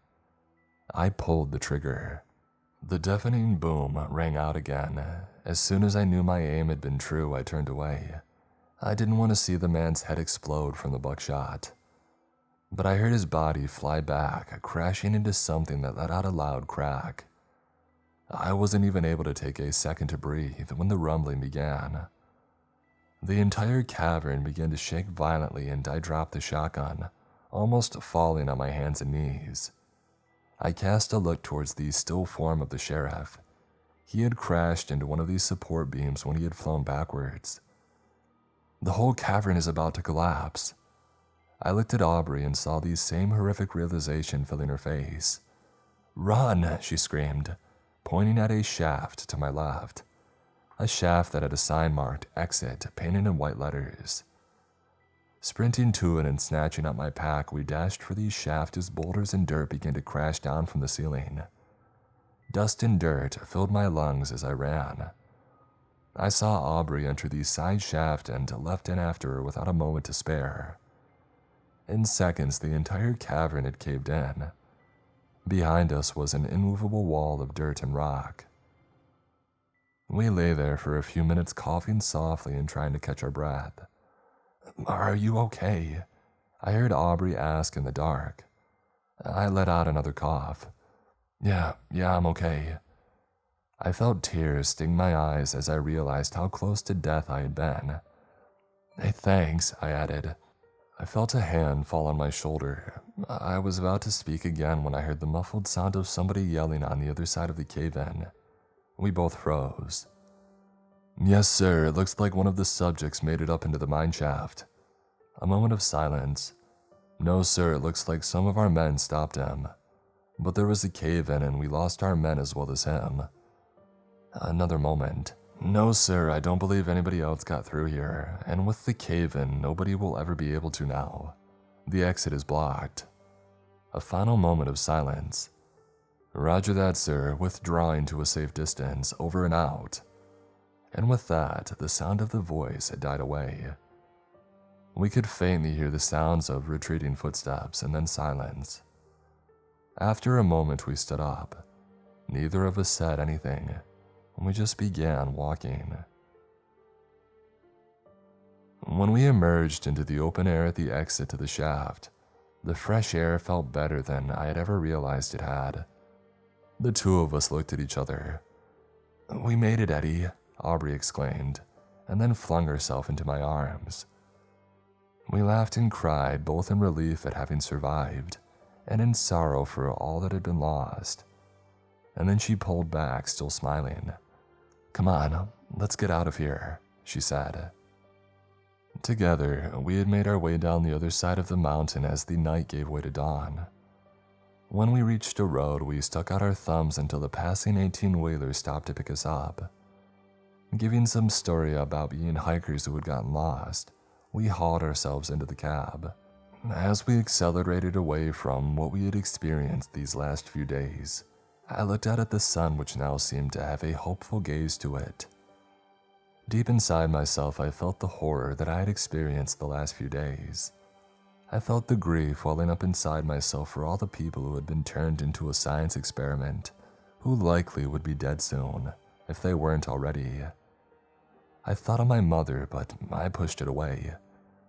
I pulled the trigger. The deafening boom rang out again. As soon as I knew my aim had been true, I turned away. I didn't want to see the man's head explode from the buckshot. But I heard his body fly back, crashing into something that let out a loud crack. I wasn't even able to take a second to breathe when the rumbling began. The entire cavern began to shake violently and I dropped the shotgun, almost falling on my hands and knees. I cast a look towards the still form of the sheriff. He had crashed into one of these support beams when he had flown backwards. The whole cavern is about to collapse. I looked at Aubrey and saw the same horrific realization filling her face. "Run!" she screamed, pointing at a shaft to my left. A shaft that had a sign marked "Exit" painted in white letters. Sprinting to it and snatching up my pack, we dashed for the shaft as boulders and dirt began to crash down from the ceiling. Dust and dirt filled my lungs as I ran. I saw Aubrey enter the side shaft and leapt in after her without a moment to spare. In seconds, the entire cavern had caved in. Behind us was an immovable wall of dirt and rock. We lay there for a few minutes, coughing softly and trying to catch our breath. "Are you okay?" I heard Aubrey ask in the dark. I let out another cough. Yeah, I'm okay." I felt tears sting my eyes as I realized how close to death I had been. "Hey, thanks," I added. I felt a hand fall on my shoulder. I was about to speak again when I heard the muffled sound of somebody yelling on the other side of the cave-in. We both froze. "Yes, sir, it looks like one of the subjects made it up into the mine shaft." A moment of silence. "No, sir, it looks like some of our men stopped him. But there was a cave-in and we lost our men as well as him." Another moment. "No, sir, I don't believe anybody else got through here, and with the cave-in, nobody will ever be able to now. The exit is blocked." A final moment of silence. "Roger that, sir, withdrawing to a safe distance, over and out." And with that, the sound of the voice had died away. We could faintly hear the sounds of retreating footsteps and then silence. After a moment, we stood up. Neither of us said anything. We just began walking. When we emerged into the open air at the exit to the shaft, the fresh air felt better than I had ever realized it had. The two of us looked at each other. "We made it, Eddie," Aubrey exclaimed, and then flung herself into my arms. We laughed and cried, both in relief at having survived, and in sorrow for all that had been lost. And then she pulled back, still smiling. "Come on, let's get out of here," she said. Together, we had made our way down the other side of the mountain as the night gave way to dawn. When we reached a road, we stuck out our thumbs until the passing 18-wheeler stopped to pick us up. Giving some story about being hikers who had gotten lost, we hauled ourselves into the cab. As we accelerated away from what we had experienced these last few days, I looked out at the sun, which now seemed to have a hopeful gaze to it. Deep inside myself, I felt the horror that I had experienced the last few days. I felt the grief welling up inside myself for all the people who had been turned into a science experiment, who likely would be dead soon, if they weren't already. I thought of my mother, but I pushed it away,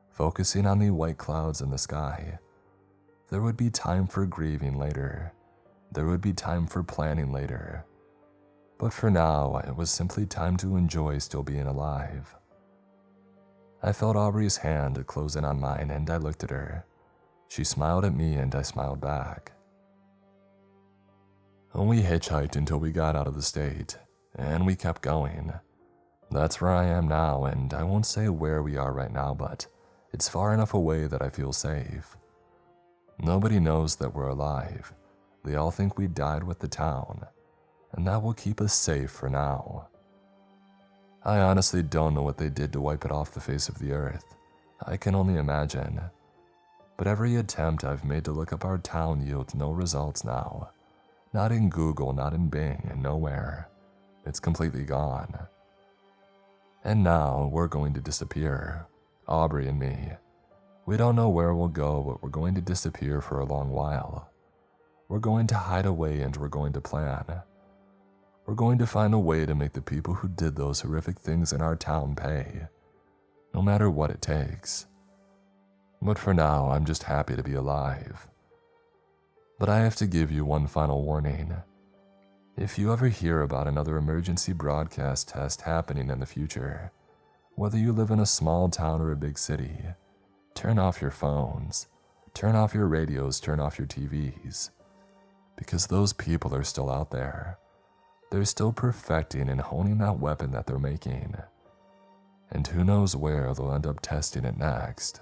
focusing on the white clouds in the sky. There would be time for grieving later. There would be time for planning later. But for now, it was simply time to enjoy still being alive. I felt Aubrey's hand close in on mine and I looked at her. She smiled at me and I smiled back. We hitchhiked until we got out of the state, and we kept going. That's where I am now, and I won't say where we are right now, but it's far enough away that I feel safe. Nobody knows that we're alive. They all think we died with the town, and that will keep us safe for now. I honestly don't know what they did to wipe it off the face of the earth. I can only imagine. But every attempt I've made to look up our town yields no results now. Not in Google, not in Bing, nowhere. It's completely gone. And now we're going to disappear. Aubrey and me. We don't know where we'll go, but we're going to disappear for a long while. We're going to hide away and we're going to plan. We're going to find a way to make the people who did those horrific things in our town pay, no matter what it takes. But for now, I'm just happy to be alive. But I have to give you one final warning. If you ever hear about another emergency broadcast test happening in the future, whether you live in a small town or a big city, turn off your phones, turn off your radios, turn off your TVs. Because those people are still out there. They're still perfecting and honing that weapon that they're making. And who knows where they'll end up testing it next.